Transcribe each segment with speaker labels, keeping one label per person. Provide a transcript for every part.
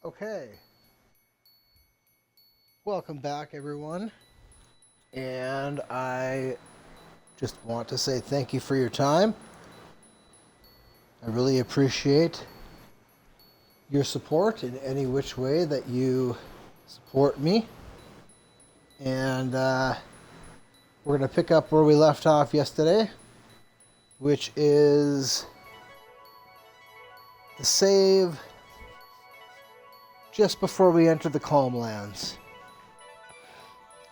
Speaker 1: Okay, welcome back everyone, and I just want to say thank you for your time. I really appreciate your support in any which way that you support me, and we're going to pick up where we left off yesterday, which is the save just before we enter the Calm Lands.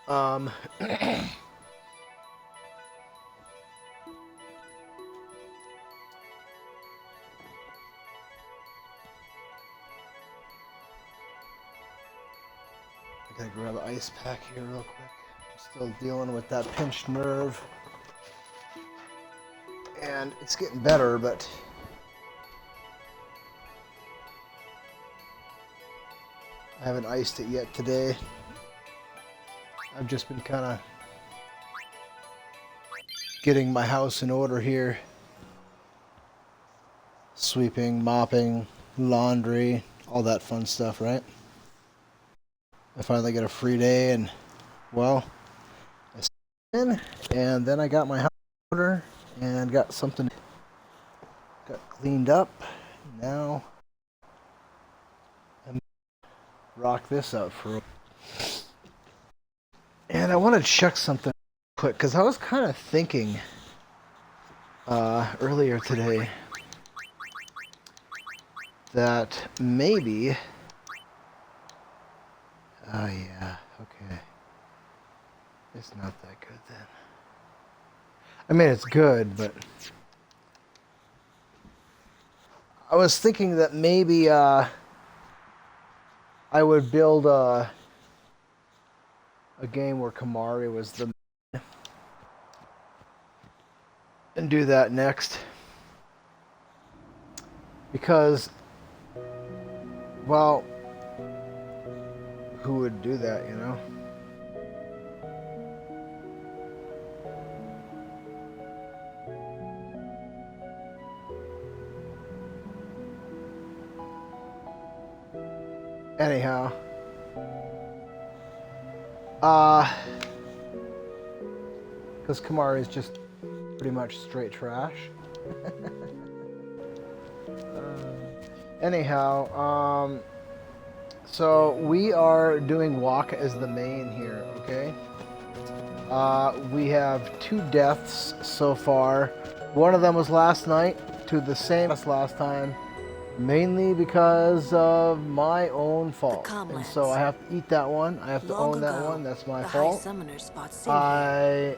Speaker 1: I gotta grab an ice pack here real quick. I'm still dealing with that pinched nerve. And it's getting better, but I haven't iced it yet today. I've just been kind of getting my house in order here. Sweeping, mopping, laundry, all that fun stuff, right? I finally got a free day and, well, I slept in, and then I got my house in order and got something cleaned up. Now I'm rock this out for a and I want to check something quick because I was kind of thinking earlier today that maybe yeah, okay, it's not that good then. I mean, it's good, but I was thinking that maybe I would build a game where Kamari was the main and do that next, because, well, who would do that, you know? Anyhow, because Kamari is just pretty much straight trash. Anyhow, so we are doing Wakka as the main here, okay? We have 2 deaths so far. One of them was last night, to the same as last time, mainly because of my own fault. And so I have to eat that one. I have to own that one. That's my fault. I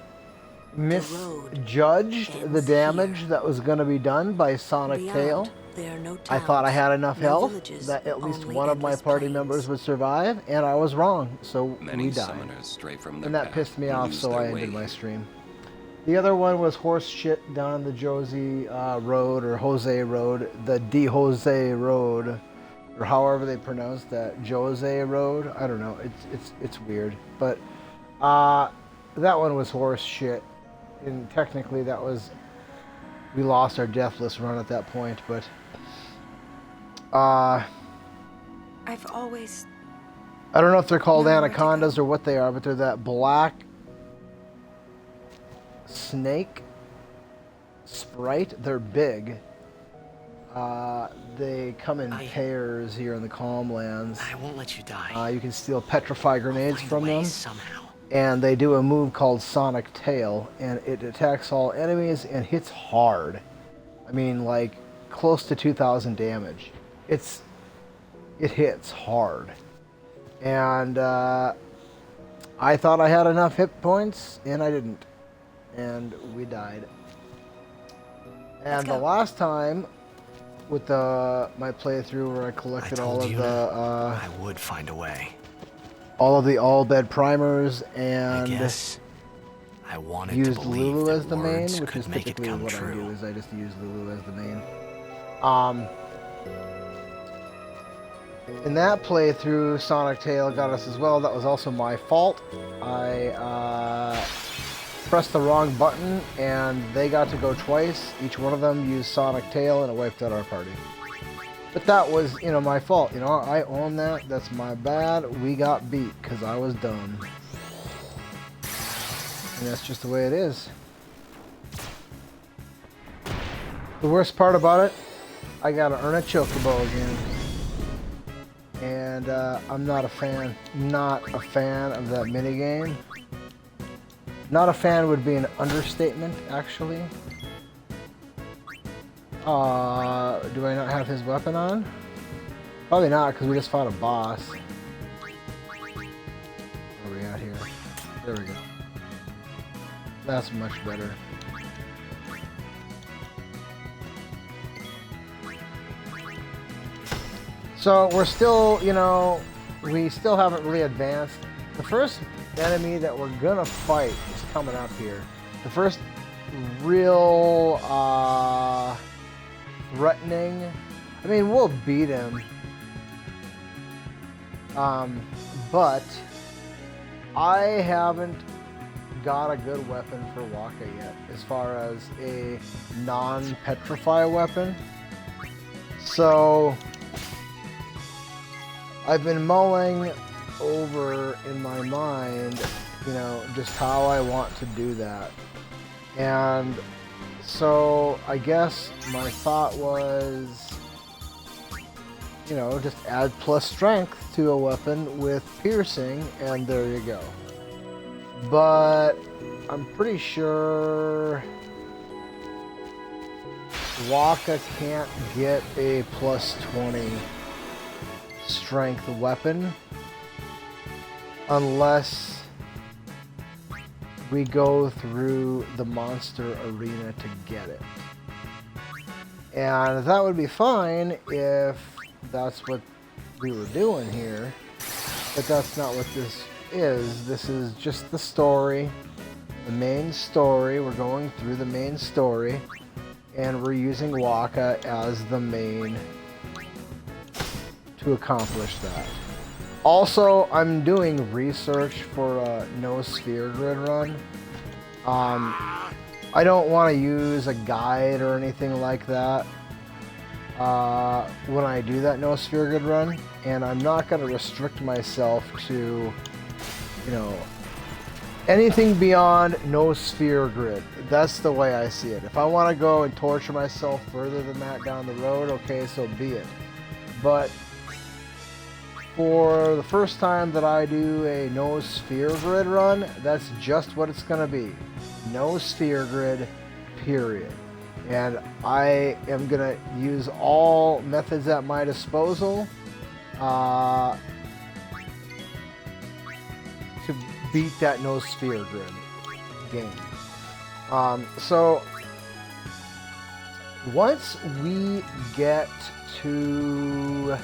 Speaker 1: misjudged the damage that was going to be done by Sonic Tail. I thought I had enough health that at least one of my party members would survive, and I was wrong, so we died. And that pissed me off, so I ended my stream. The other one was horse shit down on the Josie Road, or Jose Road, the D Jose Road, or however they pronounce that, Jose Road. I don't know. It's weird, but that one was horse shit, and technically that was, we lost our deathless run at that point, but
Speaker 2: I've always,
Speaker 1: I don't know if they're called anacondas or what they are, but they're that black snake sprite. They're big. They come in pairs here in the Calm Lands.
Speaker 3: I won't let you die.
Speaker 1: You can steal petrify grenades from them.
Speaker 3: Somehow.
Speaker 1: And they do a move called Sonic Tail, and it attacks all enemies and hits hard. I mean, like, close to 2,000 damage. It hits hard. And I thought I had enough hit points, and I didn't. And we died. And the last time with my playthrough where I collected all of the
Speaker 3: I would find a way.
Speaker 1: All of the all-bed primers and
Speaker 3: I guess I wanted
Speaker 1: used
Speaker 3: to believe
Speaker 1: Lulu
Speaker 3: that
Speaker 1: as the main,
Speaker 3: words
Speaker 1: which
Speaker 3: could
Speaker 1: is
Speaker 3: make it
Speaker 1: typically
Speaker 3: come
Speaker 1: what
Speaker 3: true.
Speaker 1: I do, is I just use Lulu as the main. In that playthrough, Sonic Tail got us as well. That was also my fault. I pressed the wrong button, and they got to go twice. Each one of them used Sonic Tail, and it wiped out our party. But that was, you know, my fault. You know, I own that. That's my bad. We got beat because I was dumb. And that's just the way it is. The worst part about it, I gotta earn a chocobo again. And I'm not a fan. Not a fan of that minigame. Not a fan would be an understatement, actually. Do I not have his weapon on? Probably not, because we just fought a boss. Where are we at here? There we go. That's much better. So we're still, you know, we still haven't really advanced. The first enemy that we're gonna fight is coming up here. The first real threatening. I mean, we'll beat him. But I haven't got a good weapon for Wakka yet, as far as a non-petrify weapon. So I've been mulling over in my mind, you know, just how I want to do that. And so I guess my thought was, you know, just add plus strength to a weapon with piercing, and there you go. But I'm pretty sure Wakka can't get a plus 20 strength weapon unless we go through the monster arena to get it. And that would be fine if that's what we were doing here, but that's not what this is. This is just the story, the main story. We're going through the main story, and we're using Wakka as the main to accomplish that. Also, I'm doing research for a no sphere grid run. I don't want to use a guide or anything like that when I do that no sphere grid run, and I'm not going to restrict myself to, you know, anything beyond no sphere grid. That's the way I see it. If I want to go and torture myself further than that down the road, okay, so be it. But for the first time that I do a no sphere grid run, that's just what it's going to be. No sphere grid, period. And I am going to use all methods at my disposal to beat that no sphere grid game. So once we get to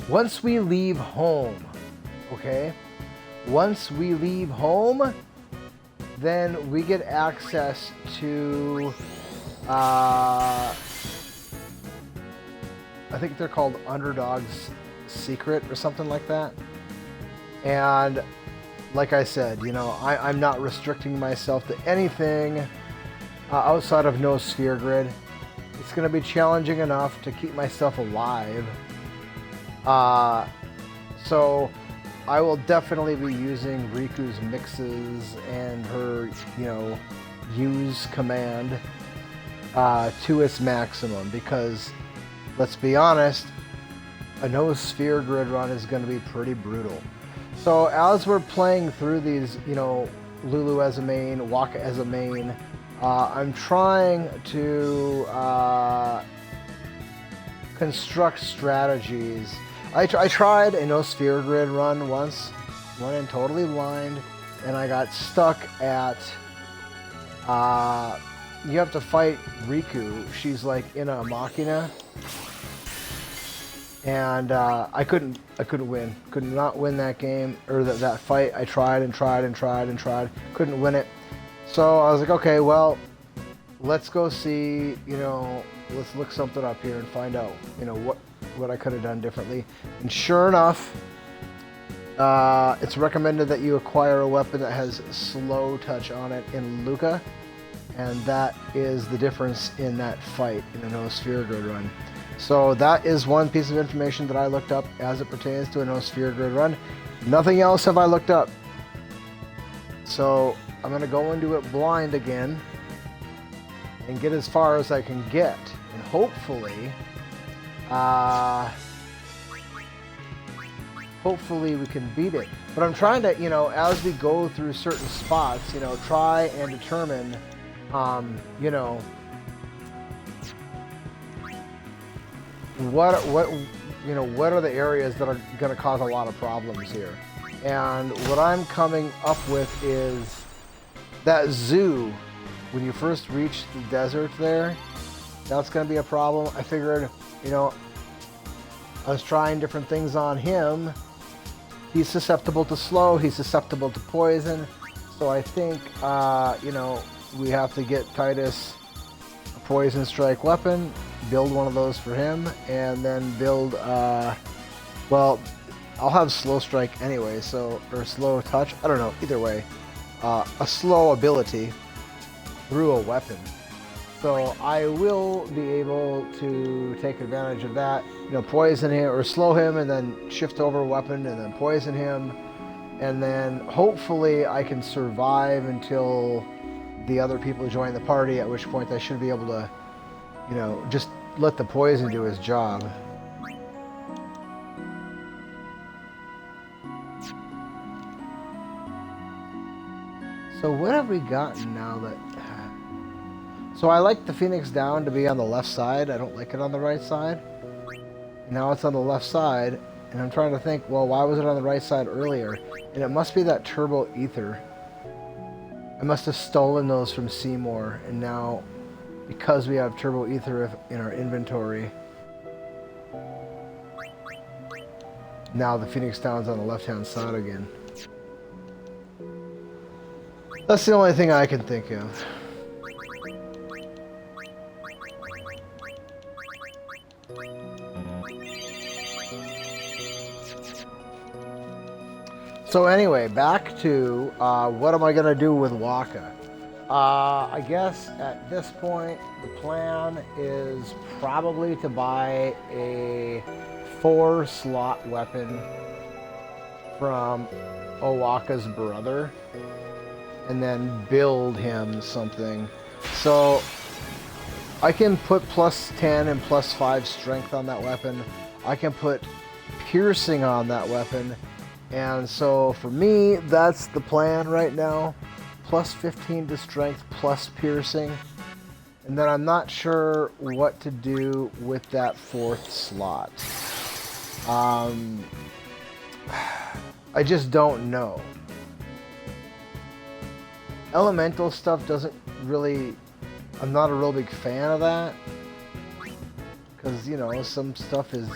Speaker 1: once we leave home, okay? Once we leave home, then we get access to, I think they're called Underdog's Secret or something like that. And like I said, you know, I'm not restricting myself to anything outside of no sphere grid. It's going to be challenging enough to keep myself alive. So I will definitely be using Riku's mixes and her, you know, use command to its maximum, because let's be honest, a no sphere grid run is going to be pretty brutal. So as we're playing through these, you know, Lulu as a main, Wakka as a main, I'm trying to construct strategies. I tried a no sphere grid run once, went in totally blind, and I got stuck at, you have to fight Riku. She's like in a machina, and I couldn't win. Could not win that game, or that fight. I tried and tried and tried and tried, couldn't win it. So I was like, okay, well, let's go see, you know, let's look something up here and find out, you know, what I could have done differently. And sure enough, It's recommended that you acquire a weapon that has slow touch on it in Luca, and that is the difference in that fight in a no sphere grid run. So that is one piece of information that I looked up as it pertains to a no sphere grid run. Nothing else have I looked up. So I'm going to go into it blind again and get as far as I can get, and hopefully we can beat it. But I'm trying to, as we go through certain spots, try and determine, what are the areas that are going to cause a lot of problems here. And what I'm coming up with is that zoo, when you first reach the desert there, that's going to be a problem. I figured, I was trying different things on him. He's susceptible to slow, he's susceptible to poison. So I think, we have to get Titus a poison strike weapon, build one of those for him, and then build, well, I'll have slow strike anyway, or slow touch, I don't know, either way. A slow ability through a weapon. So I will be able to take advantage of that, poison him or slow him and then shift over a weapon and then poison him. And then hopefully I can survive until the other people join the party, at which point I should be able to, just let the poison do his job. So what have we gotten now that... So I like the Phoenix Down to be on the left side. I don't like it on the right side. Now it's on the left side, and I'm trying to think, well, why was it on the right side earlier? And it must be that Turbo Ether. I must have stolen those from Seymour, and now, because we have Turbo Ether in our inventory, now the Phoenix Down's on the left-hand side again. That's the only thing I can think of. So anyway, back to what am I going to do with Wakka? I guess at this point the plan is probably to buy a 4-slot weapon from Wakka's brother and then build him something. So I can put plus 10 and plus 5 strength on that weapon. I can put piercing on that weapon. And so for me, that's the plan right now. Plus 15 to strength, plus piercing. And then I'm not sure what to do with that 4th slot. I just don't know. Elemental stuff doesn't really... I'm not a real big fan of that. Because, some stuff is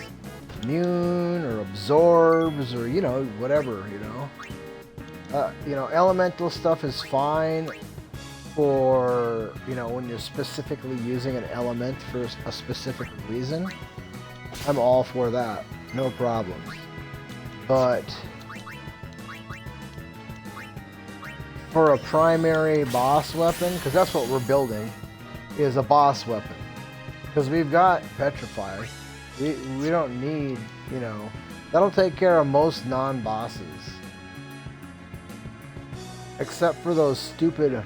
Speaker 1: immune or absorbs or whatever. Elemental stuff is fine for when you're specifically using an element for a specific reason. I'm all for that, no problem. But for a primary boss weapon, because that's what we're building, is a boss weapon, because we've got Petrify. We don't need, that'll take care of most non-bosses. Except for those stupid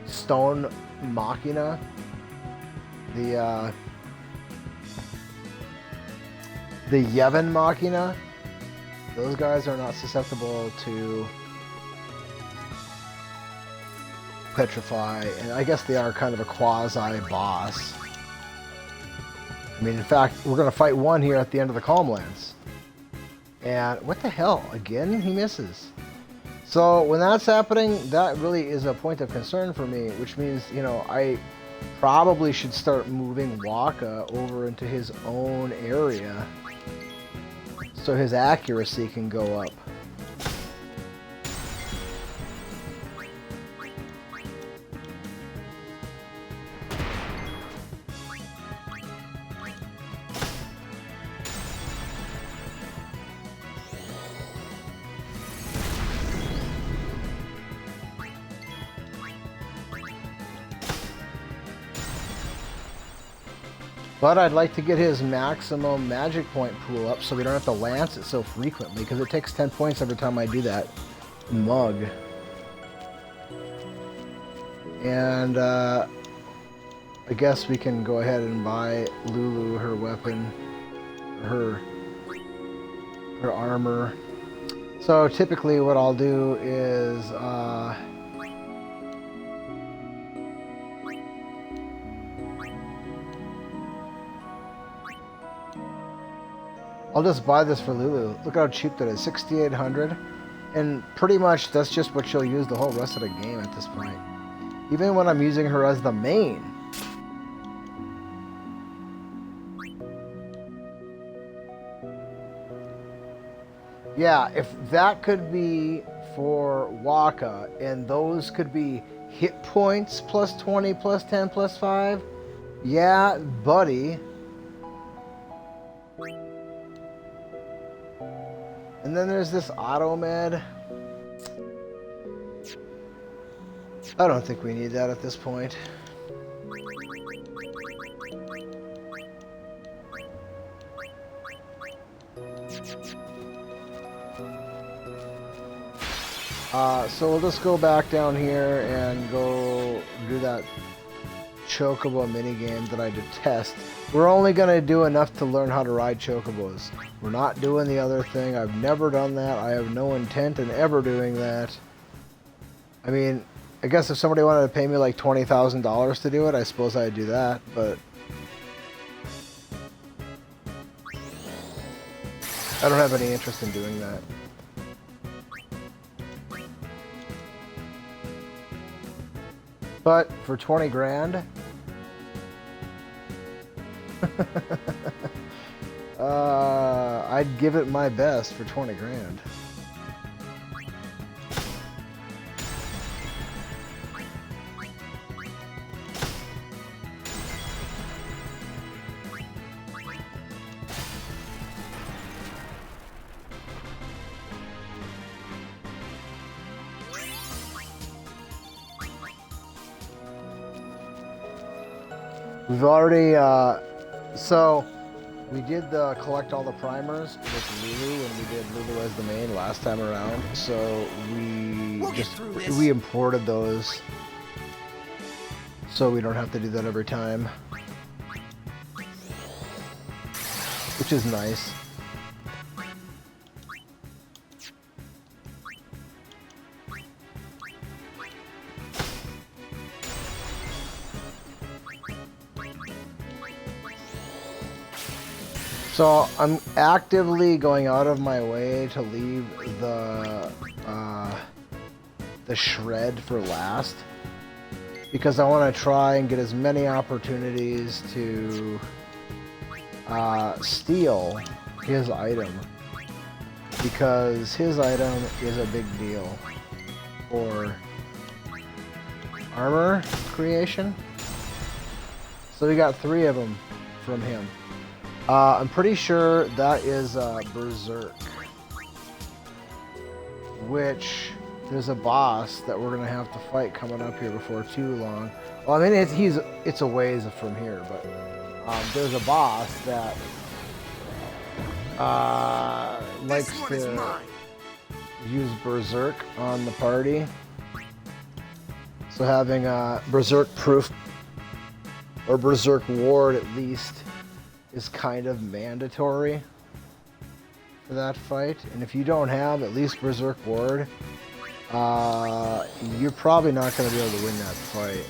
Speaker 1: stone machina. The Yevon machina. Those guys are not susceptible to Petrify, and I guess they are kind of a quasi-boss. I mean, in fact, we're going to fight one here at the end of the Calmlands. And what the hell? Again, he misses. So when that's happening, that really is a point of concern for me, which means, I probably should start moving Wakka over into his own area so his accuracy can go up. But I'd like to get his maximum magic point pool up so we don't have to lance it so frequently, because it takes 10 points every time I do that mug. And I guess we can go ahead and buy Lulu her weapon, her armor. So typically what I'll do is I'll just buy this for Lulu. Look how cheap that is, 6,800. And pretty much that's just what she'll use the whole rest of the game at this point. Even when I'm using her as the main. Yeah, if that could be for Wakka, and those could be hit points plus 20, plus 10, plus 5, yeah, buddy. And then there's this auto med. I don't think we need that at this point. So we'll just go back down here and go do that Chocobo minigame that I detest. We're only going to do enough to learn how to ride Chocobos. We're not doing the other thing. I've never done that. I have no intent in ever doing that. I mean, I guess if somebody wanted to pay me like $20,000 to do it, I suppose I'd do that, but I don't have any interest in doing that. But for 20 grand, I'd give it my best for 20 grand. We've already, so we did collect all the primers with Lulu, and we did Lulu as the main last time around. So we imported those, so we don't have to do that every time, which is nice. So I'm actively going out of my way to leave the shred for last, because I want to try and get as many opportunities to steal his item, because his item is a big deal for armor creation. So we got 3 of them from him. I'm pretty sure that is Berserk, which there's a boss that we're gonna have to fight coming up here before too long. Well, I mean it's a ways from here, but there's a boss that likes to use Berserk on the party. So having a Berserk proof or Berserk ward at least is kind of mandatory for that fight. And if you don't have at least Berserk ward, you're probably not going to be able to win that fight.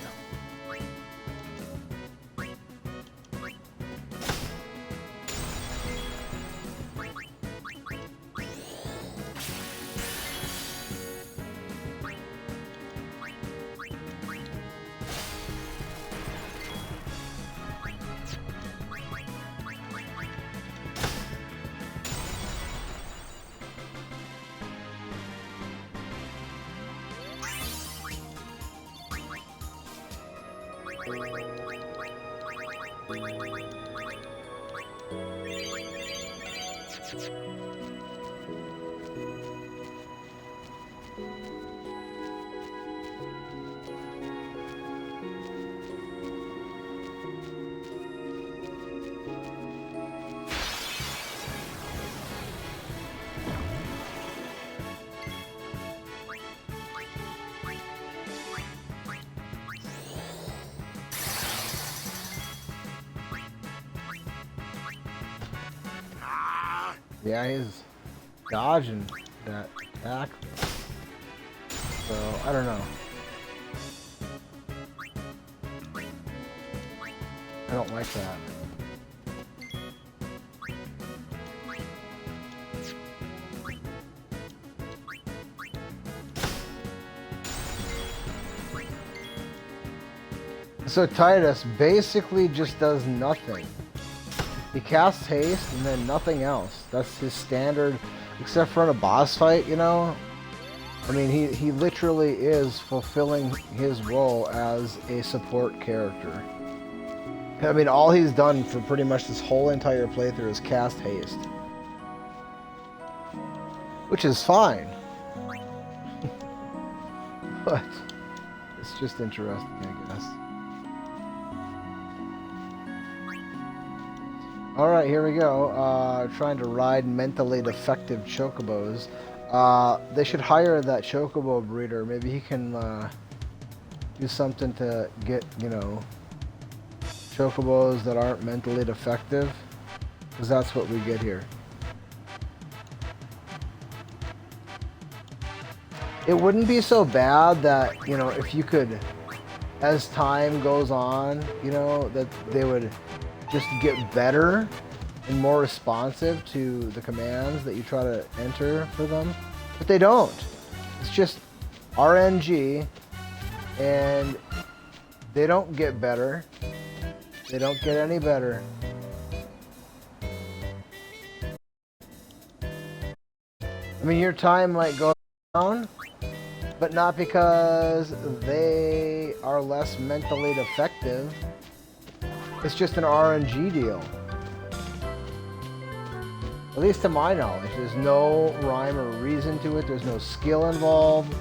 Speaker 1: Yeah, he's dodging that attack. So, I don't know. I don't like that. So Titus basically just does nothing. He casts haste and then nothing else. That's his standard, except for in a boss fight, you know? I mean, he literally is fulfilling his role as a support character. I mean, all he's done for pretty much this whole entire playthrough is cast haste. Which is fine. But it's just interesting, I guess. Alright, here we go. Trying to ride mentally defective chocobos. They should hire that chocobo breeder. Maybe he can do something to get, you know, chocobos that aren't mentally defective. Because that's what we get here. It wouldn't be so bad that, you know, if you could, as time goes on, you know, that they would just get better and more responsive to the commands that you try to enter for them. But they don't. It's just RNG, and they don't get better. They don't get any better. I mean, your time might go down, but not because they are less mentally defective. It's just an RNG deal. At least to my knowledge. There's no rhyme or reason to it. There's no skill involved.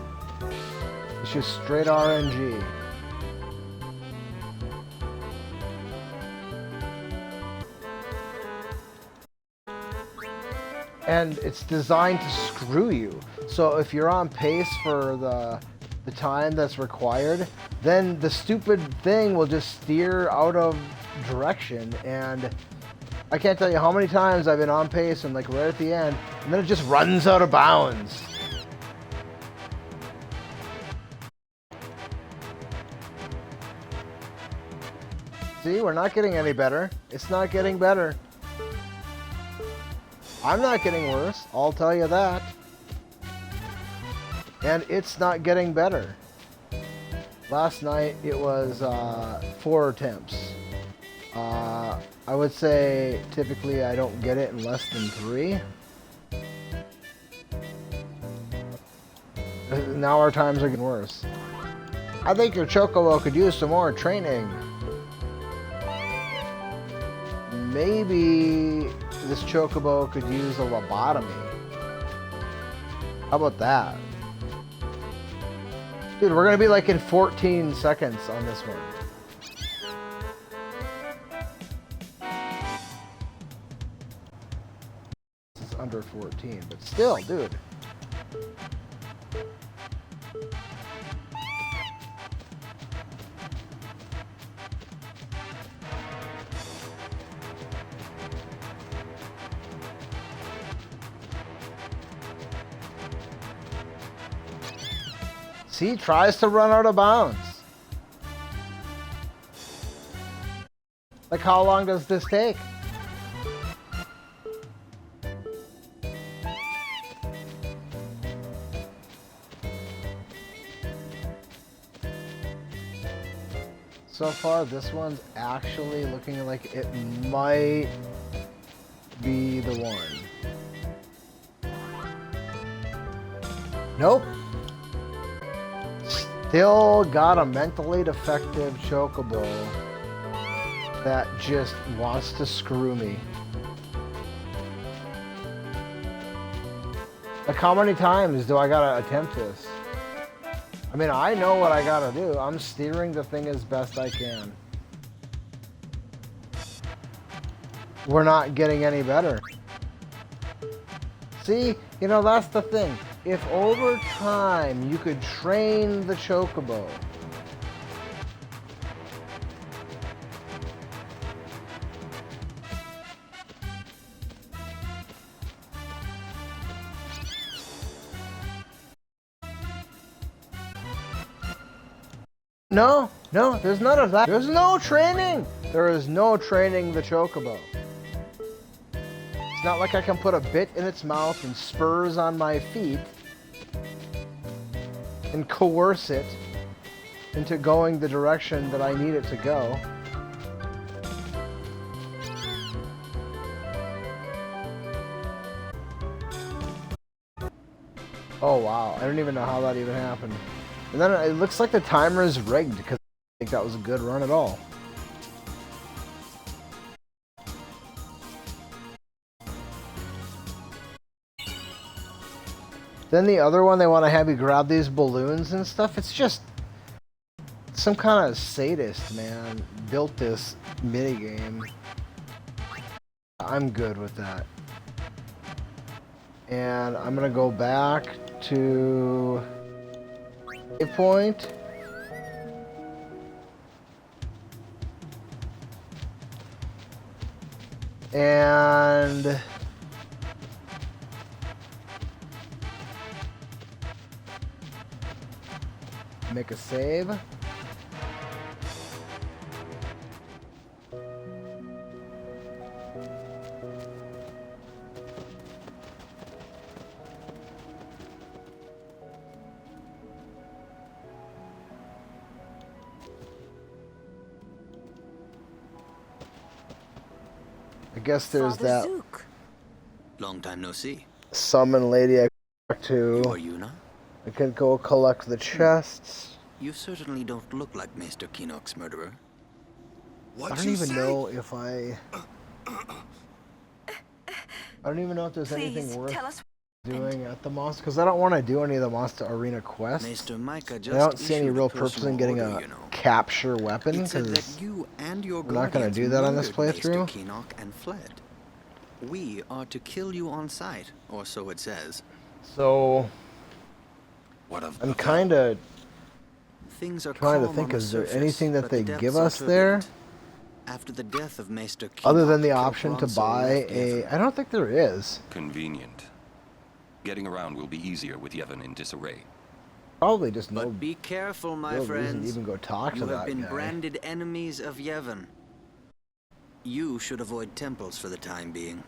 Speaker 1: It's just straight RNG. And it's designed to screw you. So if you're on pace for the time that's required, then the stupid thing will just steer out of direction, and I can't tell you how many times I've been on pace and like right at the end, and then it just runs out of bounds. See, we're not getting any better. It's not getting better. I'm not getting worse, I'll tell you that. And it's not getting better. Last night it was 4 attempts. I would say typically I don't get it in less than 3. Now our times are getting worse. I think your chocobo could use some more training. Maybe this chocobo could use a lobotomy. How about that? Dude, we're gonna be like in 14 seconds on this one. This is under 14, but still, dude. See, tries to run out of bounds. Like, how long does this take? So far, this one's actually looking like it might be the one. Nope. Still got a mentally defective chocobo that just wants to screw me. Like, how many times do I gotta attempt this? I mean, I know what I gotta do. I'm steering the thing as best I can. We're not getting any better. See, you know, that's the thing. If over time you could train the chocobo, No, no, there's none of that. There's no training. There is no training the chocobo. It's not like I can put a bit in its mouth and spurs on my feet and coerce it into going the direction that I need it to go. Oh wow, I don't even know how that even happened. And then it looks like the timer is rigged because I think that was a good run at all. Then the other one, they want to have you grab these balloons and stuff. It's just some kind of sadist, man, built this minigame. I'm good with that. And I'm going to go back to a point. And make a save. I guess there's
Speaker 2: Father
Speaker 1: that
Speaker 2: Zook.
Speaker 3: Long time no see.
Speaker 1: summon lady I talked to.
Speaker 3: Are you not?
Speaker 1: I can go collect the chests.
Speaker 3: You certainly don't look like Mr. Kinnock's murderer.
Speaker 1: I don't even know if I don't even know if there's anything worth doing at the monster, because I don't want to do any of the monster arena quests.
Speaker 3: Mr. Micah
Speaker 1: I
Speaker 3: just
Speaker 1: don't see any
Speaker 3: issued
Speaker 1: real
Speaker 3: a
Speaker 1: purpose in
Speaker 3: personal
Speaker 1: getting
Speaker 3: order,
Speaker 1: a
Speaker 3: you know.
Speaker 1: capture weapon,
Speaker 3: It said that
Speaker 1: because
Speaker 3: you and your
Speaker 1: I'm not going to
Speaker 3: guardians
Speaker 1: do that on this
Speaker 3: murdered
Speaker 1: playthrough.
Speaker 3: Mr. Kinnock and fled. We are to kill you on sight, or so it says.
Speaker 1: So
Speaker 3: What of
Speaker 1: I'm kind of
Speaker 3: Things are
Speaker 1: trying to
Speaker 3: calm
Speaker 1: think,
Speaker 3: on the
Speaker 1: is there
Speaker 3: surface,
Speaker 1: anything that
Speaker 3: but
Speaker 1: they
Speaker 3: the
Speaker 1: give
Speaker 3: depths
Speaker 1: us
Speaker 3: are
Speaker 1: there?
Speaker 3: turbulent. After the death of Maester
Speaker 1: Other than
Speaker 3: Kinnock,
Speaker 1: the option to
Speaker 3: Kilbronso
Speaker 1: buy
Speaker 3: left
Speaker 1: a...
Speaker 3: Yevon.
Speaker 1: I don't think there is.
Speaker 4: Convenient. Getting around will be easier with Yevon in disarray.
Speaker 1: Probably just no
Speaker 3: But be careful, my
Speaker 1: real reason to
Speaker 3: friends.
Speaker 1: even go talk to
Speaker 3: You
Speaker 1: that
Speaker 3: have been
Speaker 1: guy.
Speaker 3: branded enemies of Yevon. You should avoid temples for the time being.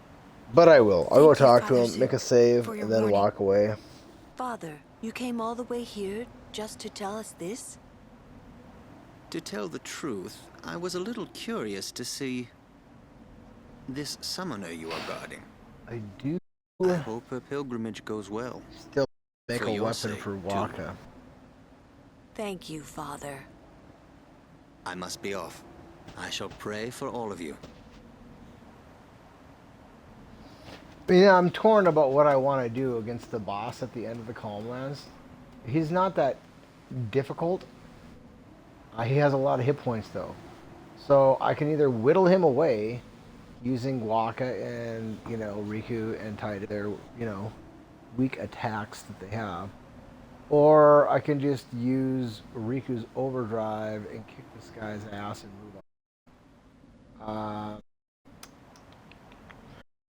Speaker 1: But I will. I'll go
Speaker 2: Thank you,
Speaker 1: talk to
Speaker 2: Father
Speaker 1: him,
Speaker 2: Zook,
Speaker 1: make a save,
Speaker 2: for your
Speaker 1: and then
Speaker 2: warning.
Speaker 1: walk away.
Speaker 2: Father, you came all the way here just to tell us this?
Speaker 3: To tell the truth, I was a little curious to see this summoner you are guarding.
Speaker 1: I do
Speaker 3: I hope her pilgrimage goes well.
Speaker 1: still make
Speaker 3: For
Speaker 1: a
Speaker 3: your
Speaker 1: weapon
Speaker 3: sake,
Speaker 1: for
Speaker 3: too.
Speaker 1: Wakka.
Speaker 2: Thank you, Father.
Speaker 3: I must be off. I shall pray for all of you.
Speaker 1: Yeah, I'm torn about what I want to do against the boss at the end of the Calmlands. He's not that difficult. He has a lot of hit points though. So I can either whittle him away using Wakka and, you know, Riku and tie to their, you know, weak attacks that they have. Or I can just use Riku's overdrive and kick this guy's ass and move on.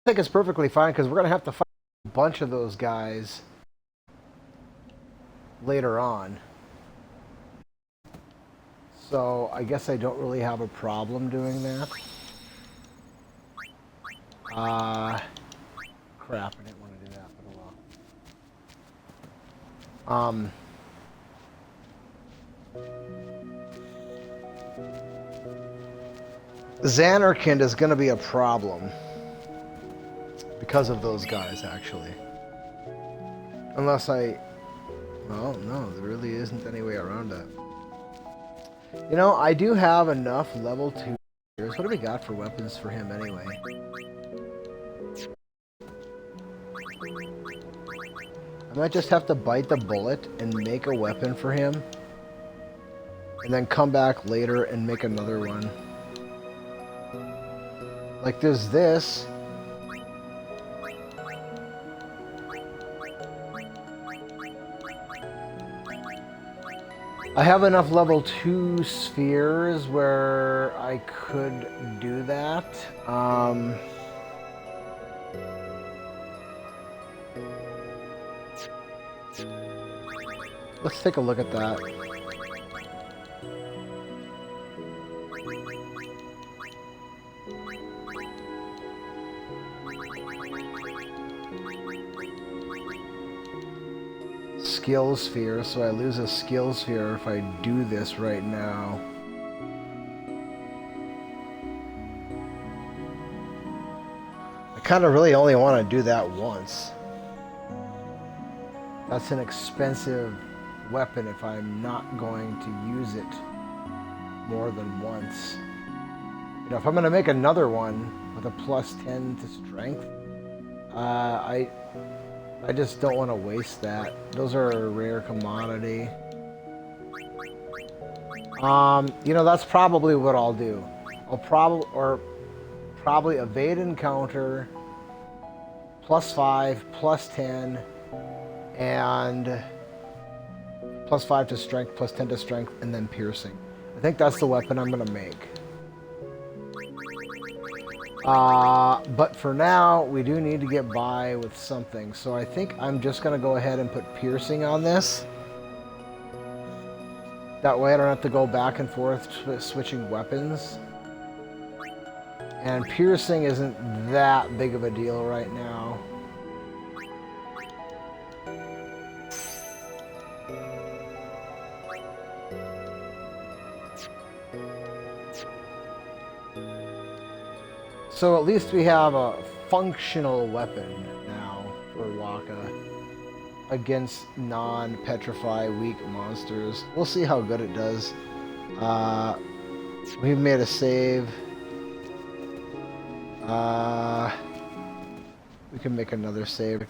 Speaker 1: I think it's perfectly fine because we're going to have to fight a bunch of those guys later on. So I guess I don't really have a problem doing that. Crap, I didn't want to do that, but oh well. Xanarkand is going to be a problem because of those guys, actually. Unless I... Well, no, there really isn't any way around that. You know, I do have enough level 2. What do we got for weapons for him anyway? I might just have to bite the bullet and make a weapon for him. And then come back later and make another one. Like there's this. I have enough level 2 spheres where I could do that. Let's take a look at that. skill sphere, so I lose a skill sphere if I do this right now. I kind of really only want to do that once. That's an expensive weapon if I'm not going to use it more than once. You know, if I'm going to make another one with a plus 10 to strength, I just don't want to waste that. Those are a rare commodity. You know, that's probably what I'll do. I'll probably evade encounter, plus 5, plus 10, and plus 5 to strength, plus 10 to strength, and then piercing. I think that's the weapon I'm going to make. But for now, we do need to get by with something. So I think I'm just going to go ahead and put piercing on this. That way I don't have to go back and forth switching weapons. And piercing isn't that big of a deal right now. So at least we have a functional weapon now for Wakka against non-petrify weak monsters. We'll see how good it does. We've made a save. We can make another save.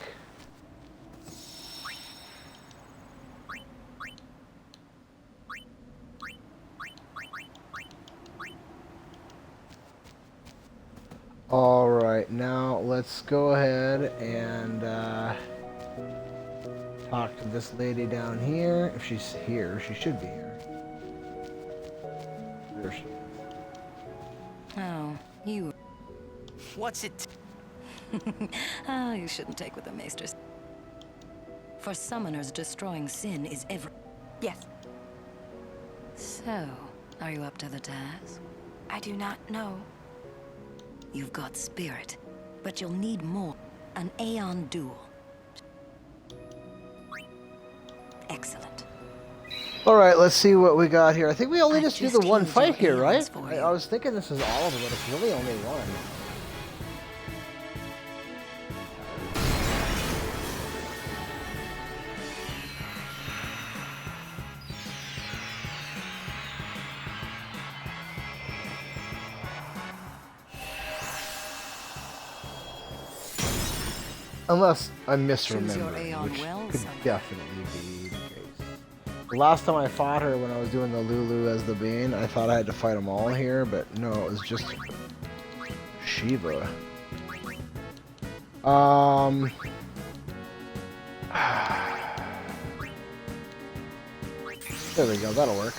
Speaker 1: Alright, now let's go ahead and talk to this lady down here. If she's here, she should be here. There she is.
Speaker 5: Oh, you.
Speaker 3: What's it?
Speaker 5: Oh, you shouldn't take with the maesters. For summoners, destroying sin is every...
Speaker 2: Yes,
Speaker 5: So, are you up to the task?
Speaker 2: I do not know.
Speaker 5: You've got spirit, but you'll need more. An Aeon duel. Excellent.
Speaker 1: Alright, let's see what we got here. I think we only
Speaker 5: I've
Speaker 1: just do
Speaker 5: just
Speaker 1: the one
Speaker 5: healed
Speaker 1: fight
Speaker 5: your
Speaker 1: here, right?
Speaker 5: ailments for you.
Speaker 1: I was thinking this is all of them, but it's really only one. Unless I'm misremembering,
Speaker 5: Aeon
Speaker 1: which
Speaker 5: well,
Speaker 1: could
Speaker 5: son.
Speaker 1: definitely be the case. The last time I fought her when I was doing the Lulu as the Bane, I thought I had to fight them all here, but no, it was just Shiva. There we go, that'll work.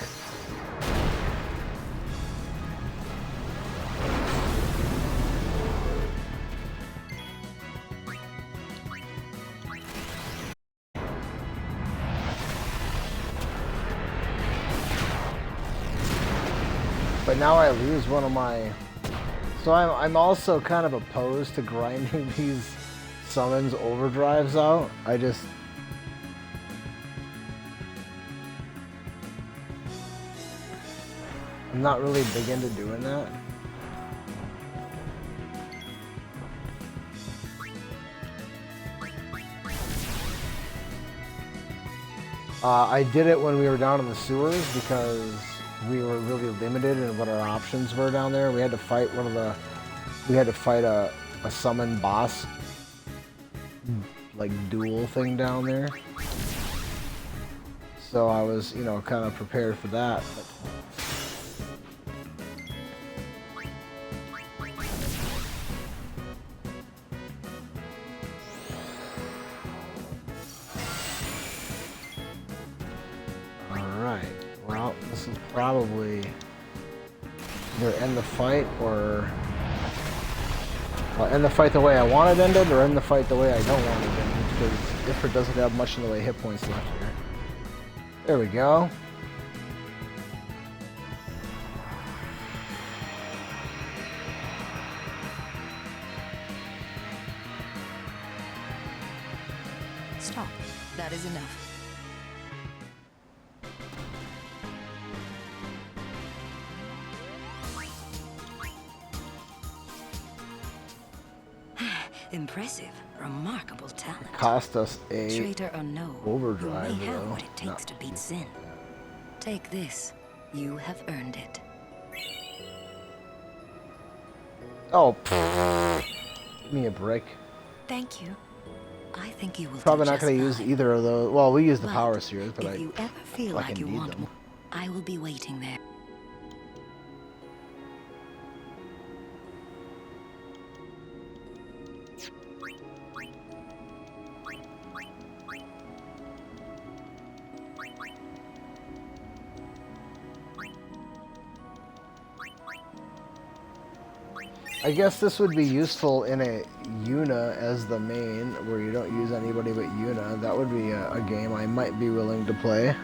Speaker 1: But now I lose one of my... So I'm also kind of opposed to grinding these summons overdrives out. I'm not really big into doing that. I did it when we were down in the sewers because we were really limited in what our options were down there. We had to fight a summon boss like duel thing down there. So I was, you know, kind of prepared for that. But this is probably either end the fight or end the fight the way I want it ended or end the fight the way I don't want it ended because Ifrit doesn't have much in the way of hit points left here. There we go.
Speaker 5: Stop. That is enough. Impressive, remarkable talent.
Speaker 1: Cost us a
Speaker 5: Traitor or no,
Speaker 1: overdrive,
Speaker 5: you may have
Speaker 1: though.
Speaker 5: what it takes to beat sin. Take this. You have earned it.
Speaker 1: Oh, pfft. Give me a break.
Speaker 5: Thank you. I think you will
Speaker 1: Probably
Speaker 5: do
Speaker 1: not going to
Speaker 5: just
Speaker 1: use
Speaker 5: fine.
Speaker 1: either of those. Well, we use the
Speaker 5: But
Speaker 1: power spheres, but
Speaker 5: if you ever feel like you
Speaker 1: need
Speaker 5: want
Speaker 1: them.
Speaker 5: more, I will be waiting there.
Speaker 1: I guess this would be useful in a Yuna as the main, where you don't use anybody but Yuna. That would be a game I might be willing to play.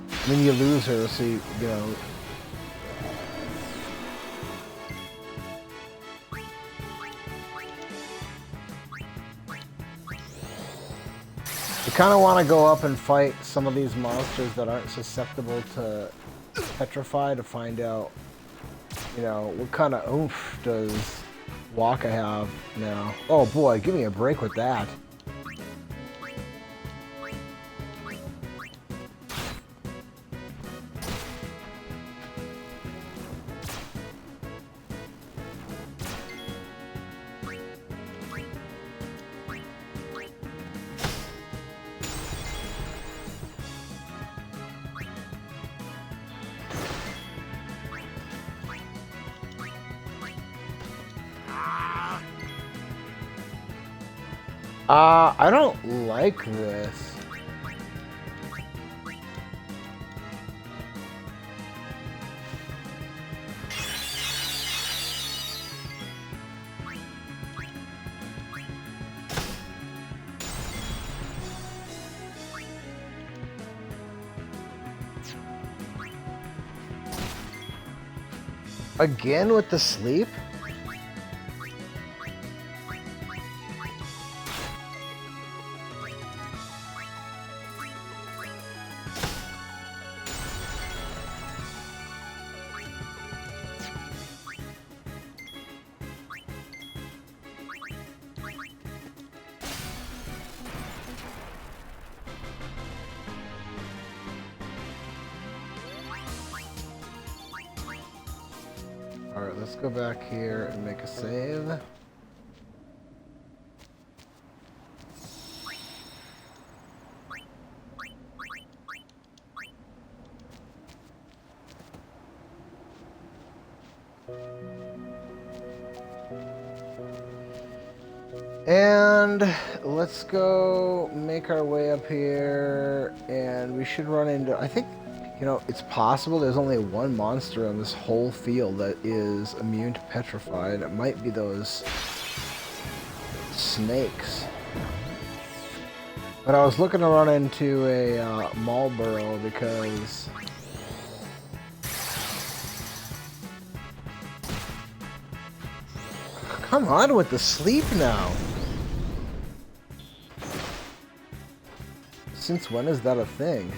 Speaker 1: I mean, you lose her, so you know. You kind of want to go up and fight some of these monsters that aren't susceptible to petrify to find out, you know, what kind of oomph does Wakka have now. Oh boy, give me a break with that. I don't like this. Again with the sleep? Alright, let's go back here and make a save. And let's go make our way up here, and we should run into, I think, you know, it's possible there's only one monster on this whole field that is immune to petrify, and it might be those snakes. But I was looking to run into a Marlboro because come on with the sleep now. Since when is that a thing?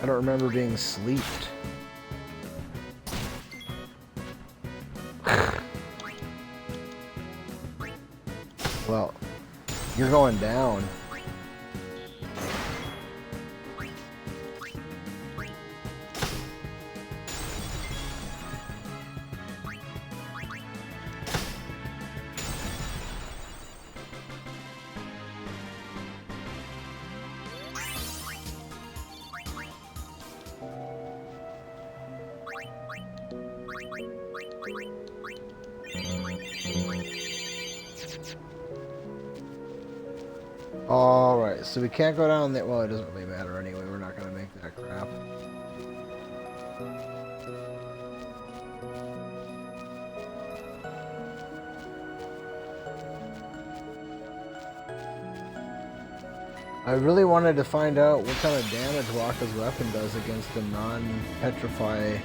Speaker 1: I don't remember being sleeped. Well, you're going down. Alright, so we can't go down there. Well, it doesn't really matter anyway. We're not going to make that crap. I really wanted to find out what kind of damage Wakka's weapon does against a non-petrify.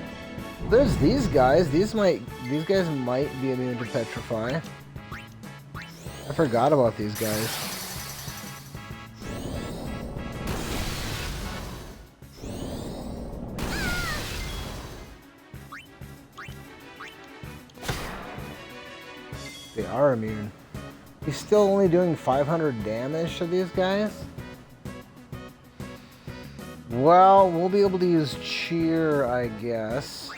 Speaker 1: There's these guys. These guys might be immune to petrify. I forgot about these guys. are immune. He's still only doing 500 damage to these guys? Well, we'll be able to use cheer, I guess.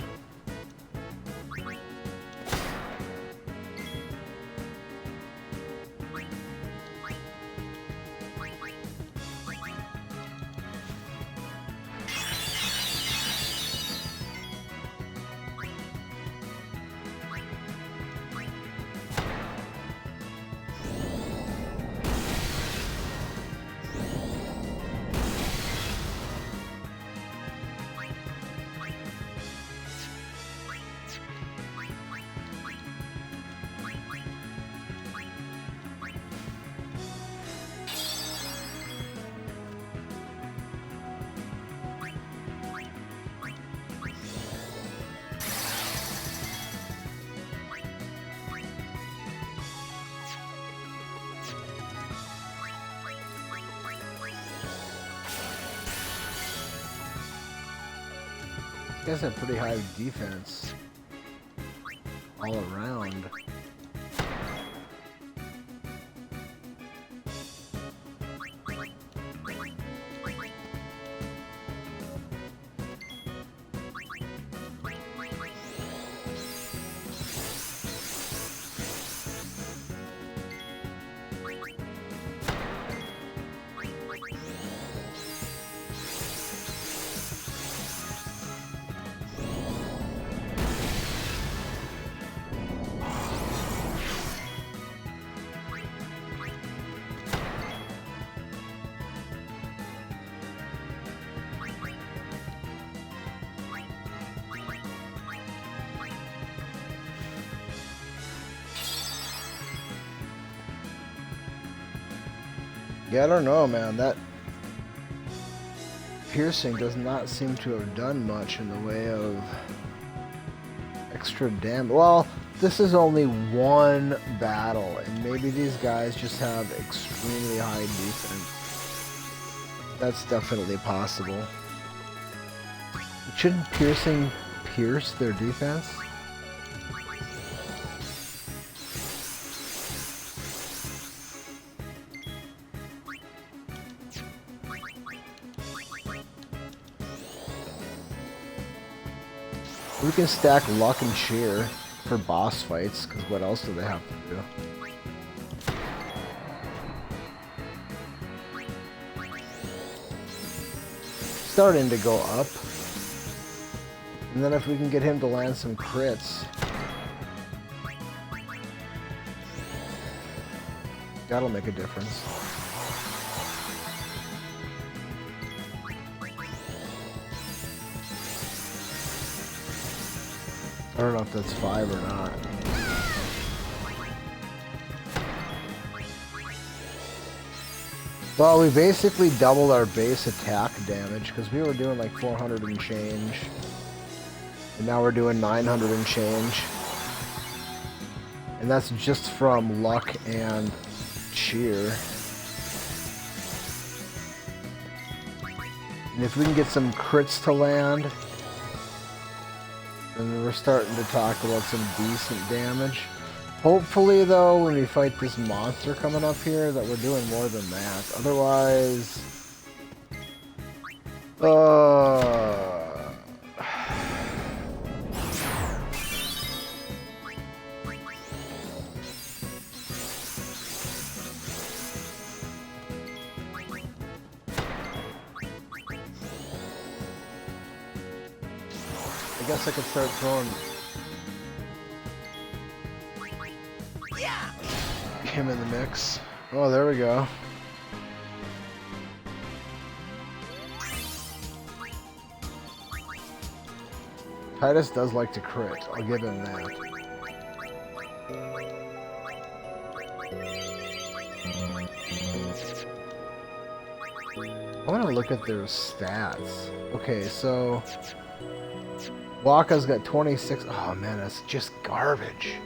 Speaker 1: He has a pretty high defense all around. Yeah, I don't know, man. That piercing does not seem to have done much in the way of extra damage. Well, this is only one battle, and maybe these guys just have extremely high defense. That's definitely possible. Shouldn't piercing pierce their defense? We can stack luck and cheer for boss fights, because what else do they have to do? Starting to go up. And then if we can get him to land some crits, that'll make a difference. I don't know if that's 5 or not. Well, we basically doubled our base attack damage because we were doing like 400 and change. And now we're doing 900 and change. And that's just from luck and cheer. And if we can get some crits to land, and we're starting to talk about some decent damage. Hopefully, though, when we fight this monster coming up here, that we're doing more than that. Otherwise... I guess I could start throwing him in the mix. Oh, there we go. Titus does like to crit. I'll give him that. I want to look at their stats. Okay, so... Wakka's got 26. Oh man, that's just garbage.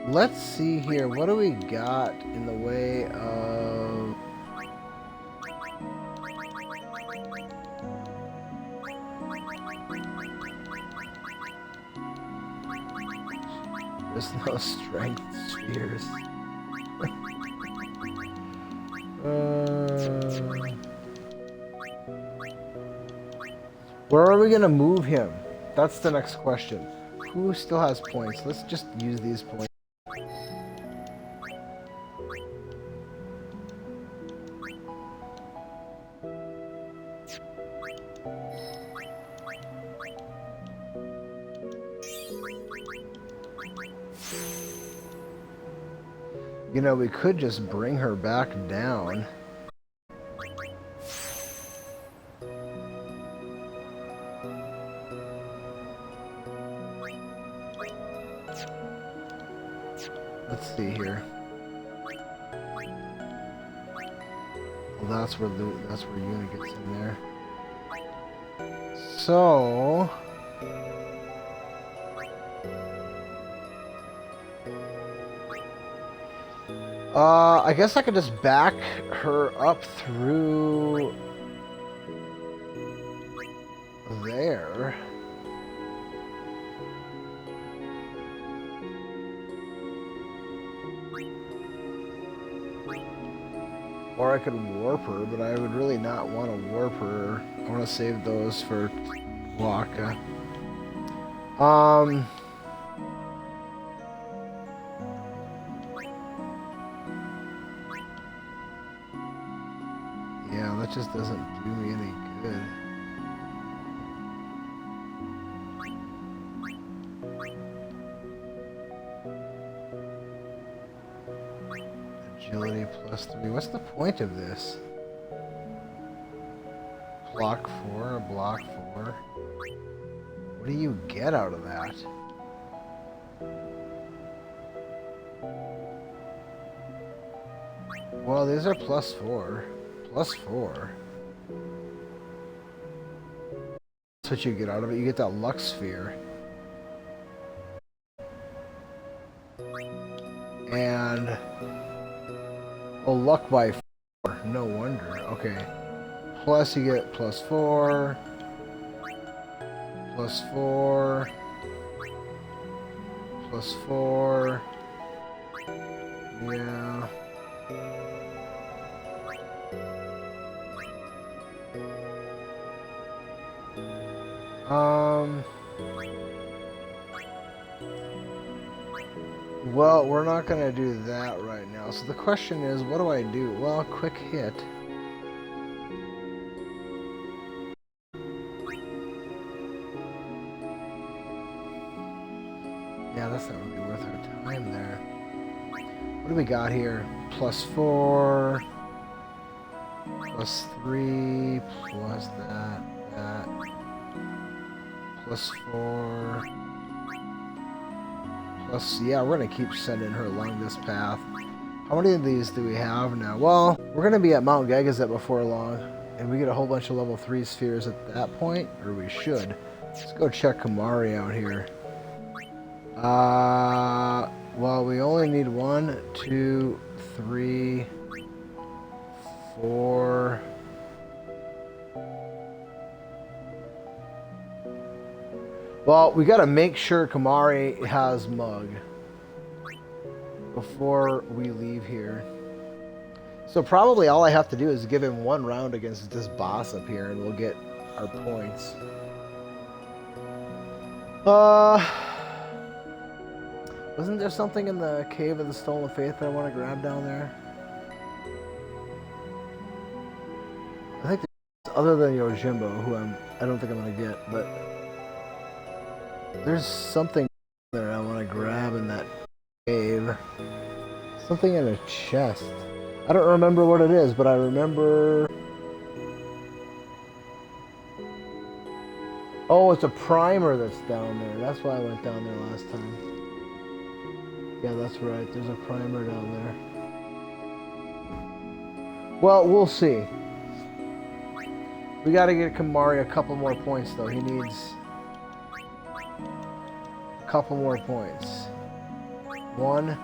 Speaker 1: Let's see here. What do we got in the way of There's no strength spheres. Where are we gonna move him? That's the next question. Who still has points? Let's just use these points. You know, we could just bring her back down. Let's see here. Well, that's where Una gets in there. So I guess I could just back her up through there. Or I could warp her, but I would really not want to warp her. I want to save those for Wakka. Yeah, that just doesn't do me any good. Agility +3. What's the point of this? Block 4, block 4. What do you get out of that? Well, these are +4. +4. That's what you get out of it. You get that luck sphere. And oh, luck by 4. No wonder. Okay. Plus you get +4. +4. +4. Yeah. Well, we're not gonna do that right now. So the question is, what do I do? Well, quick hit. Yeah, that's not really worth our time there. What do we got here? +4, +3, plus that, +4. Plus, yeah, we're gonna keep sending her along this path. How many of these do we have now? Well, we're gonna be at Mount Gagazet before long, and we get a whole bunch of level 3 spheres at that point, or we should. Let's go check Kamari out here. Well, we only need 1, 2, 3, 4. Well, we gotta make sure Kamari has Mug before we leave here. So probably all I have to do is give him 1 round against this boss up here and we'll get our points. Wasn't there something in the Cave of the Stolen Faith that I want to grab down there? I think other than Yojimbo, who I don't think I'm gonna get, but there's something there I want to grab in that cave. Something in a chest. I don't remember what it is, but I remember... Oh, it's a primer that's down there. That's why I went down there last time. Yeah, that's right. There's a primer down there. Well, we'll see. We gotta get Kamari a couple more points, though. He needs a couple more points. 1,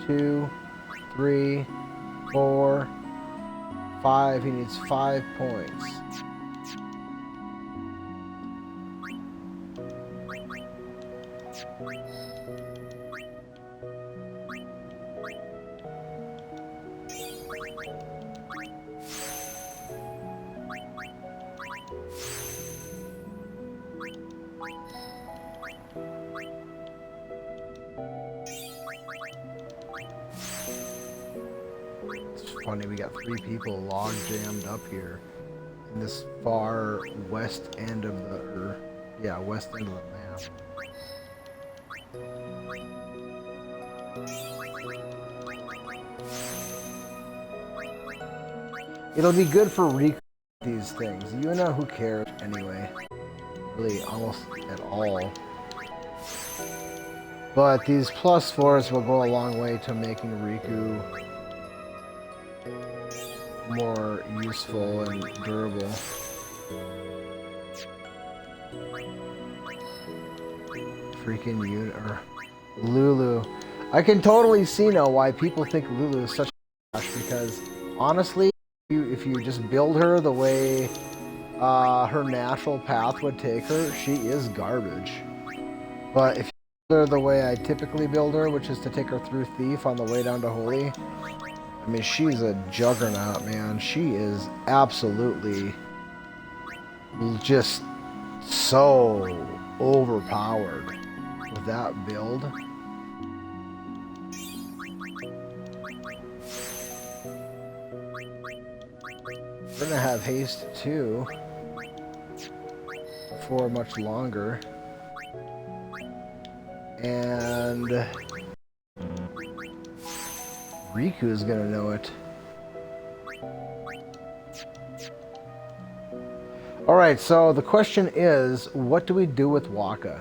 Speaker 1: 2, 3, 4, 5. He needs 5 points. funny. We got 3 people log jammed up here in this far west end of the, west end of the map. It'll be good for these things. You know who cares anyway. Really, almost at all. But these +4s will go a long way to making Riku more useful and durable. Freaking Lulu. I can totally see now why people think Lulu is such a trash, because honestly, if you just build her the way her natural path would take her, she is garbage. But if you build her the way I typically build her, which is to take her through Thief on the way down to Holy, I mean, she's a juggernaut, man. She is absolutely just so overpowered with that build. We're gonna have haste too for much longer, and Riku is gonna know it. Alright, so the question is, what do we do with Wakka?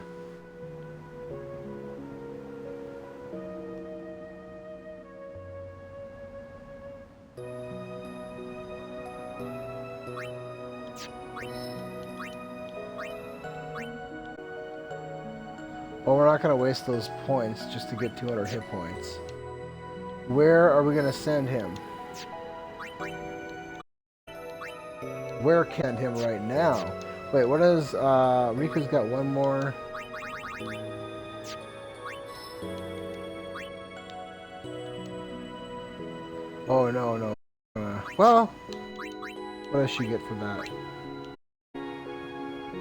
Speaker 1: Well, we're not going to waste those points just to get 200 hit points. Where are we going to send him? Where can him right now? Wait, what is... Riku's got one more... Oh, no. Well, what does she get for that?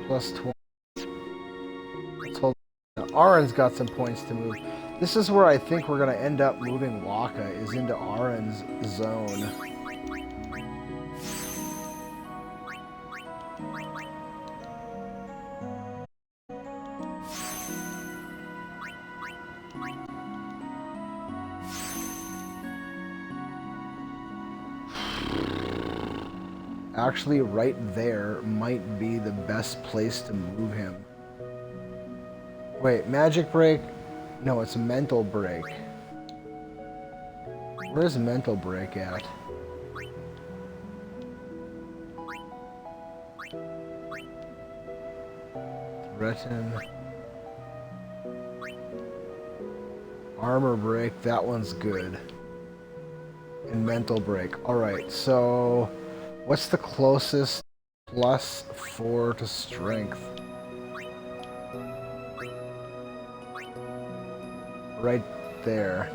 Speaker 1: Plus 20. Let's hold. Now, Arin's got some points to move. This is where I think we're going to end up moving Wakka, is into Arin's zone. Actually, right there might be the best place to move him. Wait, magic break? No, it's mental break. Where's mental break at? Threaten. Armor break, that one's good. And mental break. Alright, so what's the closest +4 to strength? Right there.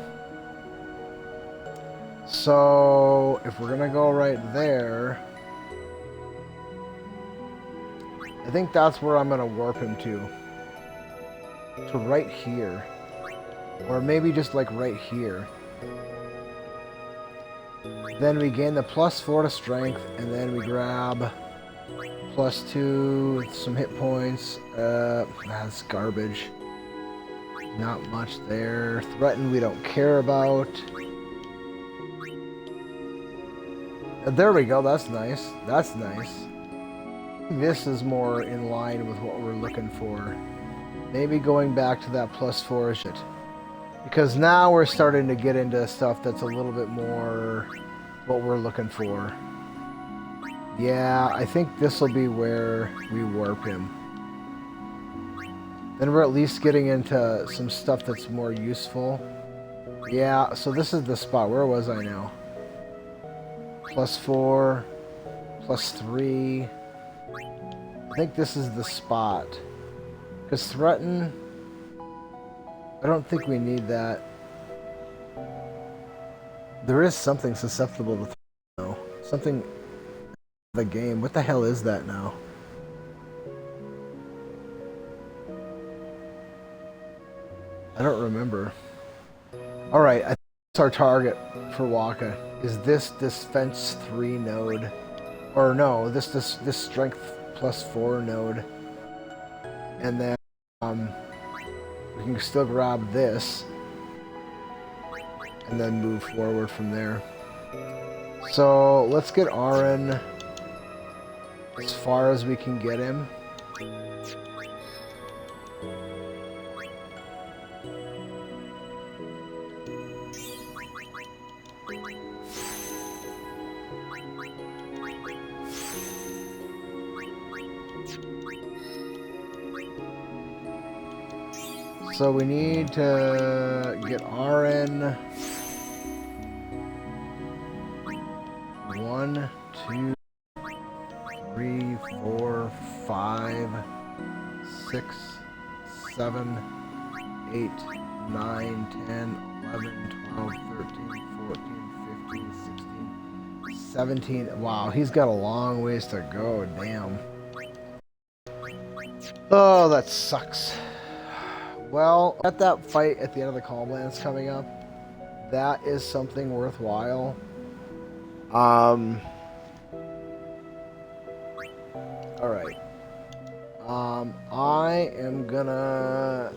Speaker 1: So if we're gonna go right there, I think that's where I'm gonna warp him to right here, or maybe just like right here. Then we gain the +4 to strength, and then we grab +2 some hit points. That's garbage. Not much there. Threaten we don't care about. There we go, that's nice. That's nice. This is more in line with what we're looking for. Maybe going back to that +4 shit. Because now we're starting to get into stuff that's a little bit more what we're looking for. Yeah, I think this will be where we warp him. Then we're at least getting into some stuff that's more useful. Yeah, so this is the spot. Where was I now? +4, +3. I think this is the spot. Because threaten, I don't think we need that. There is something susceptible to though. Something the game. What the hell is that now? I don't remember. Alright, I think that's our target for Wakka. is this defense 3 node, or no, this strength +4 node, and then we can still grab this and then move forward from there. So let's get Aaron as far as we can get him. So we need to get Aaron 1, 2, 3, 4, 5, 6, 7, 8, 9, 10, 11, 12, 13, 14, 15, 16, 17. Wow, he's got a long ways to go, damn. Oh, that sucks. Well, at that fight at the end of the Calmlands coming up, that is something worthwhile. Alright. I am gonna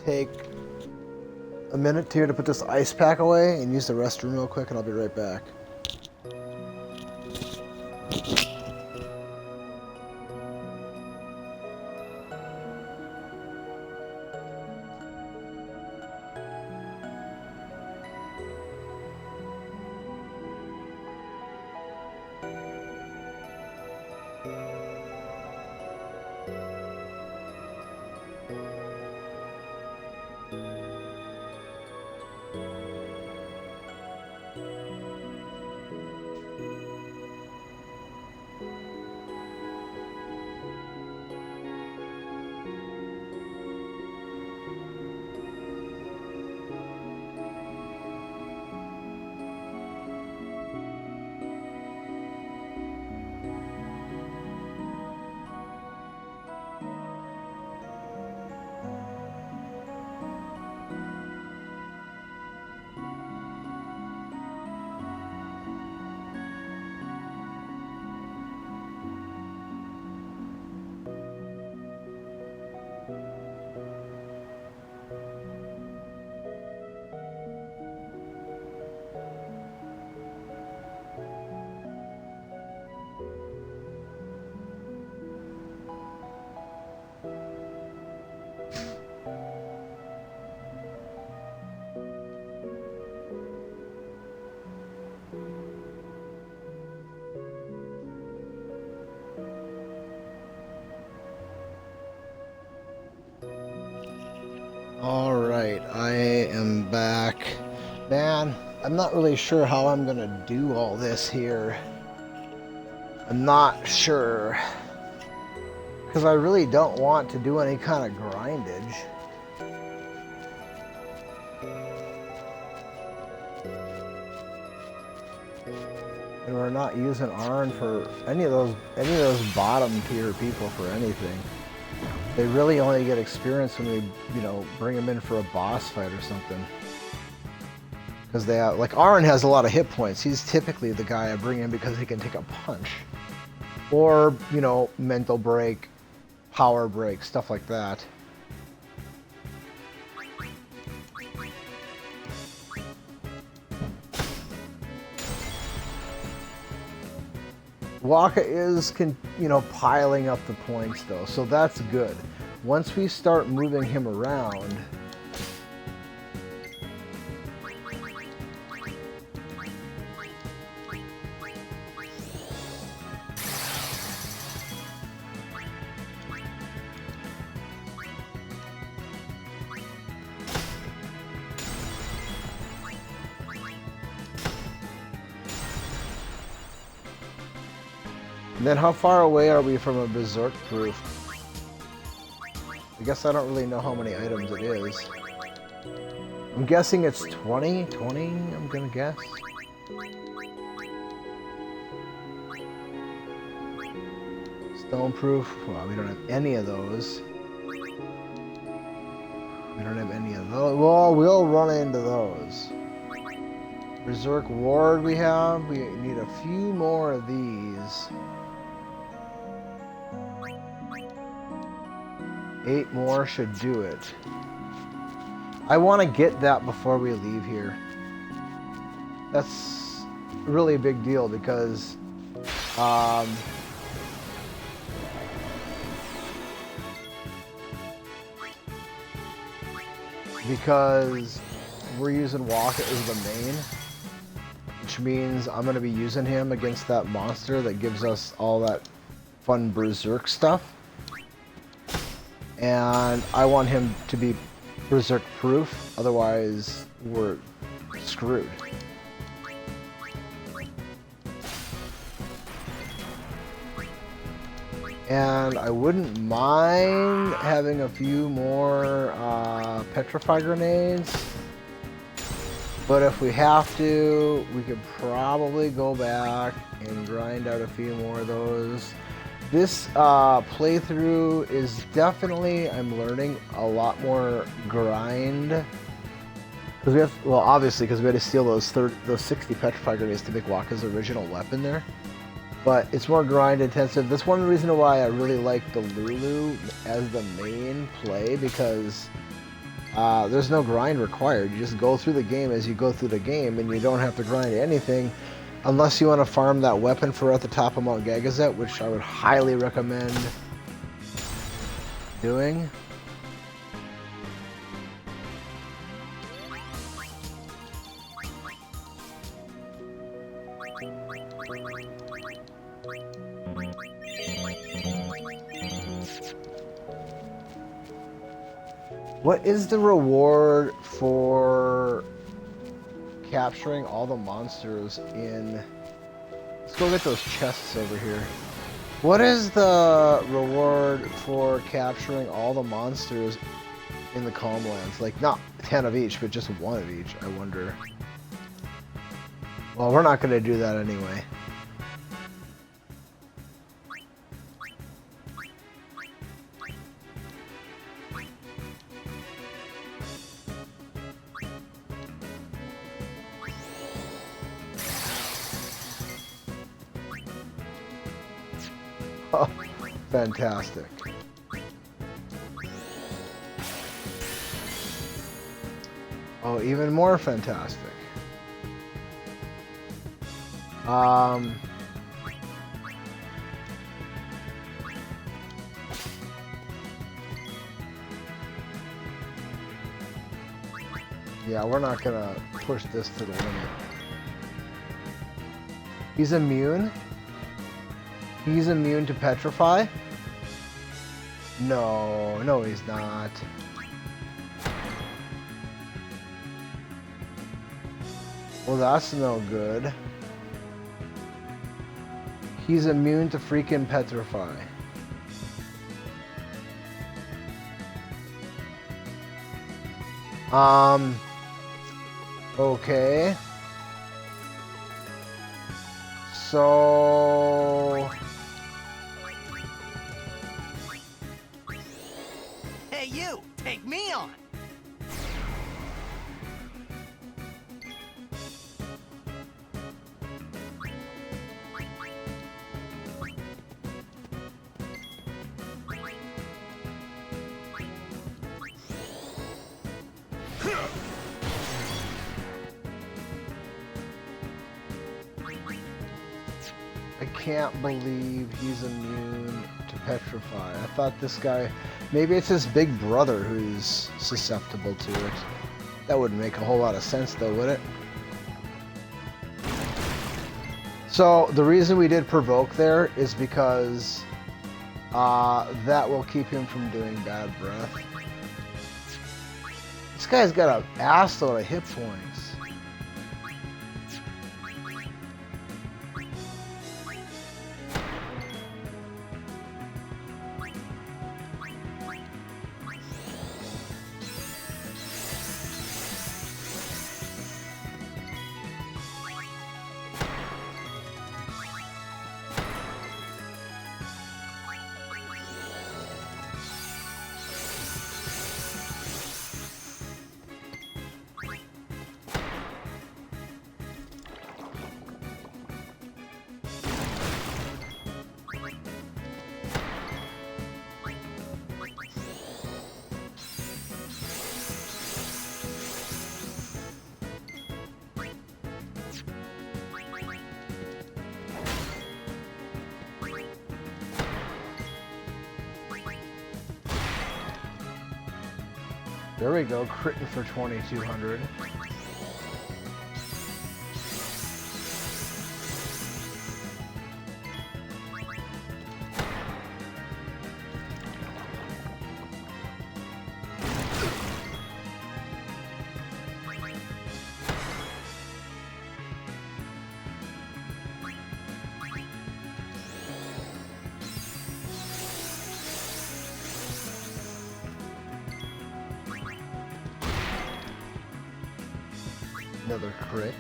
Speaker 1: take a minute here to put this ice pack away and use the restroom real quick, and I'll be right back. Alright, I am back. Man, I'm not really sure how I'm gonna do all this here. I'm not sure. Because I really don't want to do any kind of grindage. And we're not using Arn for any of those bottom tier people for anything. They really only get experience when they, bring them in for a boss fight or something. Because they have, like, Arn has a lot of hit points. He's typically the guy I bring in because he can take a punch. Or, mental break, power break, stuff like that. Wakka is, piling up the points though, so that's good. Once we start moving him around, then how far away are we from a berserk proof? I guess I don't really know how many items it is. I'm guessing it's 20? 20, I'm gonna guess. Stone proof? Well, we don't have any of those. We don't have any of well, we'll run into those. Berserk Ward we have. We need a few more of these. 8 more should do it. I want to get that before we leave here. That's really a big deal because we're using Wakka as the main, which means I'm going to be using him against that monster that gives us all that fun berserk stuff. And I want him to be berserk proof, otherwise we're screwed. And I wouldn't mind having a few more petrify grenades. But if we have to, we could probably go back and grind out a few more of those. This playthrough is definitely, I'm learning a lot more grind. Because we have, well, obviously, because we had to steal those 60 petrify grenades to make Wakka's original weapon there. But it's more grind intensive. That's one reason why I really like the Lulu as the main play, because there's no grind required. You just go through the game as you go through the game, and you don't have to grind anything unless you want to farm that weapon for at the top of Mount Gagazet, which I would highly recommend doing. What is the reward for capturing all the monsters in... Let's go get those chests over here. What is the reward for capturing all the monsters in the Calm Lands? Like, not 10 of each, but just 1 of each, I wonder. Well, we're not going to do that anyway. Oh, fantastic. Oh, even more fantastic. Yeah, we're not gonna push this to the limit. He's immune? He's immune to petrify? No, he's not. Well, that's no good. He's immune to freaking petrify. Okay. So...
Speaker 6: Hey, you! Take me on!
Speaker 1: I can't believe he's immune to petrify. I thought this guy... Maybe it's his big brother who's susceptible to it. That wouldn't make a whole lot of sense though, would it? So, the reason we did provoke there is because that will keep him from doing bad breath. This guy's got an assload of hit points. There we go, critting for 2,200. Another crit.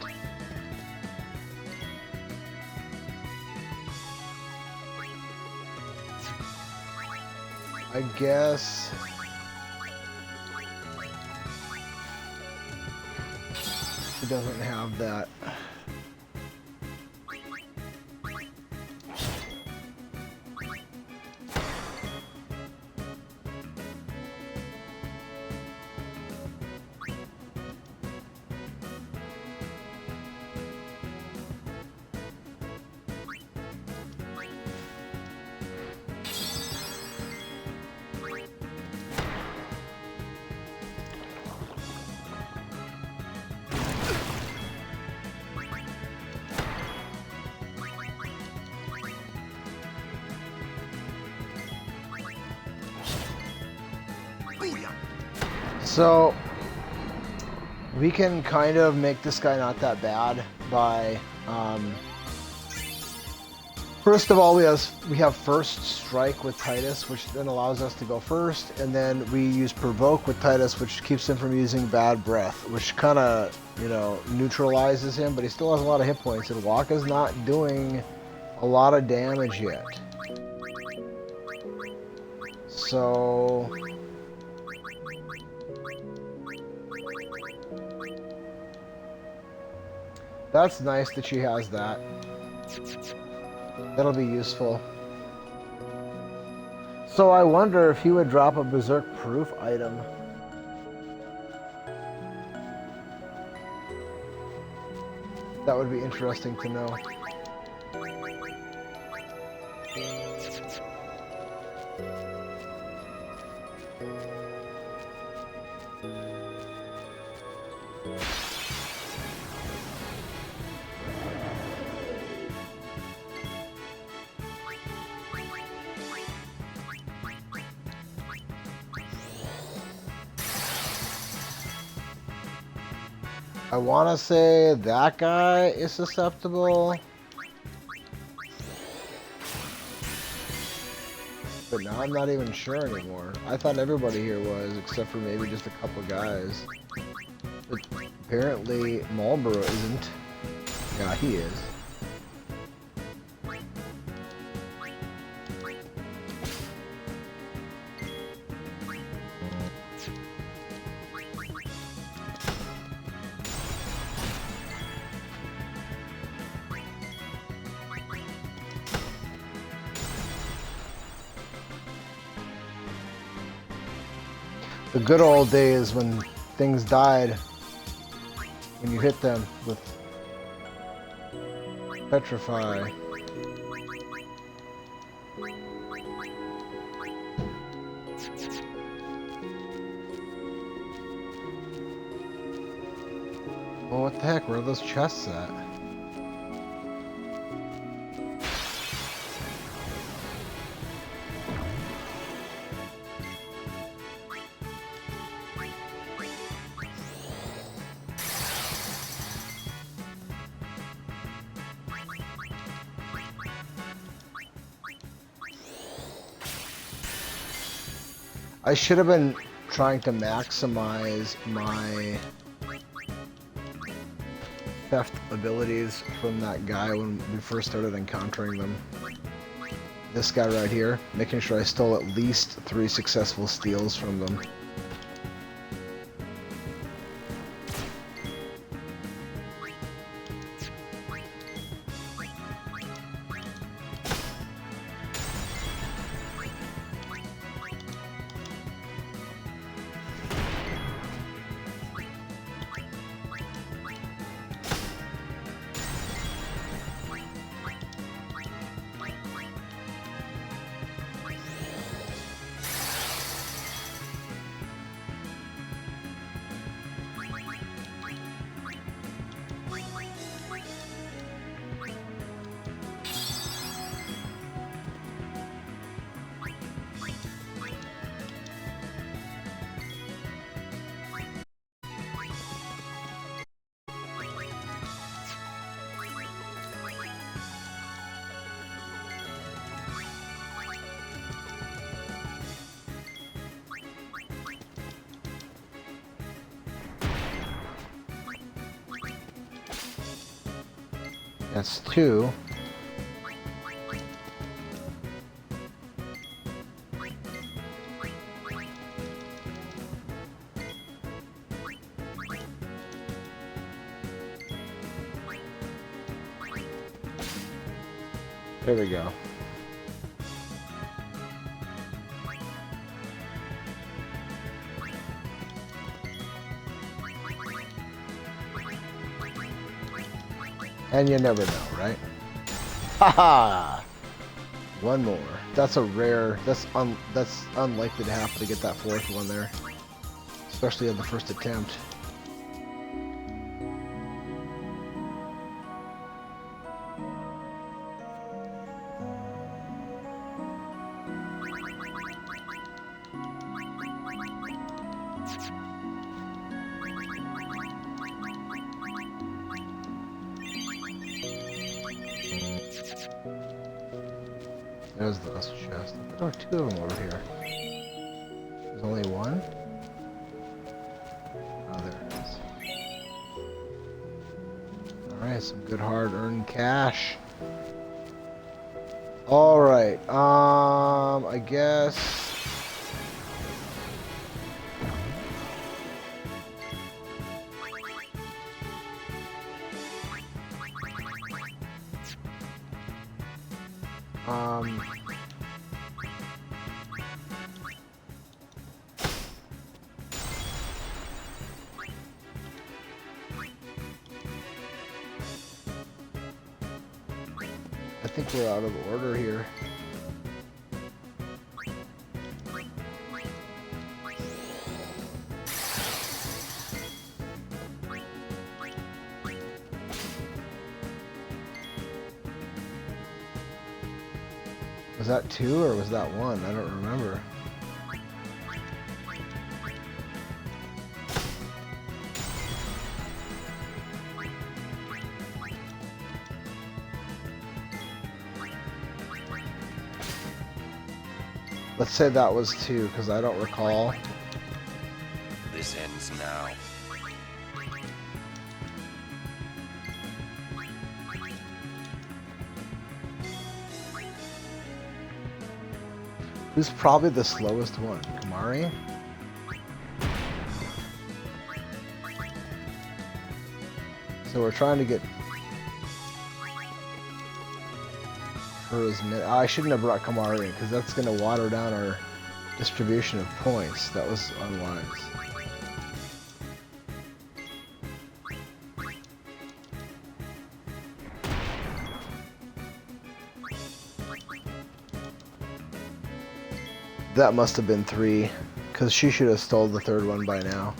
Speaker 1: I guess he doesn't have that. So we can kind of make this guy not that bad by first of all we have first strike with Titus, which then allows us to go first, and then we use provoke with Titus, which keeps him from using bad breath, which kind of, you know, neutralizes him, but he still has a lot of hit points, and Wakka's not doing a lot of damage yet. So that's nice that she has that. That'll be useful. So I wonder if he would drop a Berserk proof item. That would be interesting to know. I want to say that guy is susceptible. But now I'm not even sure anymore. I thought everybody here was, except for maybe just a couple guys. But apparently Marlboro isn't. Yeah, he is. The good old days when things died, when you hit them with Petrify. Well, what the heck, where are those chests at? I should have been trying to maximize my theft abilities from that guy when we first started encountering them. This guy right here, making sure I stole at least 3 successful steals from them. That's 2. There we go. And you never know, right? Haha! One more. That's a rare. That's unlikely to happen to get that 4th one there, especially on the first attempt. There's the last chest. There are 2 of them over here. There's only 1? Oh, there it is. Alright, some good hard-earned cash. Alright, I guess... I think we're out of order here. Was that 2 or was that 1? I don't remember. Let's say that was 2, because I don't recall.
Speaker 4: This ends now.
Speaker 1: Who's probably the slowest one? Kamari? So we're trying to get her as many. I shouldn't have brought Kamari because that's going to water down our distribution of points. That was unwise. That must have been 3, because she should have stole the 3rd one by now.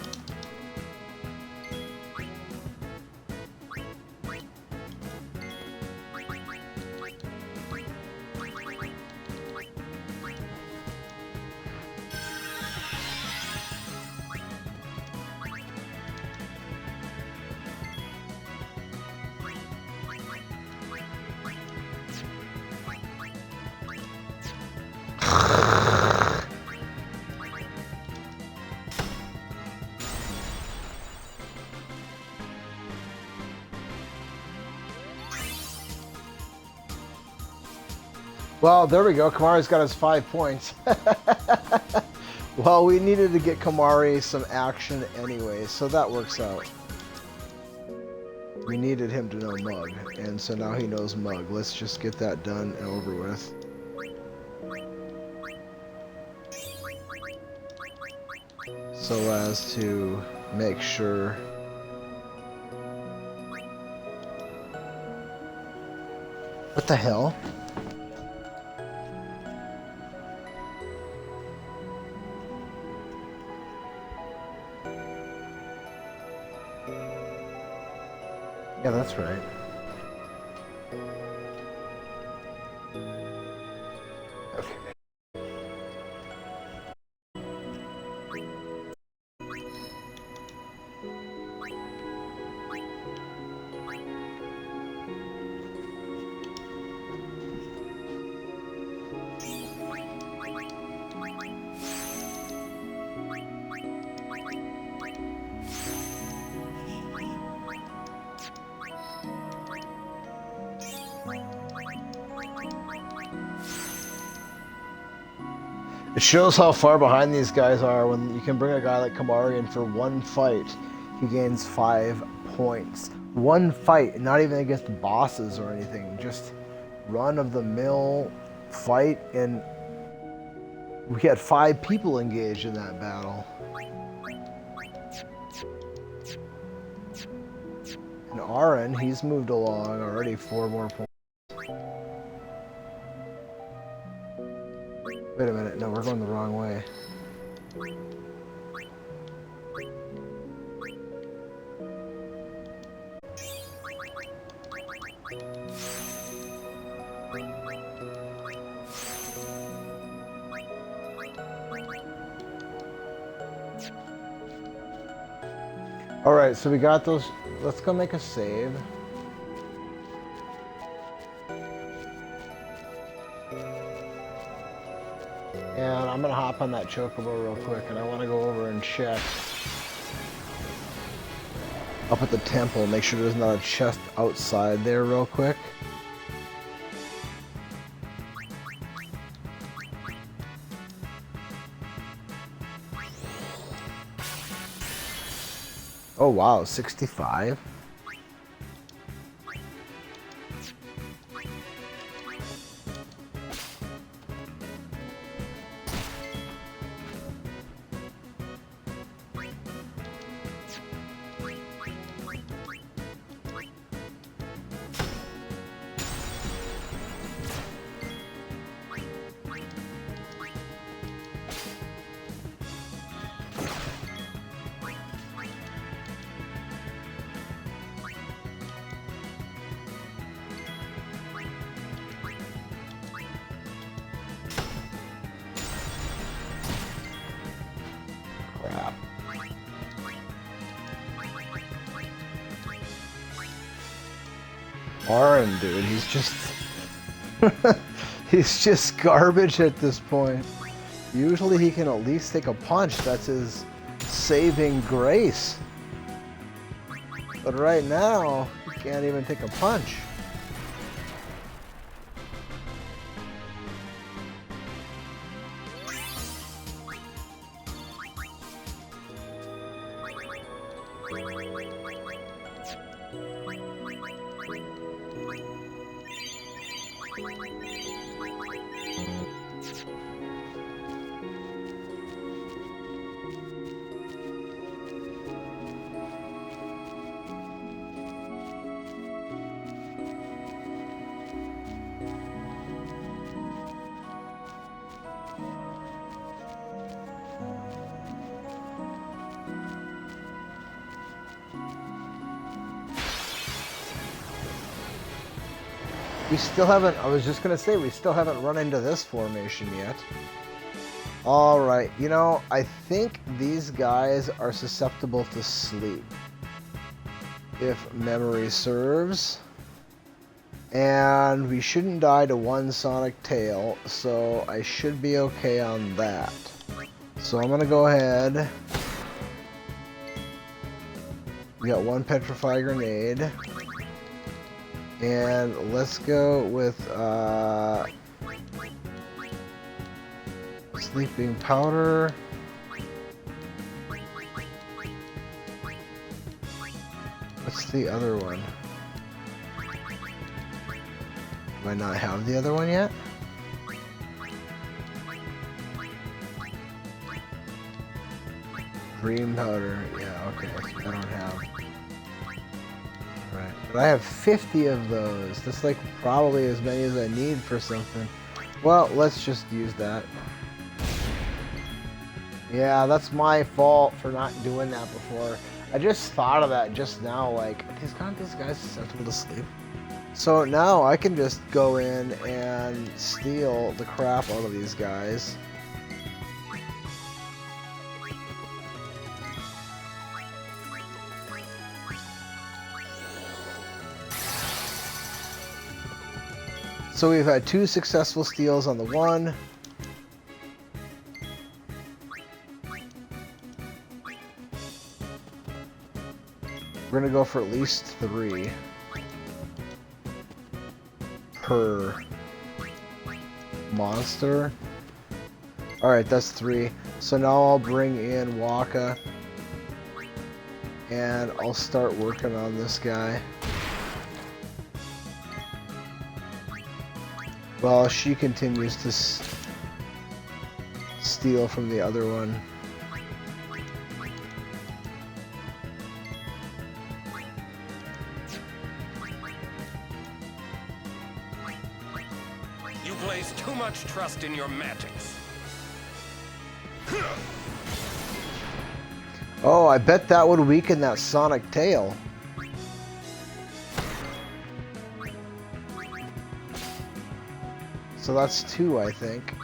Speaker 1: Well, there we go. Kamari's got his 5 points. Well, we needed to get Kamari some action anyway, so that works out. We needed him to know Mug, and so now he knows Mug. Let's just get that done and over with. So as to make sure... What the hell? Yeah, that's right. Okay. It shows how far behind these guys are when you can bring a guy like Kamari in for one fight. He gains 5 points. One fight, not even against bosses or anything, just run-of-the-mill fight, and we had 5 people engaged in that battle. And Aaron, he's moved along already, 4 more points. Wait a minute, no, we're going the wrong way. Alright, so we got those. Let's go make a save. And I'm gonna hop on that chocobo real quick, and I want to go over and check up at the temple, make sure there's not a chest outside there real quick. Oh wow, 65? Crap. Aaron, dude, he's just... he's just garbage at this point. Usually he can at least take a punch. That's his saving grace. But right now, he can't even take a punch. We still haven't, I was just going to say, we still haven't run into this formation yet. Alright, you know, I think these guys are susceptible to sleep, if memory serves. And we shouldn't die to one sonic tail, so I should be okay on that. So I'm going to go ahead. We got one petrify grenade. And let's go with sleeping powder. What's the other one? Do I not have the other one yet? Dream powder. Yeah, okay. So I don't have. Right. But I have 50 of those. That's like probably as many as I need for something. Well, let's just use that. Yeah, that's my fault for not doing that before. I just thought of that just now, like, aren't these guys susceptible to sleep? So now I can just go in and steal the crap out of these guys. So we've had 2 successful steals on the one. We're gonna go for at least 3 per monster. Alright, that's 3. So now I'll bring in Wakka. And I'll start working on this guy. While she continues to steal from the other one.
Speaker 7: You place too much trust in your magics.
Speaker 1: Oh, I bet that would weaken that sonic tail. So that's 2, I think.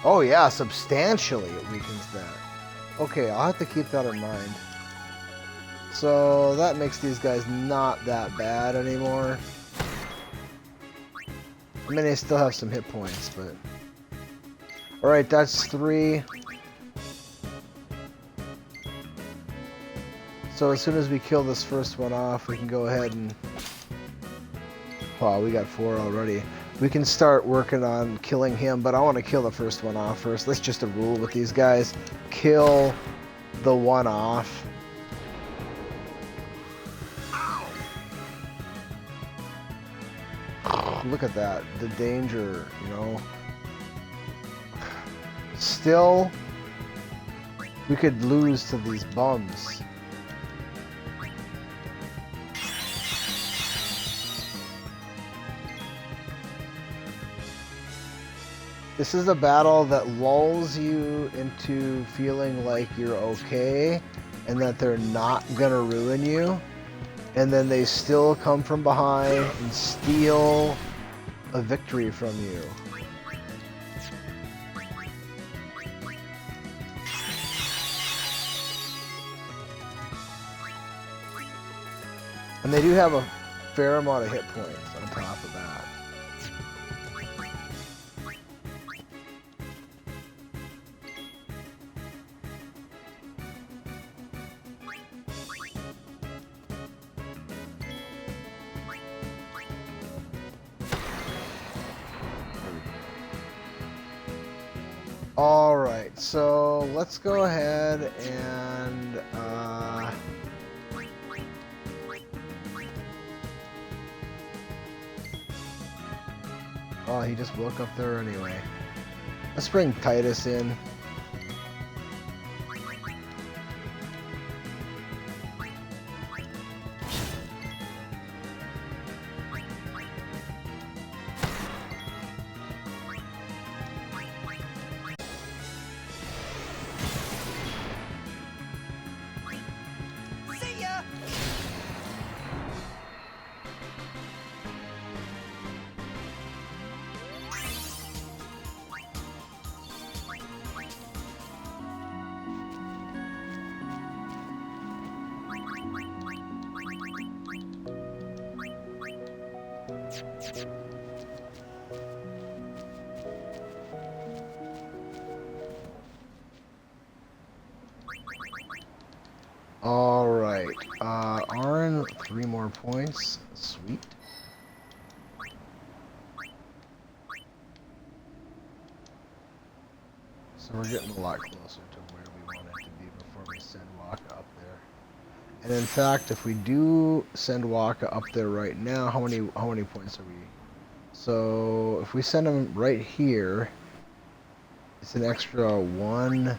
Speaker 1: Oh yeah, substantially it weakens that. Okay, I'll have to keep that in mind. So that makes these guys not that bad anymore. I mean, they still have some hit points, but... Alright, that's 3. So as soon as we kill this first one off, we can go ahead and... Wow, we got 4 already. We can start working on killing him, but I want to kill the first one off first. That's just a rule with these guys. Kill the one off. Look at that, the danger, you know. Still, we could lose to these bums. This is a battle that lulls you into feeling like you're okay and that they're not gonna ruin you. And then they still come from behind and steal a victory from you. And they do have a fair amount of hit points on top of that. Alright, so let's go ahead and oh, he just woke up there anyway. Let's bring Titus in.
Speaker 6: See ya!
Speaker 1: Alright, Arn, 3 more points. Sweet. So we're getting a lot closer to where we want it to be before we send Wakka up there. And in fact, if we do send Wakka up there right now, how many points are we? So if we send him right here, it's an extra 1,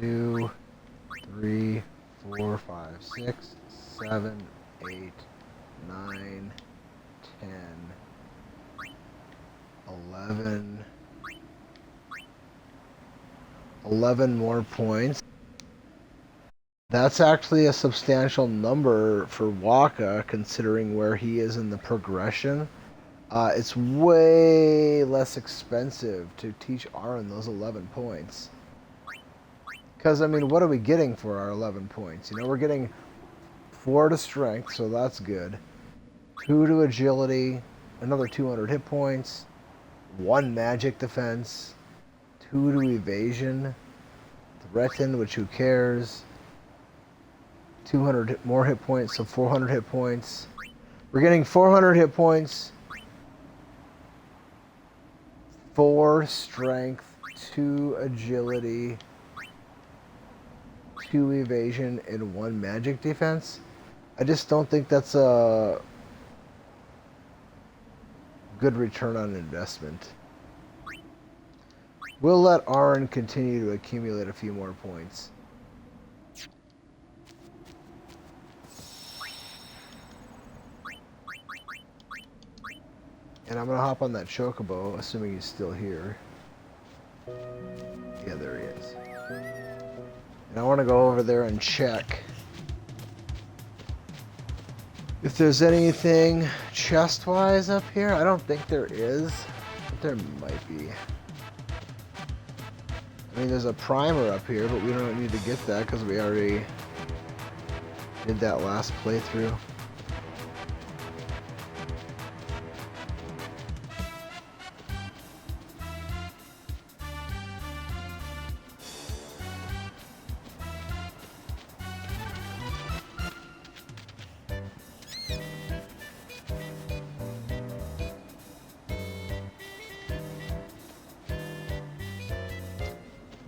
Speaker 1: 2, 3, 4, 5, 6, 7, 8, 9, 10, 11. 11 more points. That's actually a substantial number for Wakka, considering where he is in the progression. It's way less expensive to teach Aaron those 11 points. Because, I mean, what are we getting for our 11 points? You know, we're getting 4 to strength, so that's good. 2 to agility, another 200 hit points, 1 magic defense, 2 to evasion, threaten, which who cares, 200 more hit points, so 400 hit points, We're getting 400 hit points, 4 strength, 2 agility, 2 evasion, and 1 magic defense. I just don't think that's a good return on investment. We'll let Arn continue to accumulate a few more points. And I'm going to hop on that chocobo, assuming he's still here. Yeah, there he is. And I want to go over there and check if there's anything chest-wise up here. I don't think there is, but there might be. I mean, there's a primer up here, but we don't need to get that because we already did that last playthrough.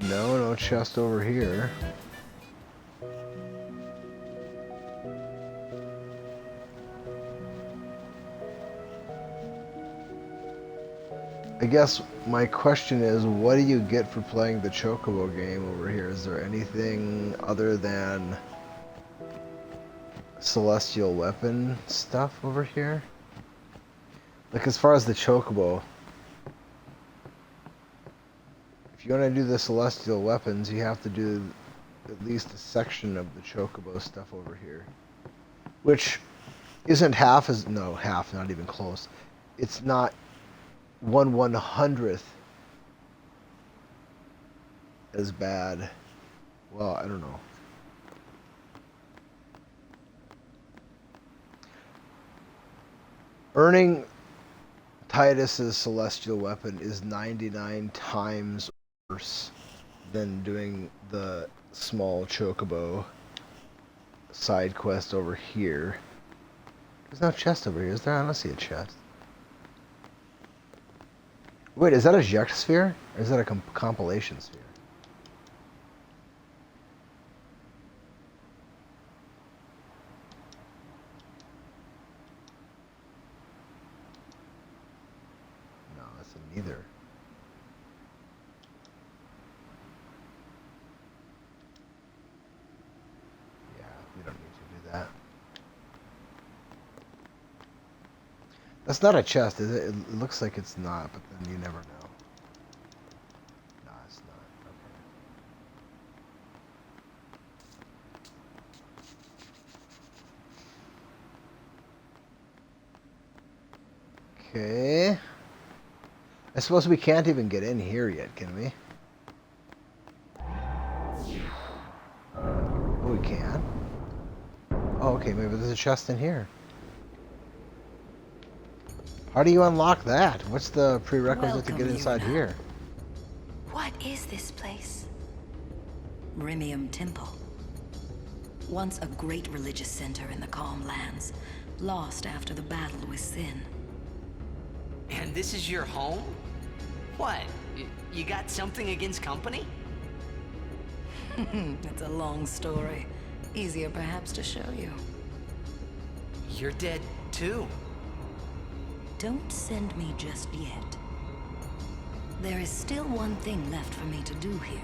Speaker 1: No chest over here. I guess my question is, what do you get for playing the chocobo game over here? Is there anything other than celestial weapon stuff over here? Like, as far as the chocobo, if you want to do the celestial weapons, you have to do at least a section of the chocobo stuff over here, which isn't half as, no, half, not even close. It's not 1/100th as bad. Well, I don't know. Earning Titus's celestial weapon is 99 times worse than doing the small chocobo side quest over here. There's no chest over here, is there? I don't see a chest. Wait, is that a eject sphere? Or is that a compilation sphere? No, that's a neither. Yeah, we don't need to do that. That's not a chest, is it? It looks like it's not, but then you never know. No, it's not. Okay. Okay. I suppose we can't even get in here yet, can we? Oh, we can? Oh, okay, maybe there's a chest in here. How do you unlock that? What's the prerequisite to get inside here?
Speaker 5: What is this place? Rimium Temple. Once a great religious center in the Calm Lands, lost after the battle with Sin.
Speaker 6: And this is your home? What? You got something against company?
Speaker 5: It's a long story. Easier perhaps to show you.
Speaker 6: You're dead too.
Speaker 5: Don't send me just yet. There is still one thing left for me to do here.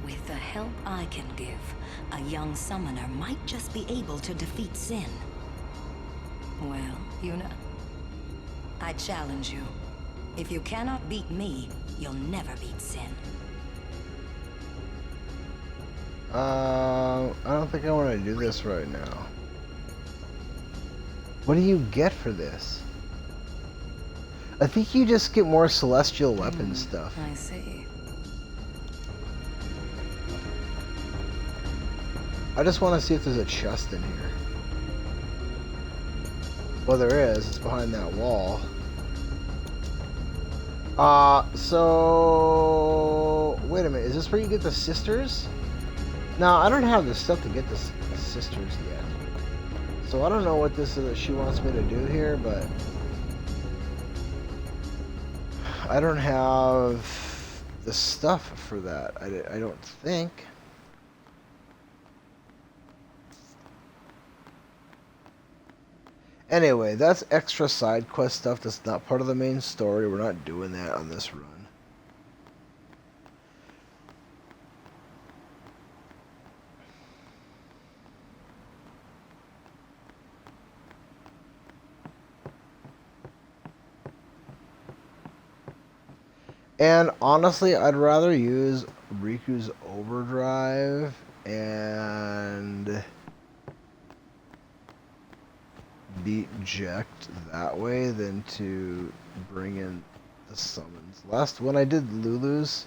Speaker 5: With the help I can give, a young summoner might just be able to defeat Sin. Well, Yuna, I challenge you. If you cannot beat me, you'll never beat Sin.
Speaker 1: I don't think I want to do this right now. What do you get for this? I think you just get more celestial weapon stuff.
Speaker 5: I see.
Speaker 1: I just want to see if there's a chest in here. Well, there is. It's behind that wall. So... Wait a minute. Is this where you get the sisters? No, I don't have the stuff to get the sisters yet. So I don't know what this is that she wants me to do here, but I don't have the stuff for that. I don't think. Anyway, that's extra side quest stuff that's not part of the main story. We're not doing that on this run. And honestly, I'd rather use Riku's overdrive and beat Jekt that way than to bring in the summons. When I did Lulu's,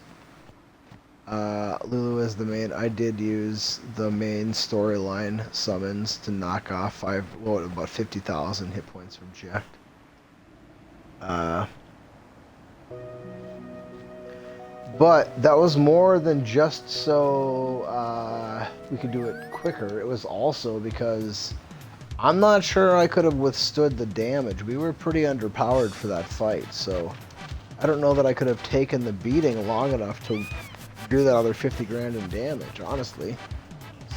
Speaker 1: Lulu is the main, I did use the main storyline summons to knock off about 50,000 hit points from Jekt. But that was more than just so we could do it quicker. It was also because I'm not sure I could have withstood the damage. We were pretty underpowered for that fight, so I don't know that I could have taken the beating long enough to do that other 50 grand in damage, honestly.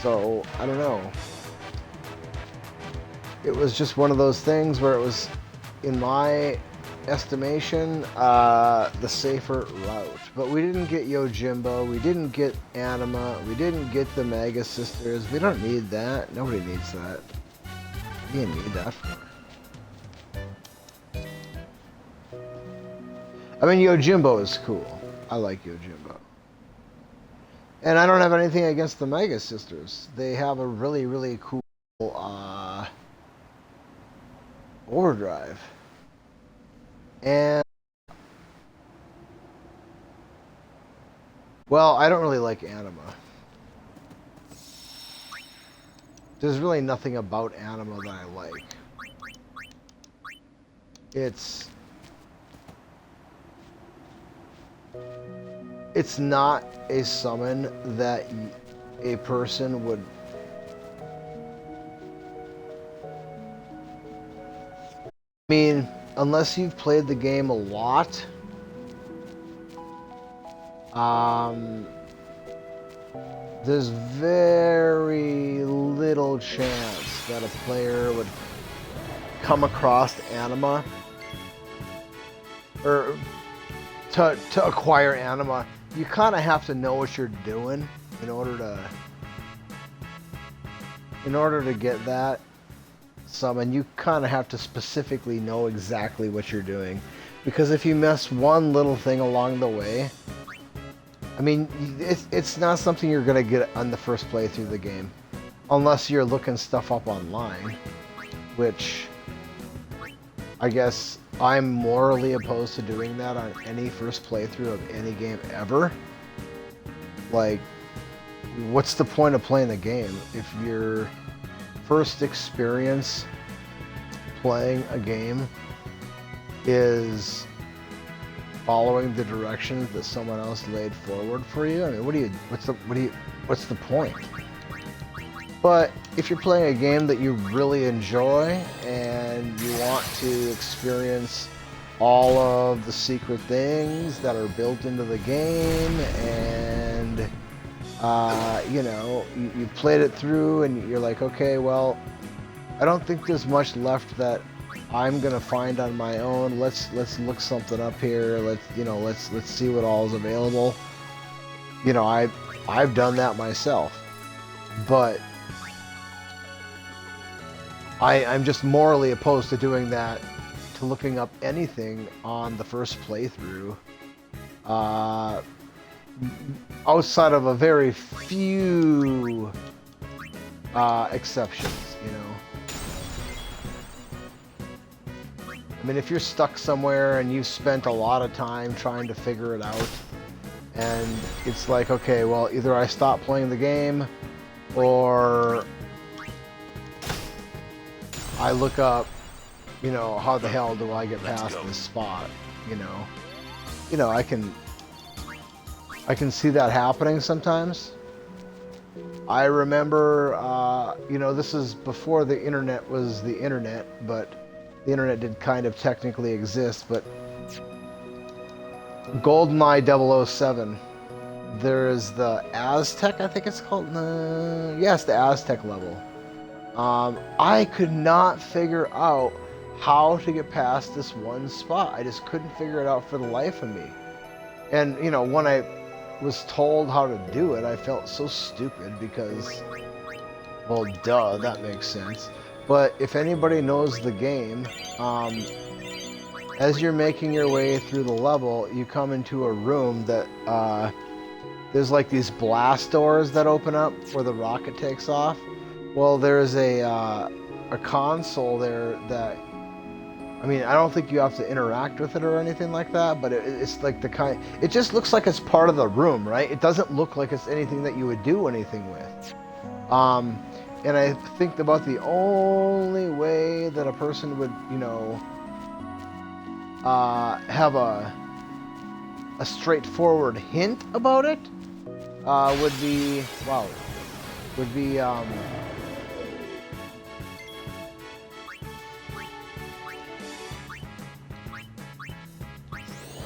Speaker 1: So, I don't know. It was just one of those things where it was, in my estimation, the safer route. But we didn't get Yojimbo, we didn't get Anima, we didn't get the Mega Sisters. We don't need that. Nobody needs that. What do you need that for? I mean, Yojimbo is cool. I like Yojimbo. And I don't have anything against the Mega Sisters. They have a really, really cool overdrive. And well, I don't really like Anima. There's really nothing about Anima that I like. It's not a summon that a person would unless you've played the game a lot, there's very little chance that a player would come across Anima or to acquire Anima. You kind of have to know what you're doing in order to get that summon. You kind of have to specifically know exactly what you're doing, because if you miss one little thing along the way, I mean, it's not something you're gonna get on the first playthrough of the game, unless you're looking stuff up online, which I guess I'm morally opposed to doing that on any first playthrough of any game ever. Like, what's the point of playing the game if your first experience playing a game is following the directions that someone else laid forward for you? I mean, what's the point? But if you're playing a game that you really enjoy and you want to experience all of the secret things that are built into the game, and you know, you played it through and you're like, okay, well, I don't think there's much left that I'm gonna find on my own. Let's look something up here. Let's see what all is available. You know, I've done that myself, but I'm just morally opposed to doing that, to looking up anything on the first playthrough, outside of a very few exceptions, you know. I mean, if you're stuck somewhere and you've spent a lot of time trying to figure it out, and it's like, okay, well, either I stop playing the game, or I look up, you know, how the hell do I get past this spot, you know. You know, I can see that happening sometimes. I remember, you know, this is before the internet was the internet, but the internet did kind of technically exist, but GoldenEye 007, there is the Aztec, I think it's called, yes, the Aztec level. I could not figure out how to get past this one spot. I just couldn't figure it out for the life of me. And, you know, when I was told how to do it, I felt so stupid because, well, duh, that makes sense. But if anybody knows the game, as you're making your way through the level, you come into a room that, there's like these blast doors that open up where the rocket takes off. Well, there's a console there that, I mean, I don't think you have to interact with it or anything like that, but it's like the kind, it just looks like it's part of the room, right? It doesn't look like it's anything that you would do anything with. And I think about the only way that a person would, you know, have a straightforward hint about it, would be, wow, would be,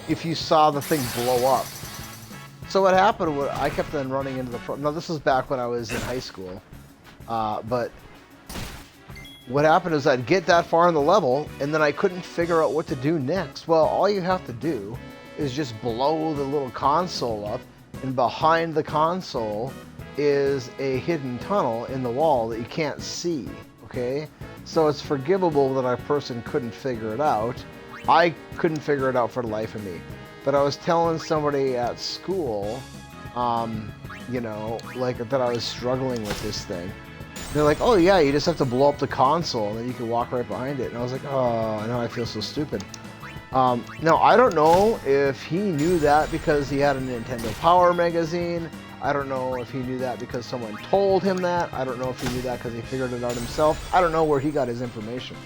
Speaker 1: if you saw the thing blow up. So what happened was I kept on running into the now this was back when I was in high school, but what happened is I'd get that far in the level and then I couldn't figure out what to do next. Well, all you have to do is just blow the little console up, and behind the console is a hidden tunnel in the wall that you can't see, okay? So it's forgivable that a person couldn't figure it out. I couldn't figure it out for the life of me. But I was telling somebody at school, you know, like that I was struggling with this thing. They're like, oh yeah, you just have to blow up the console and then you can walk right behind it. And I was like, oh, now I feel so stupid. Now, I don't know if he knew that because he had a Nintendo Power magazine. I don't know if he knew that because someone told him that. I don't know if he knew that because he figured it out himself. I don't know where he got his information.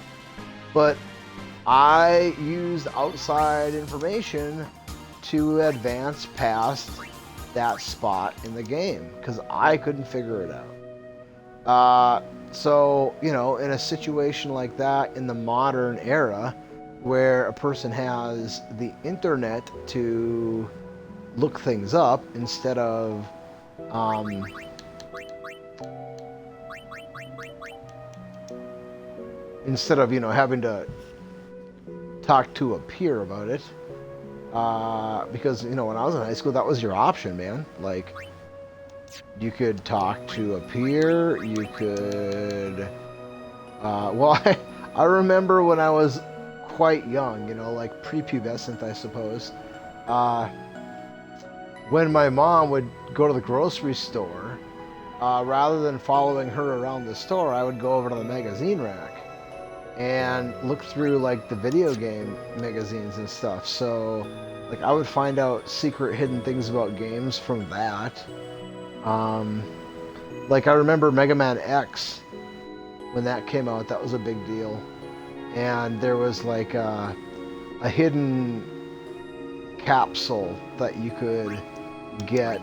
Speaker 1: But I used outside information to advance past that spot in the game because I couldn't figure it out. So, you know, in a situation like that in the modern era where a person has the internet to look things up instead of you know, having to talk to a peer about it, because, you know, when I was in high school, that was your option, man. Like, you could talk to a peer, you could, well, I remember when I was quite young, you know, like prepubescent, I suppose, when my mom would go to the grocery store, rather than following her around the store, I would go over to the magazine rack and look through like the video game magazines and stuff. So like I would find out secret hidden things about games from that. Like I remember Mega Man X, when that came out, that was a big deal. And there was like a hidden capsule that you could get,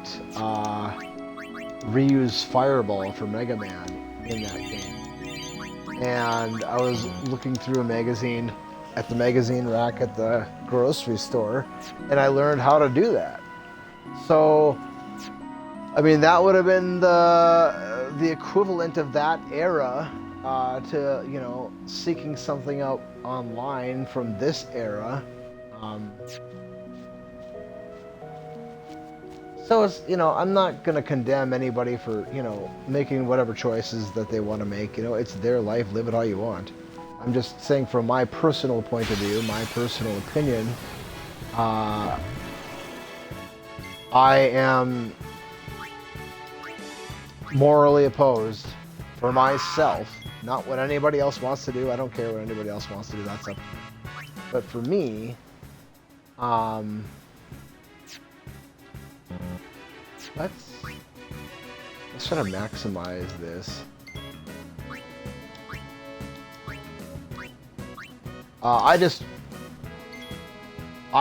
Speaker 1: reuse Fireball for Mega Man in that game. And I was looking through a magazine at the magazine rack at the grocery store, and I learned how to do that. So, I mean, that would have been the equivalent of that era, to, you know, seeking something out online from this era. So it's, you know, I'm not going to condemn anybody for, you know, making whatever choices that they want to make. You know, it's their life, live it how you want. I'm just saying from my personal point of view, my personal opinion, I am morally opposed for myself, not what anybody else wants to do. I don't care what anybody else wants to do, that's up. But for me, let's try to maximize this. I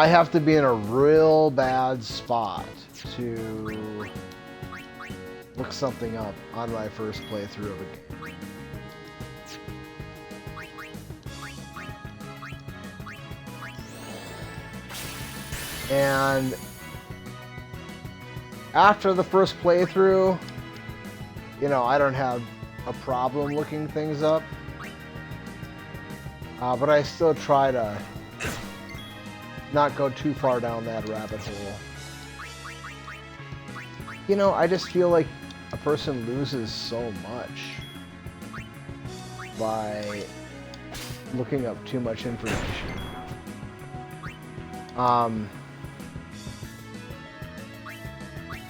Speaker 1: have to be in a real bad spot to look something up on my first playthrough of a game. And after the first playthrough, you know, I don't have a problem looking things up. But I still try to not go too far down that rabbit hole. You know, I just feel like a person loses so much by looking up too much information.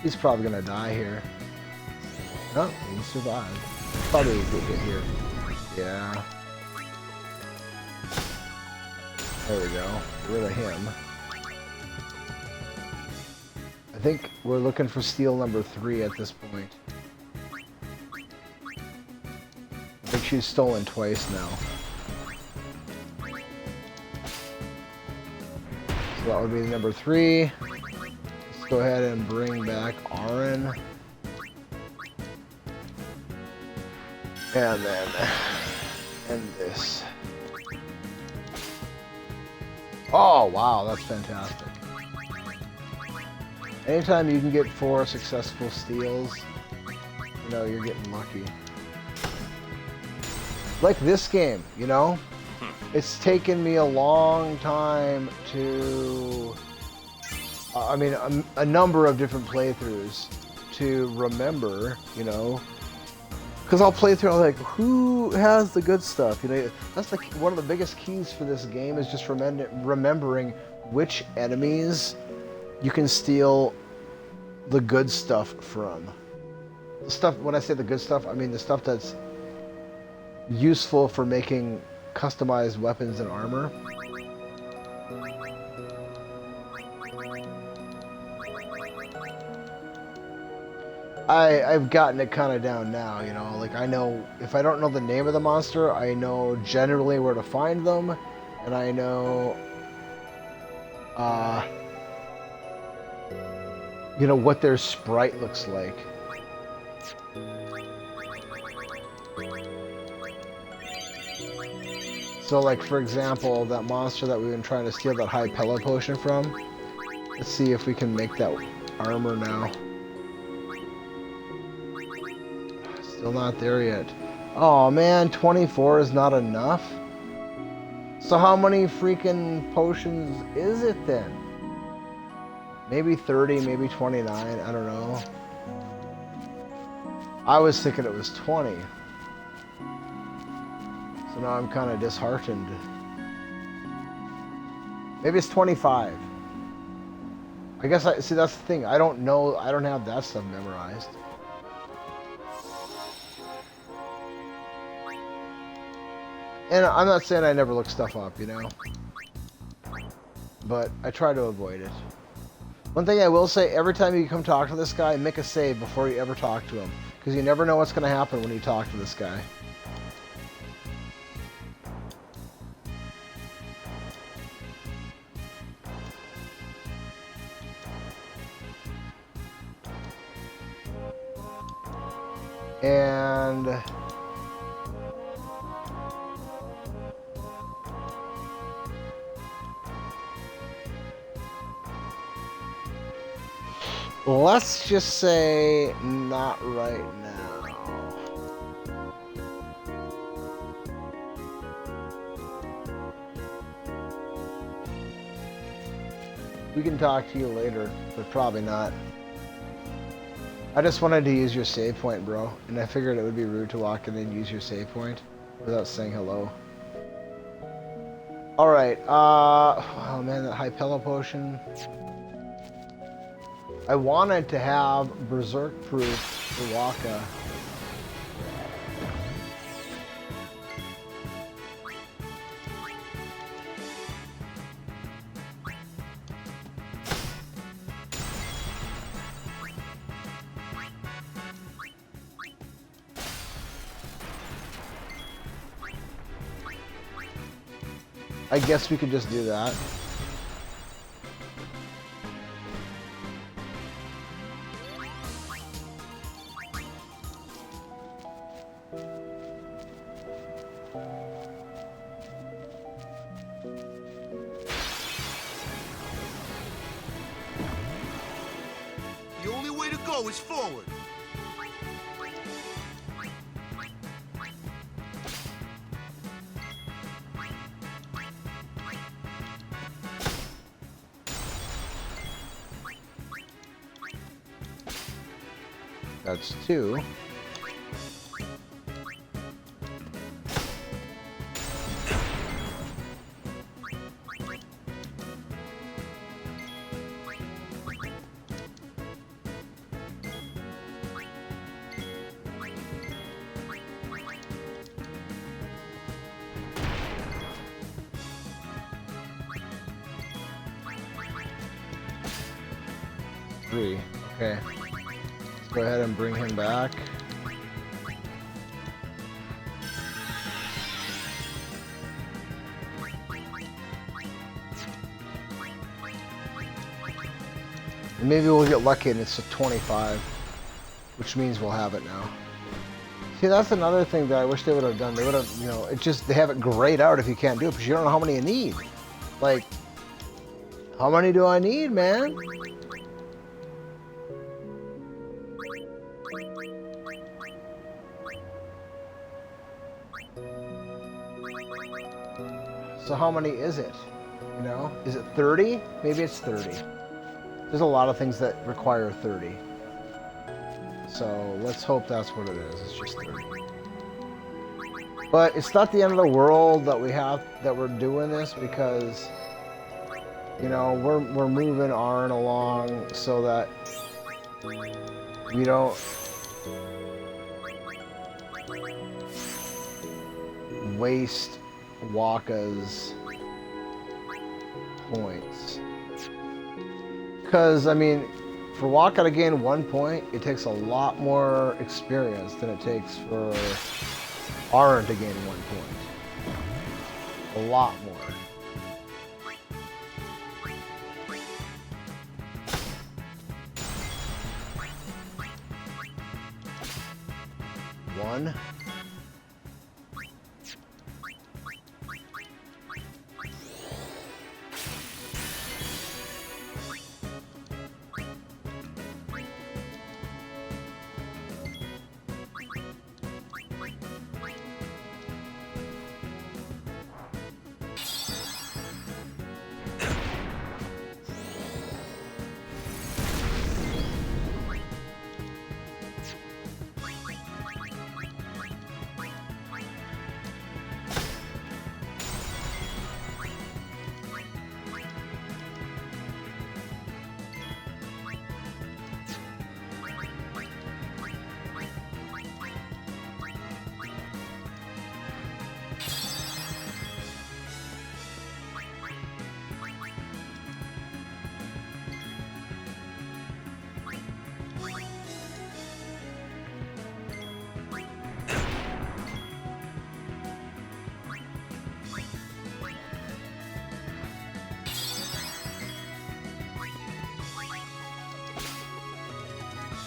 Speaker 1: He's probably gonna die here. Oh, he survived. Probably a good hit here. Yeah. There we go. Get rid of him. I think we're looking for steel number 3 at this point. I think she's stolen twice now. So that would be number 3. Let's go ahead and bring back Aaron. And then end this. Oh, wow, that's fantastic. Anytime you can get 4 successful steals, you know, you're getting lucky. Like this game, you know? It's taken me a long time to... I mean, a number of different playthroughs to remember, you know? Because I'll play through, I'm like, who has the good stuff? You know, that's like one of the biggest keys for this game is just remembering which enemies you can steal the good stuff from. The stuff, when I say the good stuff, I mean the stuff that's useful for making customized weapons and armor. I've gotten it kind of down now, you know, like I know, if I don't know the name of the monster, I know generally where to find them, and I know, you know, what their sprite looks like. So like, for example, that monster that we've been trying to steal that high pellet potion from, let's see if we can make that armor now. Still not there yet. Oh man, 24 is not enough? So how many freaking potions is it then? Maybe 30, maybe 29, I don't know. I was thinking it was 20. So now I'm kind of disheartened. Maybe it's 25. I guess see, that's the thing. I don't know, I don't have that stuff memorized. And I'm not saying I never look stuff up, you know? But I try to avoid it. One thing I will say, every time you come talk to this guy, make a save before you ever talk to him. Because you never know what's going to happen when you talk to this guy. And... let's just say not right now. We can talk to you later, but probably not. I just wanted to use your save point, bro, and I figured it would be rude to walk in and use your save point without saying hello. Alright, oh man, that high pellet potion. I wanted to have Berserk Proof for Wakka. I guess we could just do that.
Speaker 8: always forward.
Speaker 1: That's 2. Three. Okay. Let's go ahead and bring him back. And maybe we'll get lucky and it's a 25, which means we'll have it now. See, that's another thing that I wish they would have done. They would have, you know, it just, they have it grayed out if you can't do it, because you don't know how many you need. Like, how many do I need, man? So how many is it? You know, is it 30? Maybe it's 30. There's a lot of things that require 30. So let's hope that's what it is. It's just 30. But it's not the end of the world that we're doing this, because, you know, we're moving Arn along so that we don't waste Wakka's points. Because, I mean, for Wakka to gain 1 point, it takes a lot more experience than it takes for Arn to gain 1 point. A lot more. One.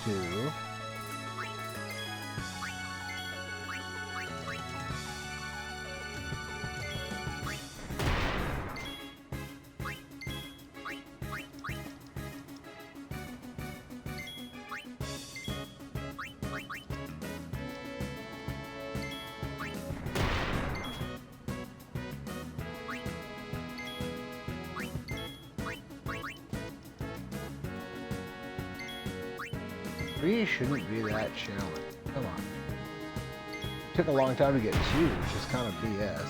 Speaker 1: Two. Three shouldn't be that challenging. Come on. Took a long time to get 2, which is kind of BS.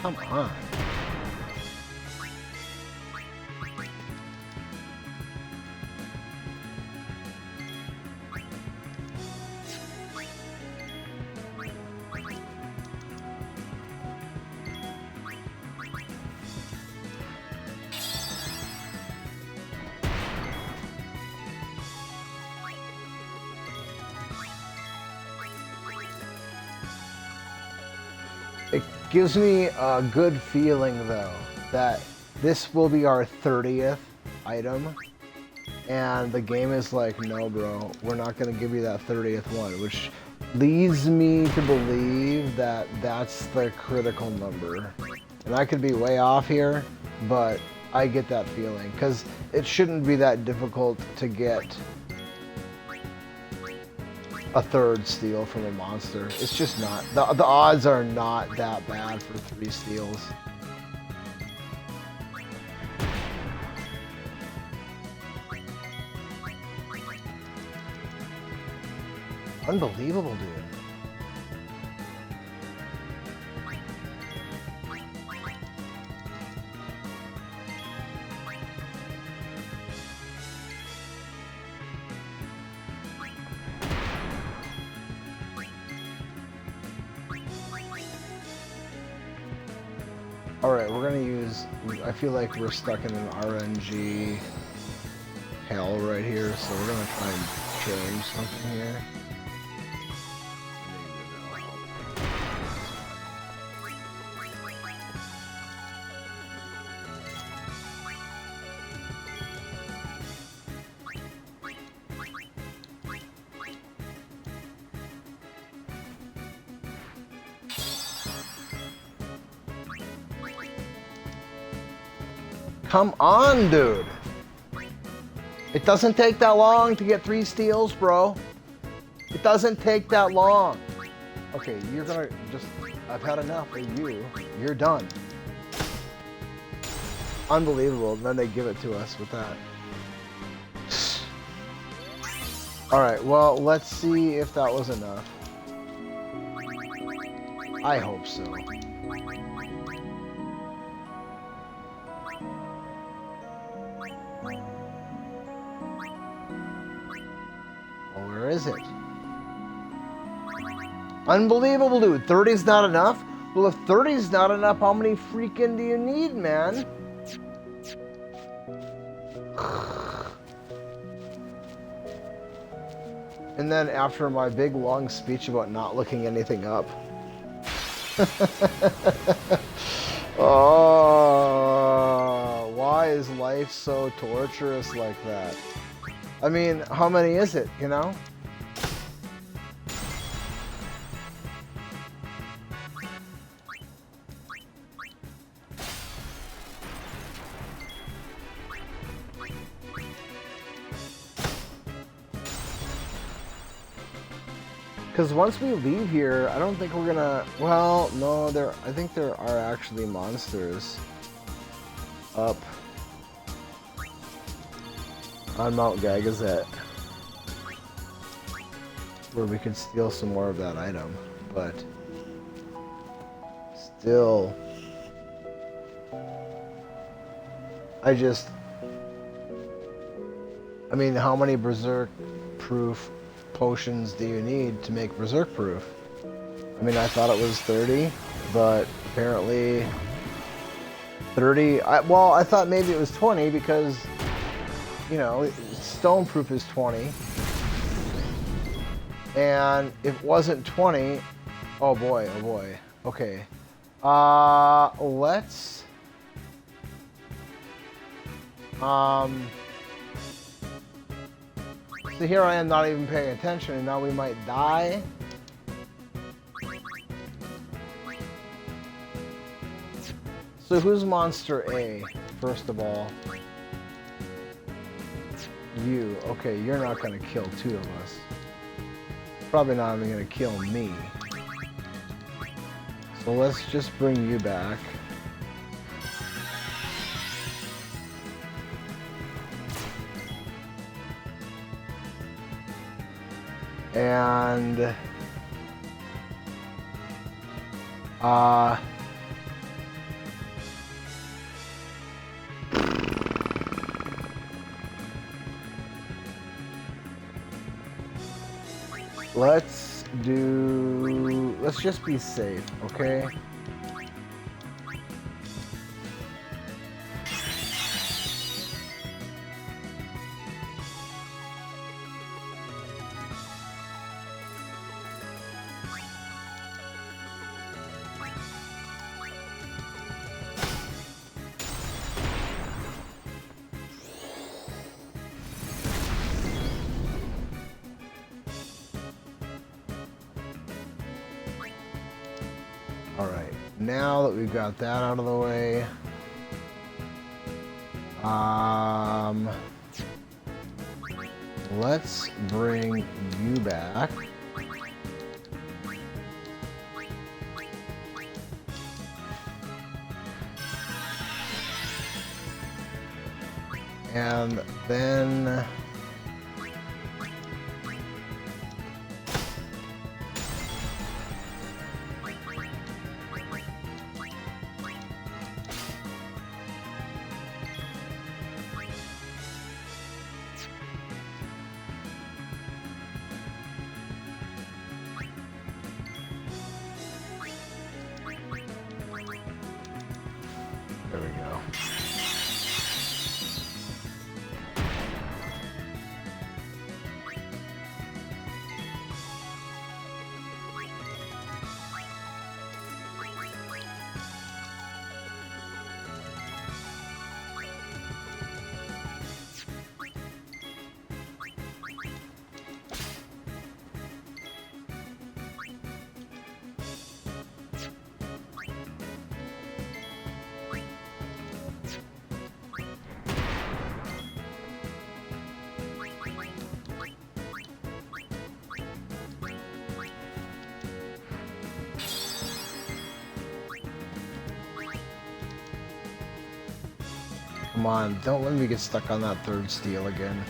Speaker 1: Come on. It gives me a good feeling, though, that this will be our 30th item. And the game is like, no, bro, we're not going to give you that 30th one, which leads me to believe that that's the critical number. And I could be way off here, but I get that feeling, because it shouldn't be that difficult to get a third steal from a monster. It's just not. The odds are not that bad for 3 steals. Unbelievable, dude. Alright, we're gonna use, I feel like we're stuck in an RNG hell right here, so we're gonna try and change something here. Come on, dude. It doesn't take that long to get 3 steals, bro. It doesn't take that long. Okay, you're gonna just... I've had enough of you. You're done. Unbelievable. And then they give it to us with that. Alright, well, let's see if that was enough. I hope so. Where is it? Unbelievable, dude. 30's not enough? Well, if 30's not enough, how many freaking do you need, man? And then after my big long speech about not looking anything up. Oh, why is life so torturous like that? I mean, how many is it, you know? Because once we leave here, I don't think we're gonna... Well, no, I think there are actually monsters up on Mount Gagazet where we can steal some more of that item, but still, I mean, how many Berserk proof potions do you need to make Berserk proof? I mean, I thought it was 30, but apparently 30, well, I thought maybe it was 20 because, you know, stone proof is 20. And if it wasn't 20, oh boy, oh boy. Okay. Let's so here I am not even paying attention, and now we might die. So who's monster A, first of all? You. Okay, you're not gonna kill 2 of us. Probably not even gonna kill me. So let's just bring you back. And let's just be safe, okay? Alright, now that we've got that out of the way, let's bring you back. And then there we go. Come on, don't let me get stuck on that third steel again.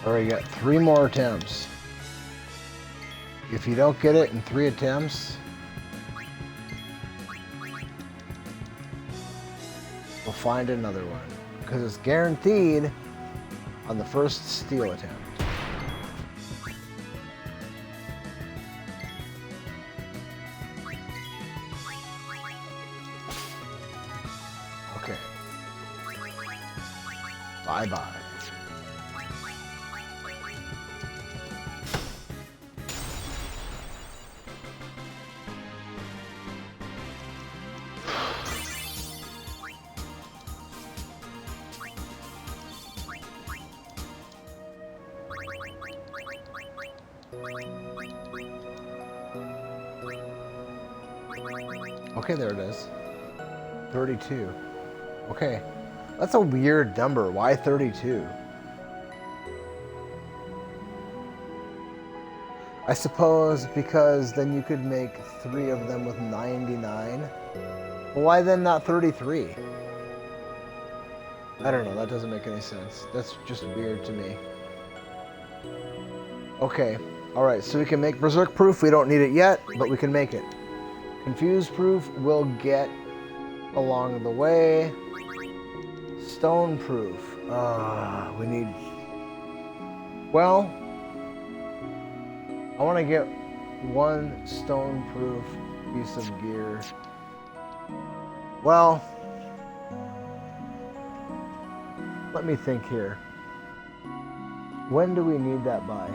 Speaker 1: Alright, you got 3 more attempts. If you don't get it in 3 attempts, we'll find another one. Because it's guaranteed on the first steel attempt. Okay. Bye-bye. Okay, there it is. 32. Okay. That's a weird number. Why 32? I suppose because then you could make 3 of them with 99. Well, why then not 33? I don't know. That doesn't make any sense. That's just weird to me. Okay. Alright, so we can make Berserk Proof. We don't need it yet, but we can make it. Confuse Proof we'll get along the way. Stone Proof. We need... Well, I want to get 1 Stone Proof piece of gear. Well, let me think here. When do we need that by?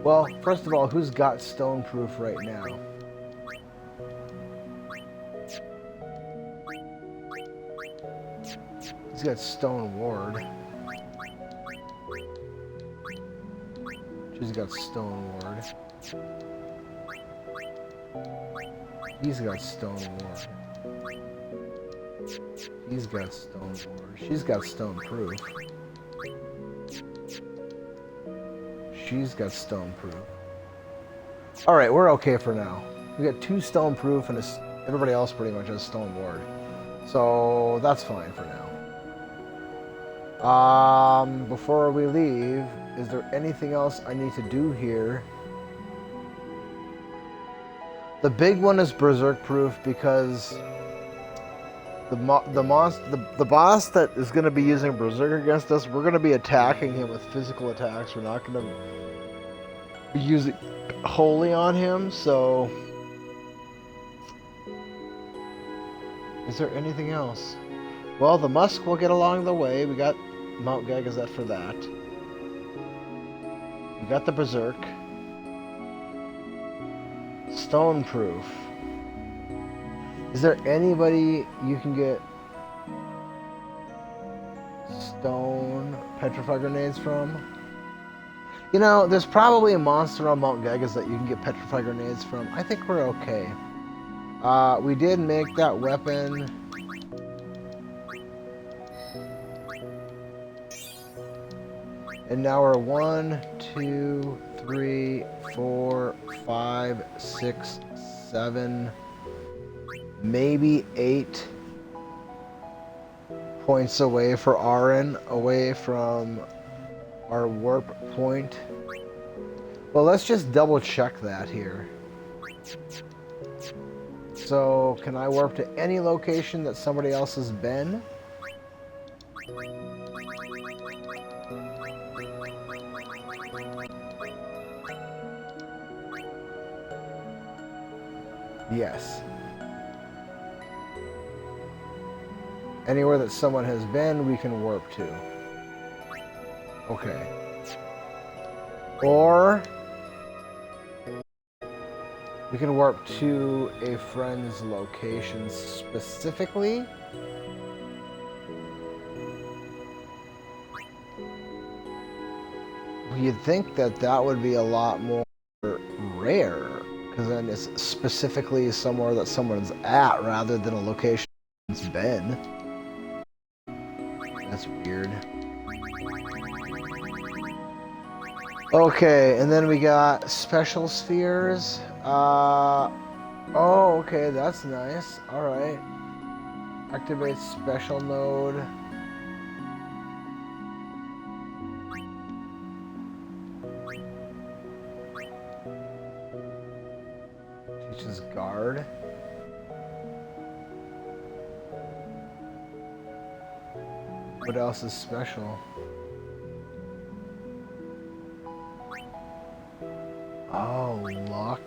Speaker 1: Well, first of all, who's got Stone Proof right now? He's got Stone Ward. She's got Stone Ward. He's got Stone Ward. He's got Stone Ward. She's got Stone Proof. She's got Stone Proof. Alright, we're okay for now. We got 2 Stone Proof and everybody else pretty much has Stone Ward. So that's fine for now. Before we leave, is there anything else I need to do here? The big one is Berserk Proof because the boss that is going to be using Berserk against us, we're going to be attacking him with physical attacks. We're not going to be using Holy on him, so... Is there anything else? Well, the Musk will get along the way. We got Mount Gagazet for that. We got the Berserk. stone proof. Is there anybody you can get stone petrified grenades from? You know, there's probably a monster on Mount Gegas that you can get petrified grenades from. I think we're okay. We did make that weapon. And now we're 1, 2, 3, 4, 5, 6, 7, maybe 8 points away for Arin, away from our warp point. Well, let's just double check that here. So, can I warp to any location that somebody else has been? Yes. Anywhere that someone has been, we can warp to. Okay. Or we can warp to a friend's location specifically. You'd think that that would be a lot more rare, because then it's specifically somewhere that someone's at rather than a location it's been. That's weird. Okay, and then we got special spheres. Oh, okay, that's nice. Alright. Activate special node. Teaches guard. What else is special? Oh, luck.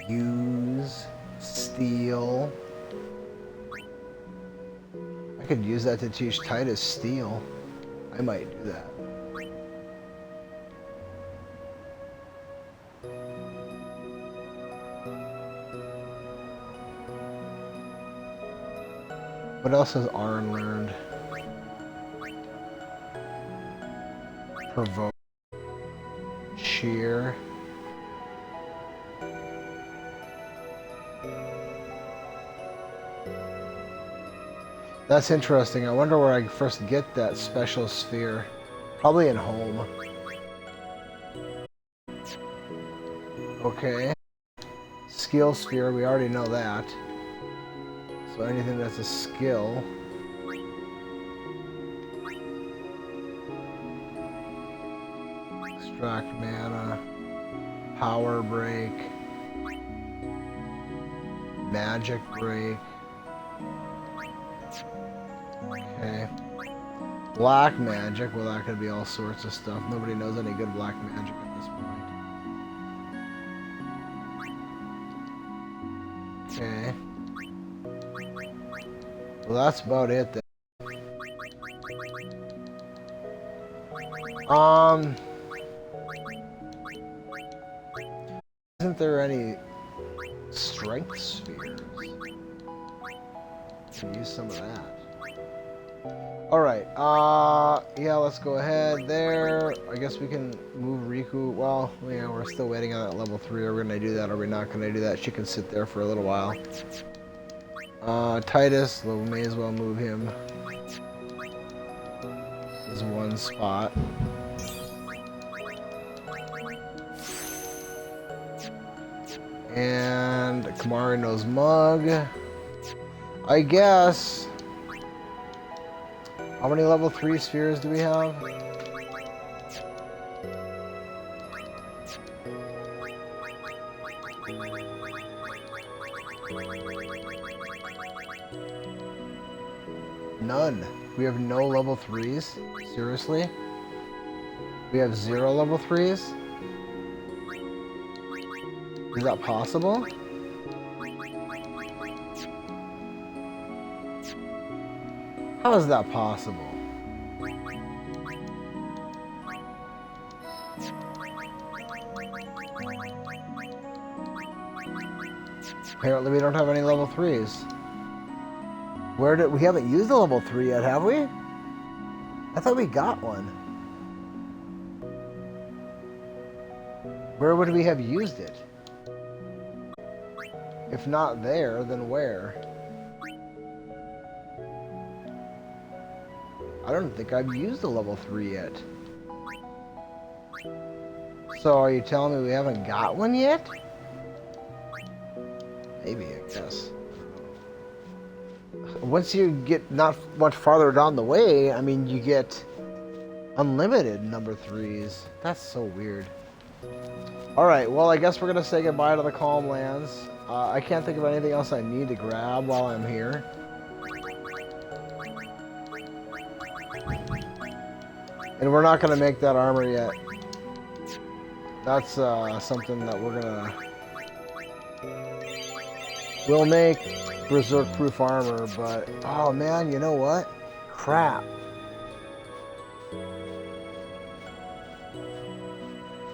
Speaker 1: Use. Steal. I could use that to teach Titus steal. I might do that. What else has Arin learned? Provoke. Cheer. That's interesting. I wonder where I first get that special sphere. Probably in home. Okay. Skill sphere, we already know that. So anything that's a skill. Extract mana. Power break. Magic break. Okay. Black magic. Well, that could be all sorts of stuff. Nobody knows any good black magic at this point. Okay. Well, that's about it then. Isn't there any strength spheres? Can use some of that. Alright, yeah, let's go ahead there. I guess we can move Riku. Well, yeah, we're still waiting on that level 3. Are we gonna do that or are we not gonna do that? She can sit there for a little while. Titus, well, we may as well move him. This is one spot. And Kamari knows Mug. I guess. How many level 3 spheres do we have? None. We have no level 3s? Seriously? We have 0 level 3s? Is that possible? How is that possible? Apparently we don't have any level 3s. We haven't used a level 3 yet, have we? I thought we got one. Where would we have used it? If not there, then where? I don't think I've used a level 3 yet. So are you telling me we haven't got one yet? Maybe, I guess. Once you get not much farther down the way, I mean, you get unlimited number 3s. That's so weird. Alright, well, I guess we're going to say goodbye to the Calm Lands. I can't think of anything else I need to grab while I'm here. And we're not going to make that armor yet. That's something that we're going to... We'll make Berserk Proof armor, but... Oh, man, you know what? Crap.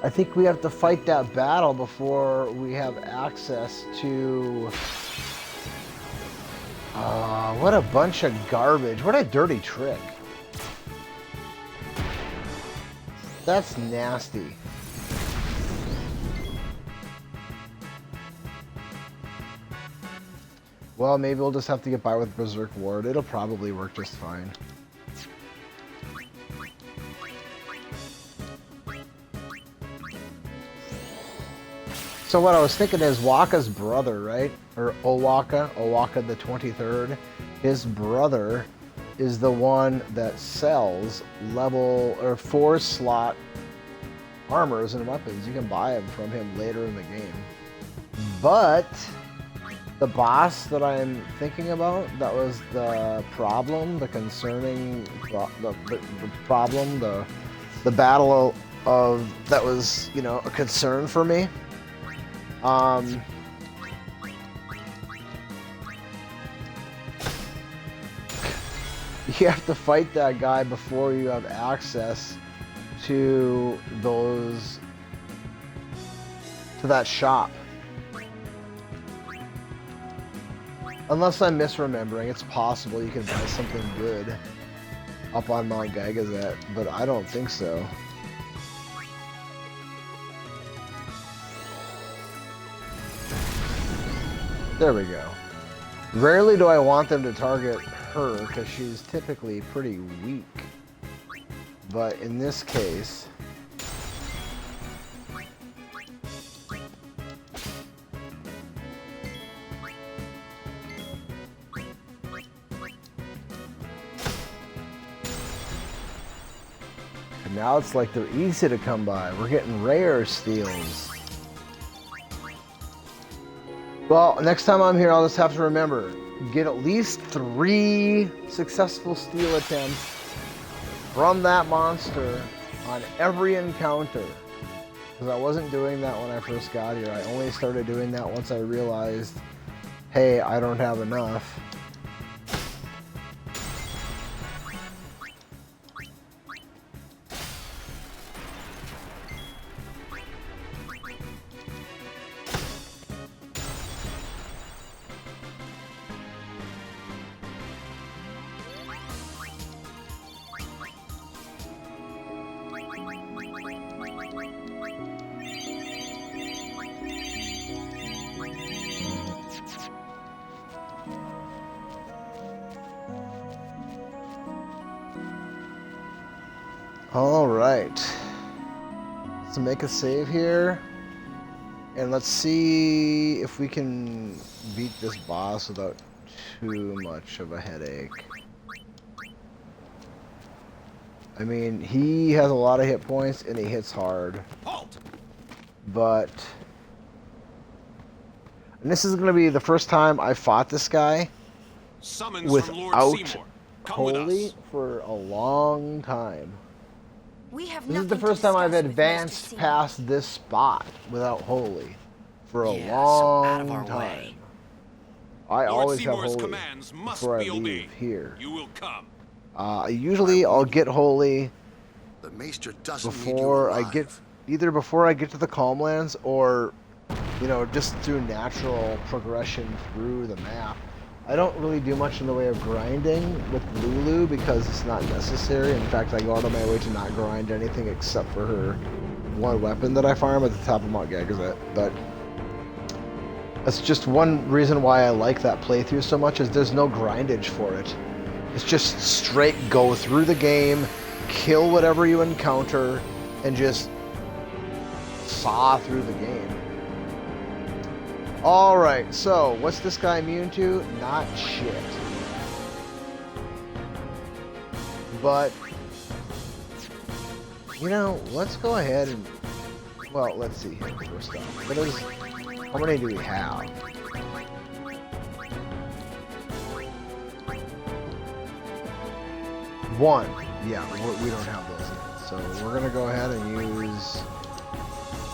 Speaker 1: I think we have to fight that battle before we have access to... what a bunch of garbage. What a dirty trick. That's nasty. Well, maybe we'll just have to get by with Berserk Ward. It'll probably work just fine. So what I was thinking is Wakka's brother, right? Or Wakka the 23rd. His brother is the one that sells level or 4-slot armors and weapons. You can buy them from him later in the game. But the boss that I'm thinking about, that was the problem, the concerning, the problem, the battle of, that was, you know, a concern for me. You have to fight that guy before you have access to those, to that shop. Unless I'm misremembering, it's possible you can buy something good up on Mount Gagazet, but I don't think so. There we go. Rarely do I want them to target her, because she's typically pretty weak. But in this case... And now it's like they're easy to come by. We're getting rare steals. Well, next time I'm here, I'll just have to remember, get at least 3 successful steal attempts from that monster on every encounter. Because I wasn't doing that when I first got here. I only started doing that once I realized, hey, I don't have enough. All right, so make a save here, and let's see if we can beat this boss without too much of a headache. I mean, he has a lot of hit points and he hits hard.
Speaker 7: Halt!
Speaker 1: But, and this is going to be the first time I fought this guy
Speaker 7: Summons from Lord
Speaker 1: without
Speaker 7: Seymour. Come with
Speaker 1: Holy
Speaker 7: us.
Speaker 1: for a long time.
Speaker 2: We have
Speaker 1: This is the
Speaker 2: nothing to
Speaker 1: first time I've
Speaker 2: discuss with Mr.
Speaker 1: advanced
Speaker 2: Seymour.
Speaker 1: past this spot without Holy for a
Speaker 6: Yeah, so
Speaker 1: long
Speaker 6: out of our
Speaker 1: time.
Speaker 6: way.
Speaker 1: I
Speaker 7: Lord
Speaker 1: always have
Speaker 7: Seymour's
Speaker 1: Holy
Speaker 7: commands must
Speaker 1: before I
Speaker 7: be
Speaker 1: leave
Speaker 7: obeyed.
Speaker 1: here.
Speaker 7: You will come.
Speaker 1: Usually I'll get Holy
Speaker 8: The Maester doesn't need you
Speaker 1: before I
Speaker 8: alive.
Speaker 1: get, either before I get to the Calmlands or you know, just through natural progression through the map. I don't really do much in the way of grinding with Lulu because it's not necessary. In fact, I go out of my way to not grind anything except for her one weapon that I farm at the top of Mount Gagazet. But that's just one reason why I like that playthrough so much, is there's no grindage for it. It's just straight go through the game, kill whatever you encounter, and just saw through the game. Alright, so what's this guy immune to? Not shit. But, you know, let's go ahead and, well, let's see here first off. How many do we have? One. Yeah, we don't have those yet. So we're going to go ahead and use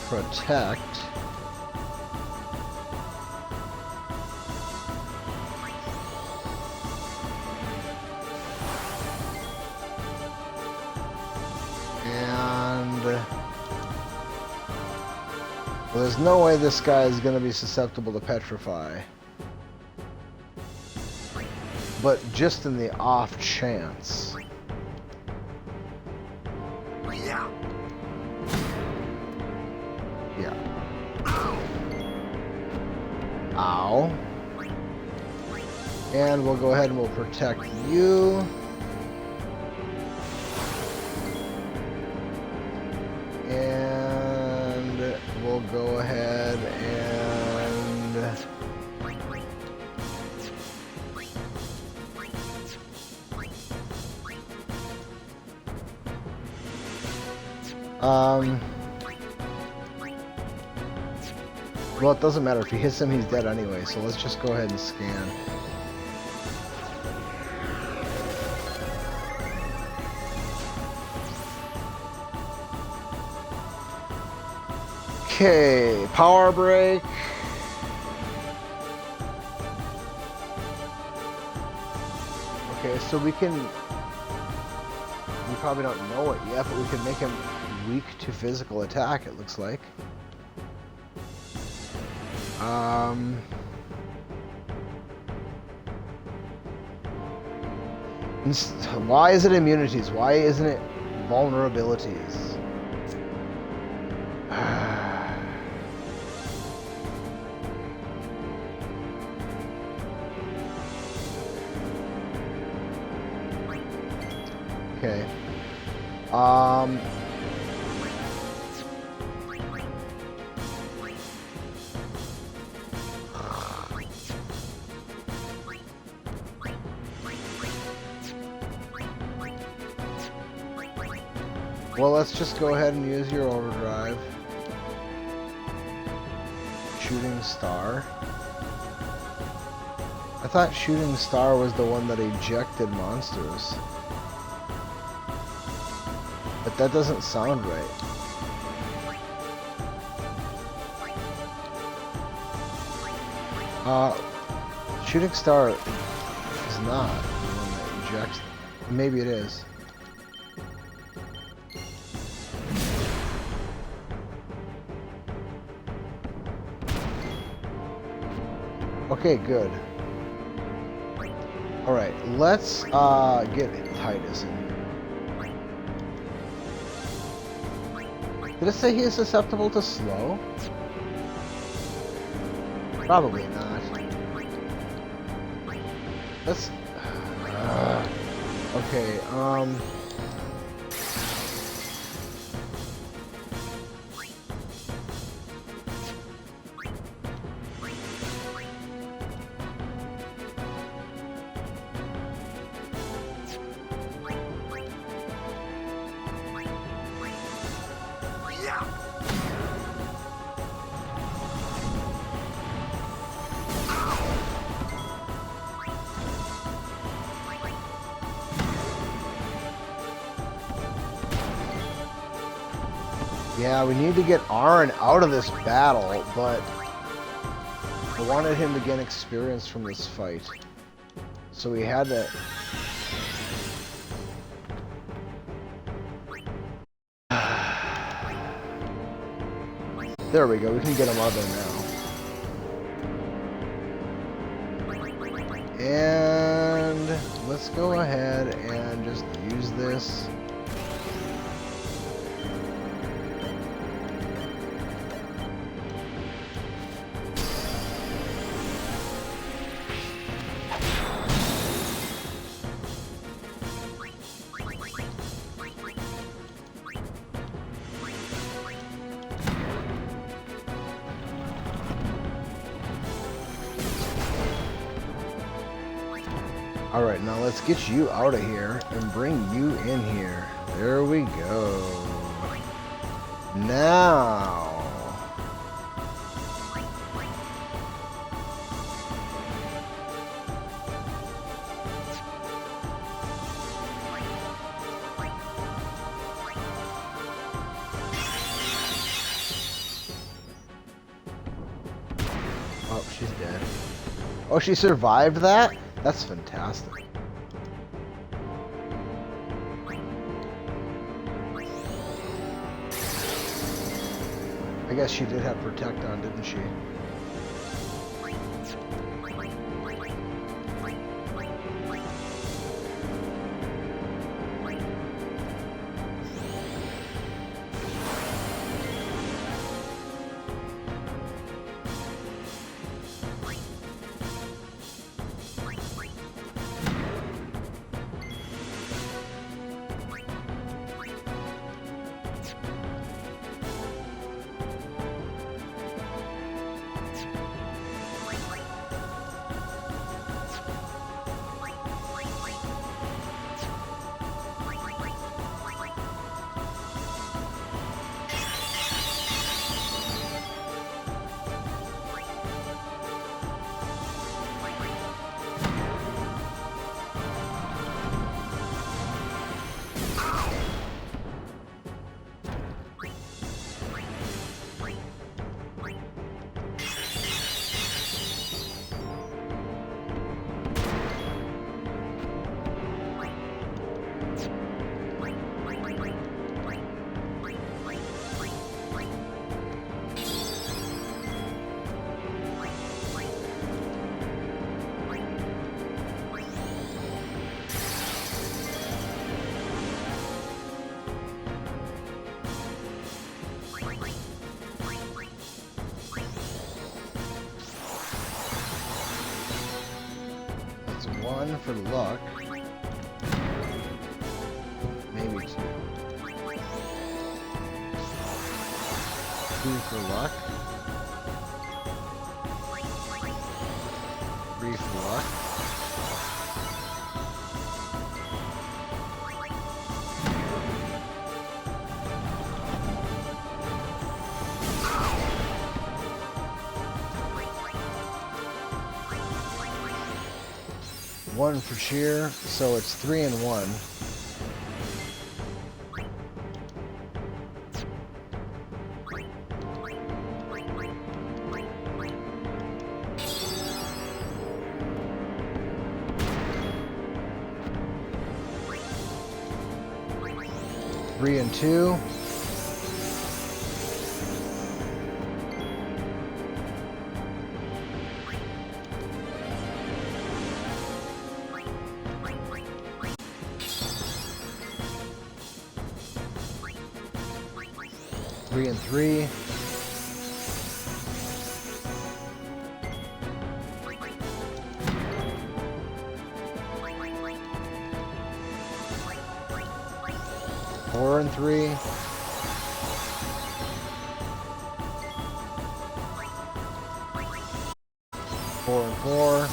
Speaker 1: Protect. And well, there's no way this guy is going to be susceptible to Petrify. But just in the off chance. Yeah. Ow. And we'll go ahead and we'll protect you. And we'll go ahead and well, it doesn't matter. If he hits him, he's dead anyway, so let's just go ahead and scan. Okay, power break. Okay, so we probably don't know it yet, but we can make him weak to physical attack, it looks like. Why is it immunities? Why isn't it vulnerabilities? Okay. Well, let's just go ahead and use your overdrive. Shooting Star. I thought Shooting Star was the one that ejected monsters. But that doesn't sound right. Shooting Star is not the one that ejects. Maybe it is. Okay, good. Alright, let's get Titus in here. Did it say he is susceptible to slow? Probably not. Let's... okay, yeah, we need to get Arn out of this battle, but I wanted him to gain experience from this fight. So we had to... There we go, we can get him out of there now. And let's go ahead and just use this. Alright, now let's get you out of here and bring you in here. There we go. Now. Oh, she's dead. Oh, she survived that? That's fantastic. I guess she did have Protect on, didn't she? One for luck. Maybe two. Two for luck. Three for luck. One for cheer, so it's 3 and 1. Three and 2. Three and 3. Four and 3. Four and 4.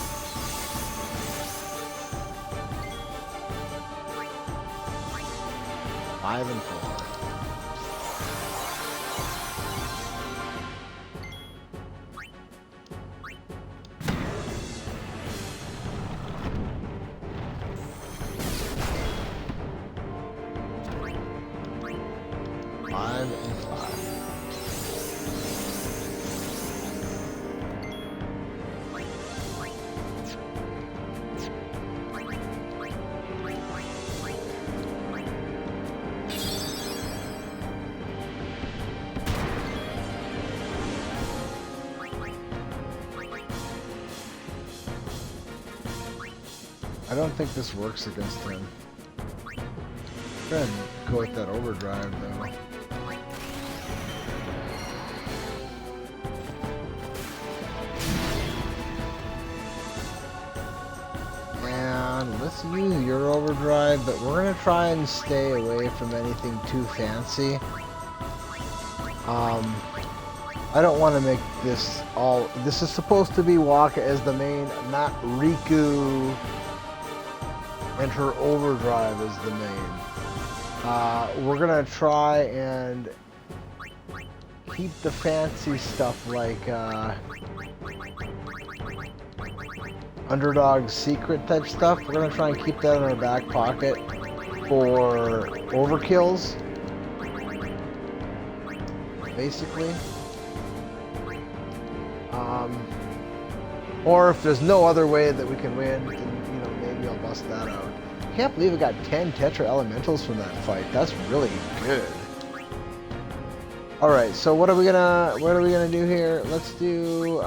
Speaker 1: Five and 4. Five and 5. I don't think this works against him. Go ahead and go with that overdrive, though. And let's use your overdrive, but we're going to try and stay away from anything too fancy. I don't want to make this all... This is supposed to be Wakka as the main, not Riku and her overdrive as the main. We're going to try and keep the fancy stuff like Underdog's secret type stuff. We're going to try and keep that in our back pocket for overkills, basically. Or if there's no other way that we can win, then, you know, maybe I'll bust that out. Can't believe I got 10 Tetra Elementals from that fight. That's really good. All right, so what are we gonna do here? Let's do.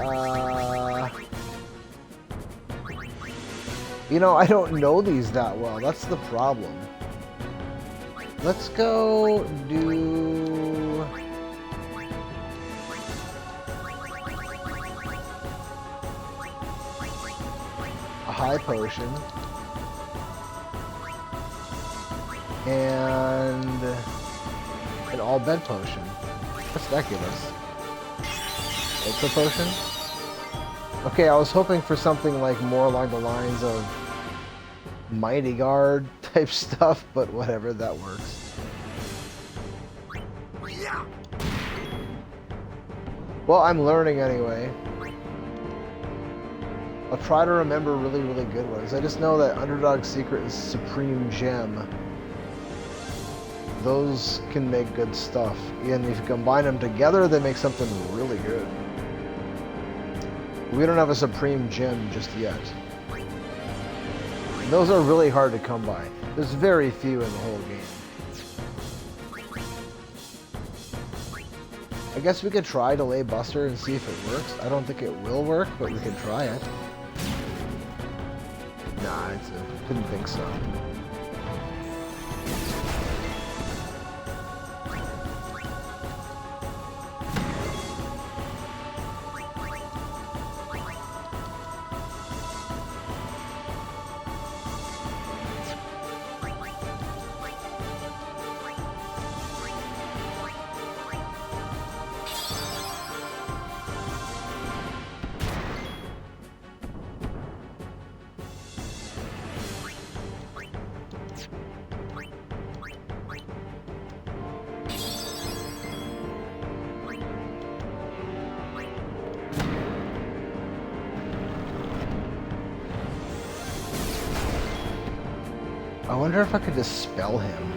Speaker 1: You know, I don't know these that well. That's the problem. Let's go do. A high potion. And an all bed potion. What's that give us? Ultra potion? Okay, I was hoping for something like more along the lines of Mighty Guard type stuff, but whatever, that works. Well, I'm learning anyway. I'll try to remember really, really good ones. I just know that Underdog's secret is Supreme Gem. Those can make good stuff. And if you combine them together, they make something really good. We don't have a Supreme Gem just yet. And those are really hard to come by. There's very few in the whole game. I guess we could try Delay Buster and see if it works. I don't think it will work, but we can try it. Nah, didn't think so. I wonder if I could dispel him.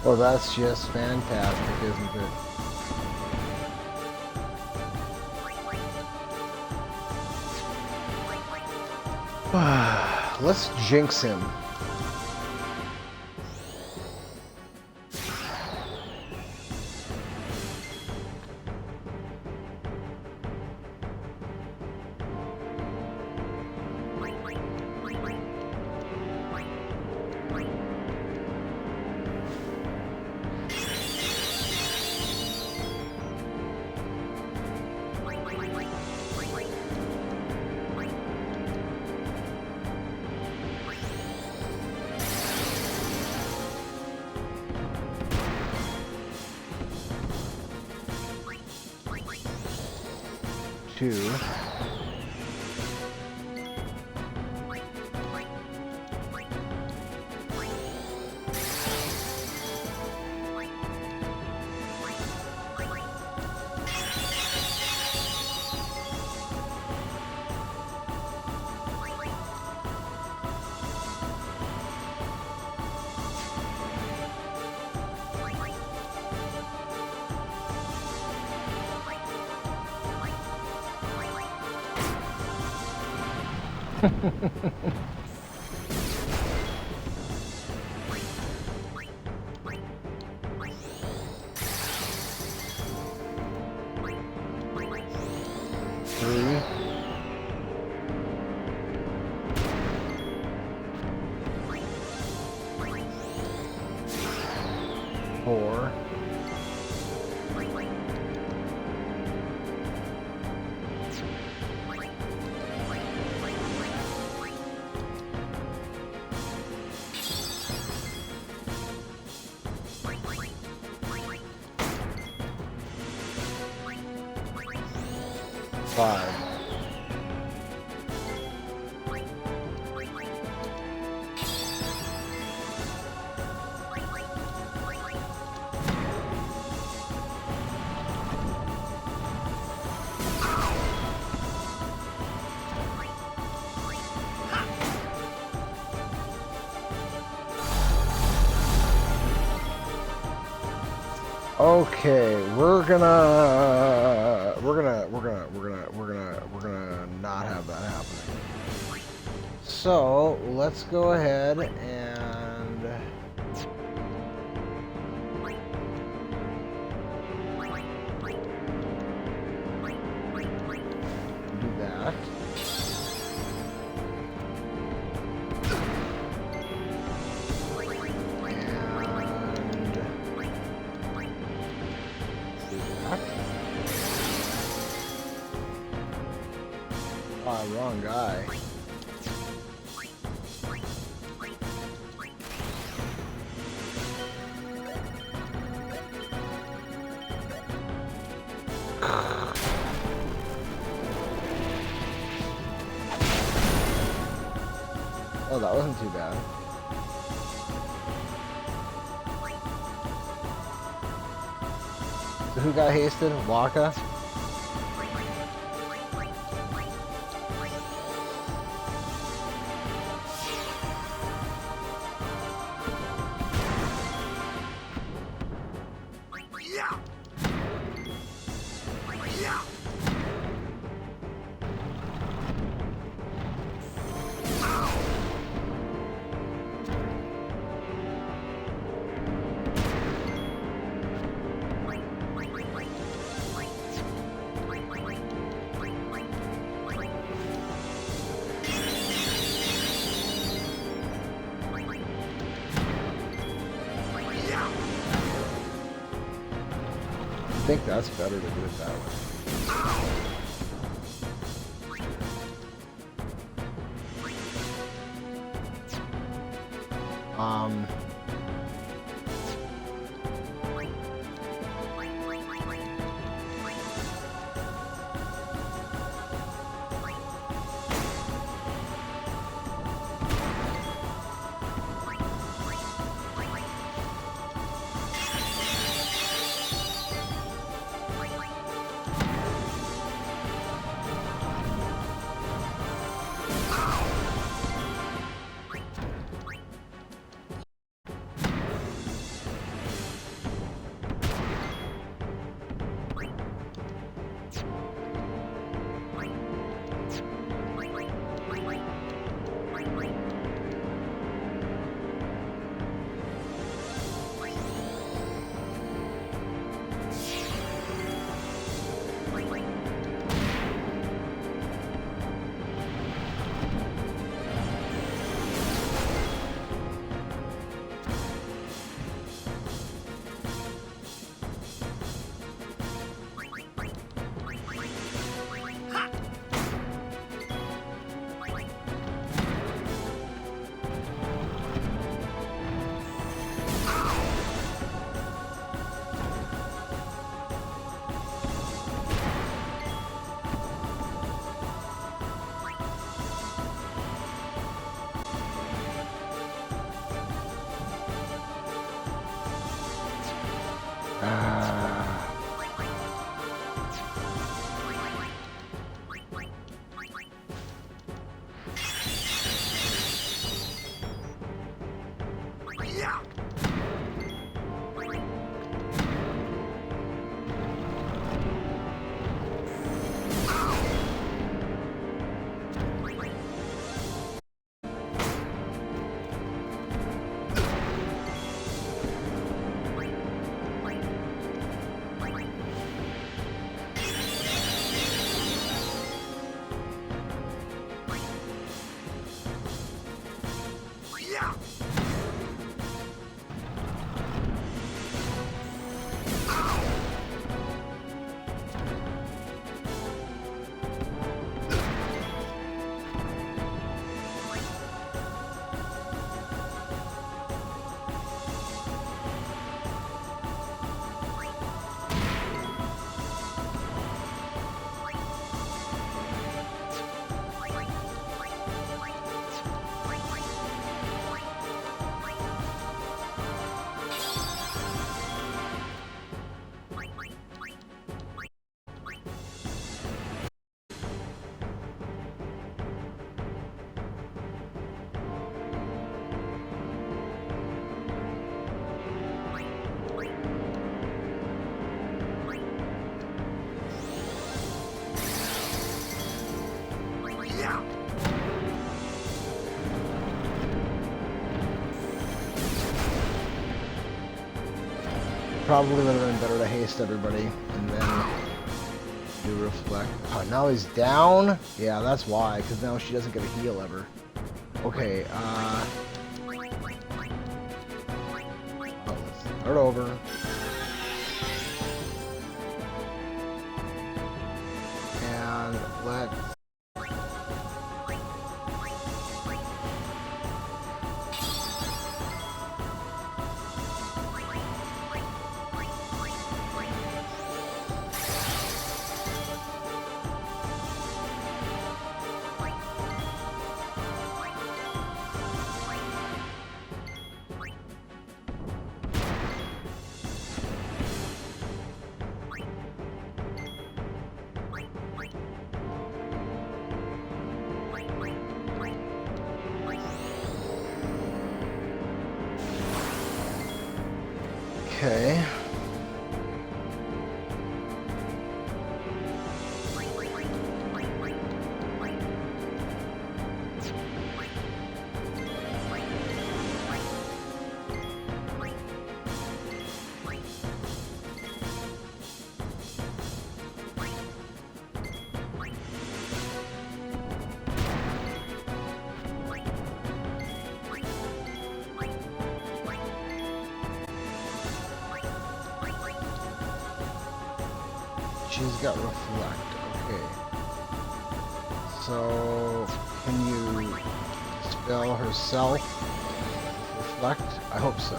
Speaker 1: Well, that's just fantastic, isn't it? Let's jinx him. Two. Three. Four. Five. Okay, we're gonna not have that happening. So let's go ahead and do that. Oh, wrong guy. Oh, that wasn't too bad. So who got hasted? Wakka? I think that's better to do it that way. Probably would have been better to haste everybody and then do reflect. Oh, now he's down? Yeah, that's why, because now she doesn't get a heal ever. Okay, let's start over. And let's... Okay. She's got reflect. Okay. So, can you spell herself with reflect? I hope so.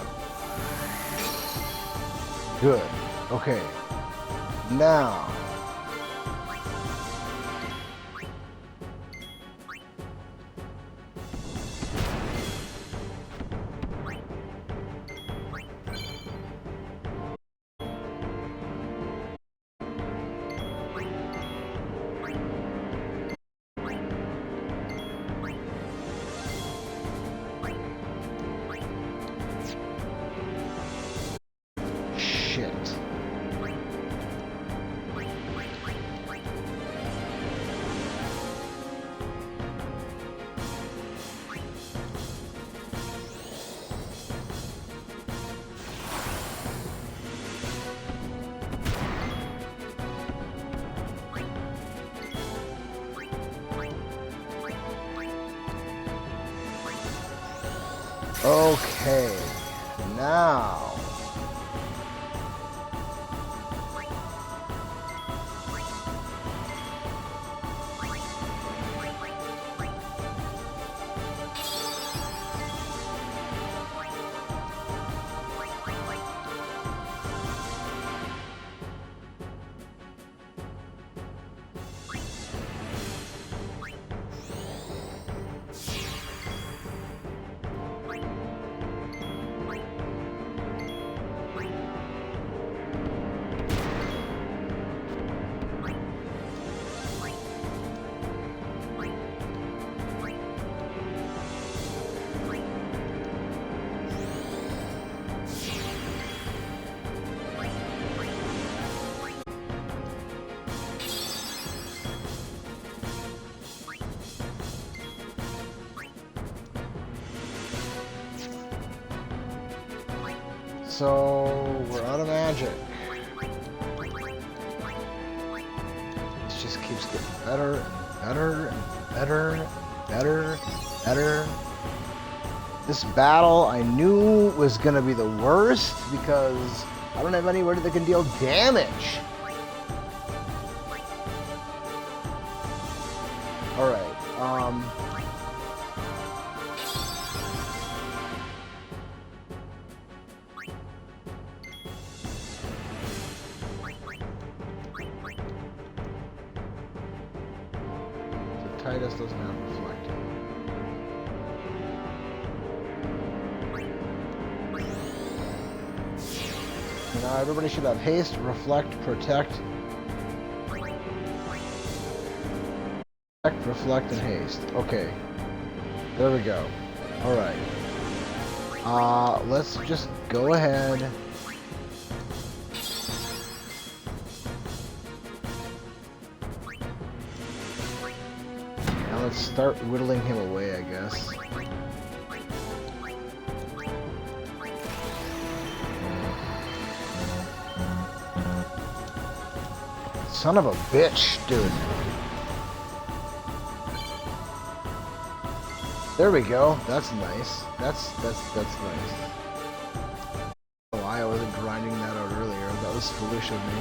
Speaker 1: Good. Okay. Now. Shit. Okay, now. So, we're out of magic. This just keeps getting better and better and better and better and better. This battle I knew was going to be the worst because I don't have anywhere that can deal damage. Alright, Titus doesn't have reflect. So now everybody should have haste, reflect, protect. Reflect, and haste. Okay. There we go. Alright. Let's just go ahead. Let's start whittling him away, I guess. Son of a bitch, dude. There we go. That's nice. That's nice. Why I wasn't grinding that out earlier. That was foolish of me.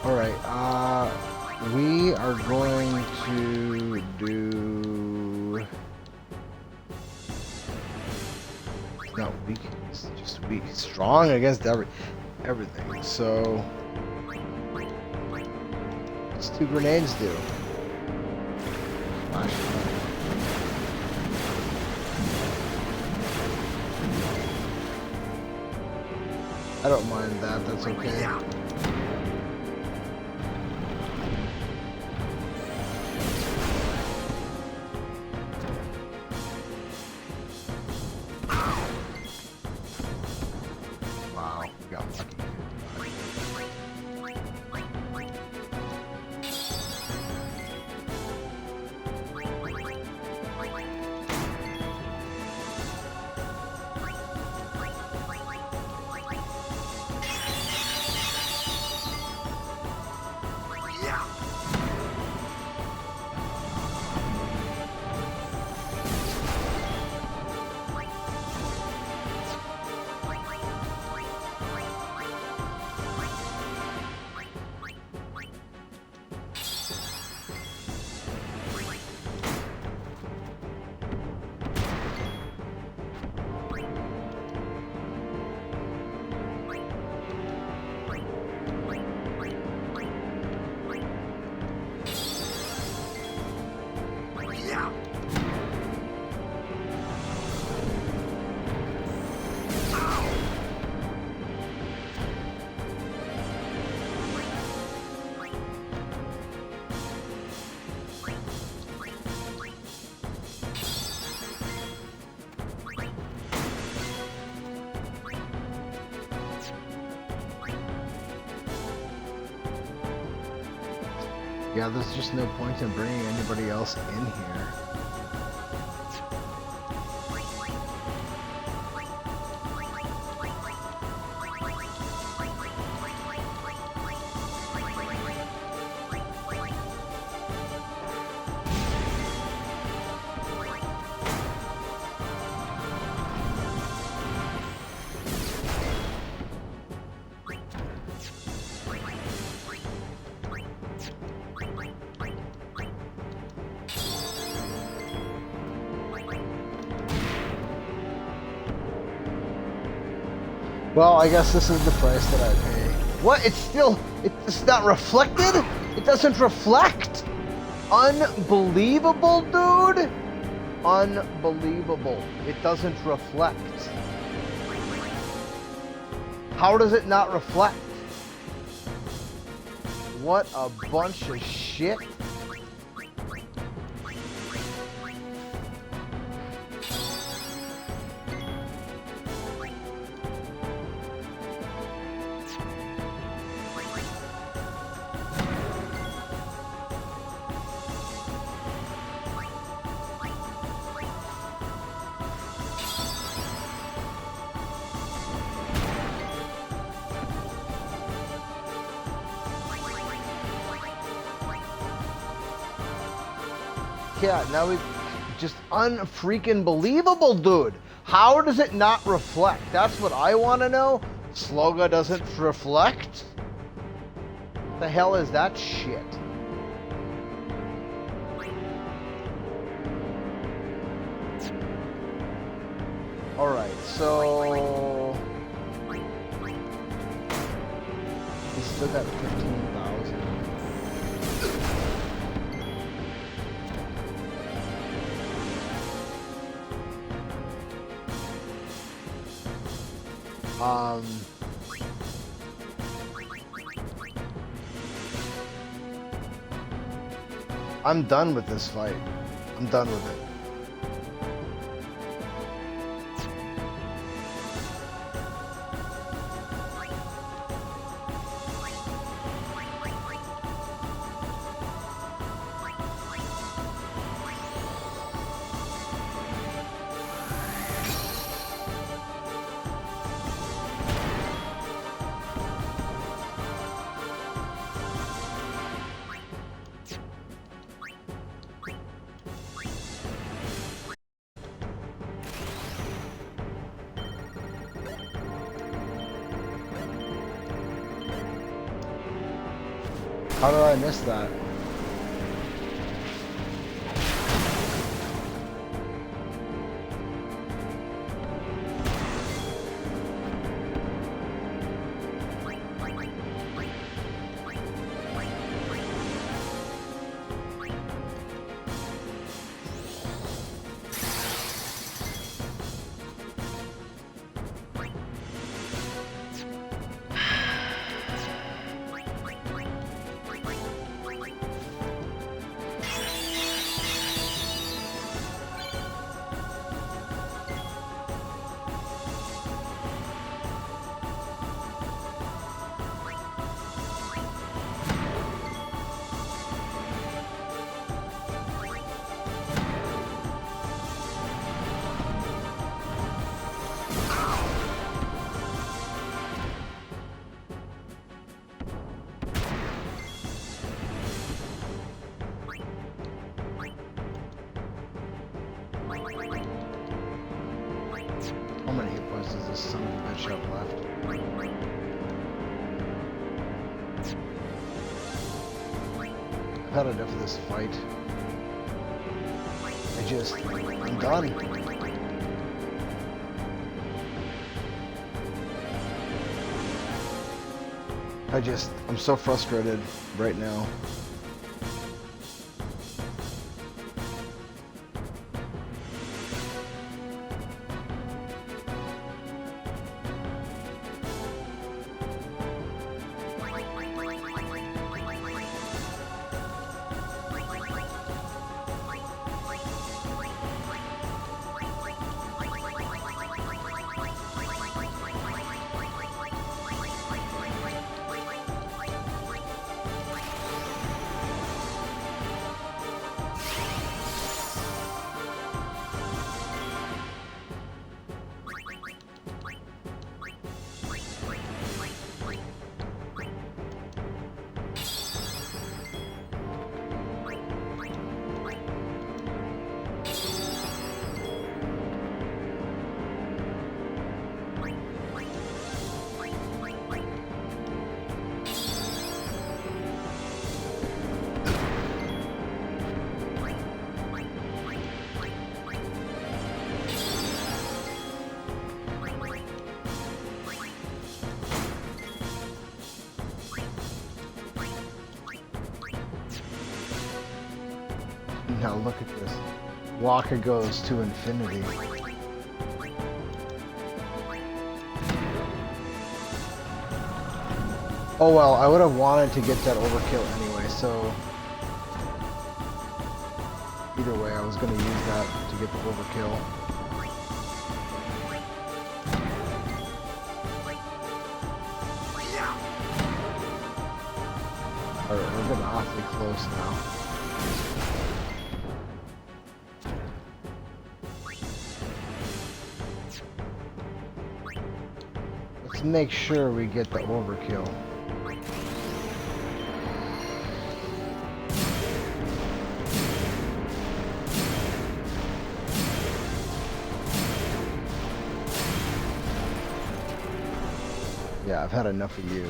Speaker 1: Alright, we are going to do... It's not weak, it's just weak. Strong against everything, so... What's 2 grenades do? Flashlight. I don't mind that, that's okay. Wow, we got lucky. Yeah, there's just no point in bringing anybody else in here. Well, I guess this is the price that I pay. What? It's not reflected? It doesn't reflect? Unbelievable, dude? Unbelievable. It doesn't reflect. How does it not reflect? What a bunch of shit. Yeah, now we just unfreaking believable, dude. How does it not reflect? That's what I want to know. Sloga doesn't reflect? What the hell is that shit? Alright, so... We still got 15,000. I'm done with this fight. I'm done with it. How did I miss that? How many hit points does this son of a bitch have left? I've had enough of this fight. I'm done. I'm so frustrated right now. Now look at this. Wakka goes to infinity. Oh well, I would have wanted to get that overkill anyway, so either way I was going to use that to get the overkill. Alright, we're getting awfully close now. Let's make sure we get the overkill. Yeah, I've had enough of you.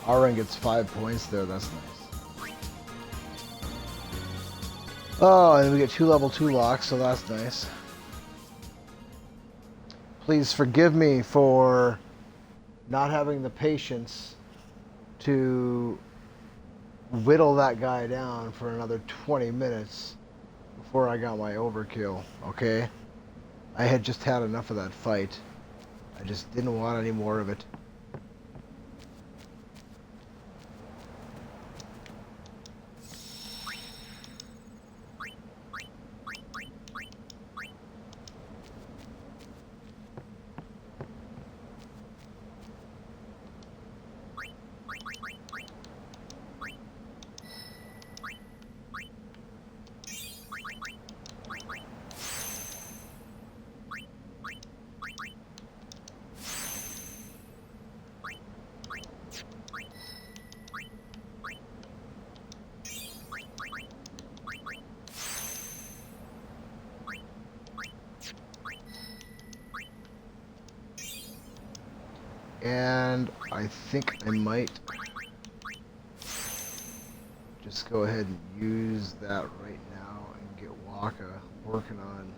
Speaker 1: Aaron gets 5 points there, that's nice. Oh, and we get 2 level 2 locks, so that's nice. Please forgive me for not having the patience to whittle that guy down for another 20 minutes before I got my overkill, okay? I had just had enough of that fight. I just didn't want any more of it. And I think I might just go ahead and use that right now and get Wakka working on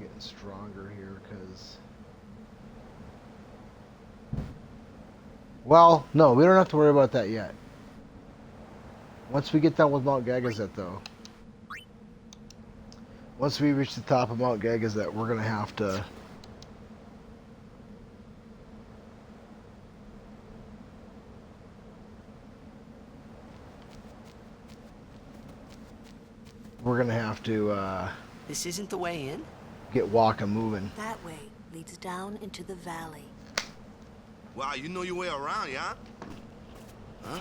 Speaker 1: getting stronger here, because... Well, no, we don't have to worry about that yet. Once we get done with Mount Gagazet, though, once we reach the top of Mount Gagazet, we're going to have to...
Speaker 6: This isn't the way in?
Speaker 1: Get Wakka moving.
Speaker 2: That way leads down into the valley.
Speaker 7: Wow, you know your way around, yeah? Huh?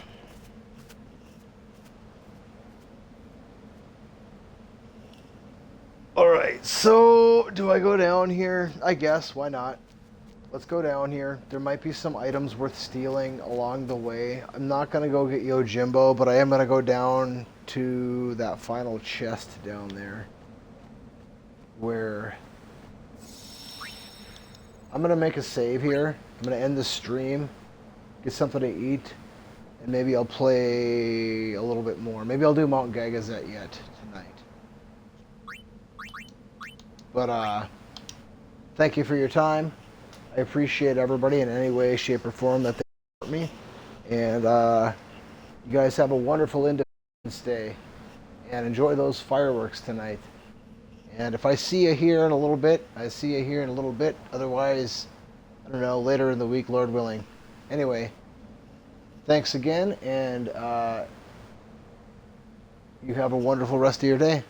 Speaker 1: Alright, so do I go down here? I guess, why not? Let's go down here. There might be some items worth stealing along the way. I'm not going to go get Yojimbo, but I am going to go down to that final chest down there, where I'm going to make a save here. I'm going to end the stream, get something to eat, and maybe I'll play a little bit more. Maybe I'll do Mount Gagazet yet tonight. But thank you for your time. I appreciate everybody in any way, shape, or form that they support me. And you guys have a wonderful Independence Day. And enjoy those fireworks tonight. And if I see you here in a little bit, I see you here in a little bit. Otherwise, I don't know, later in the week, Lord willing. Anyway, thanks again, and you have a wonderful rest of your day.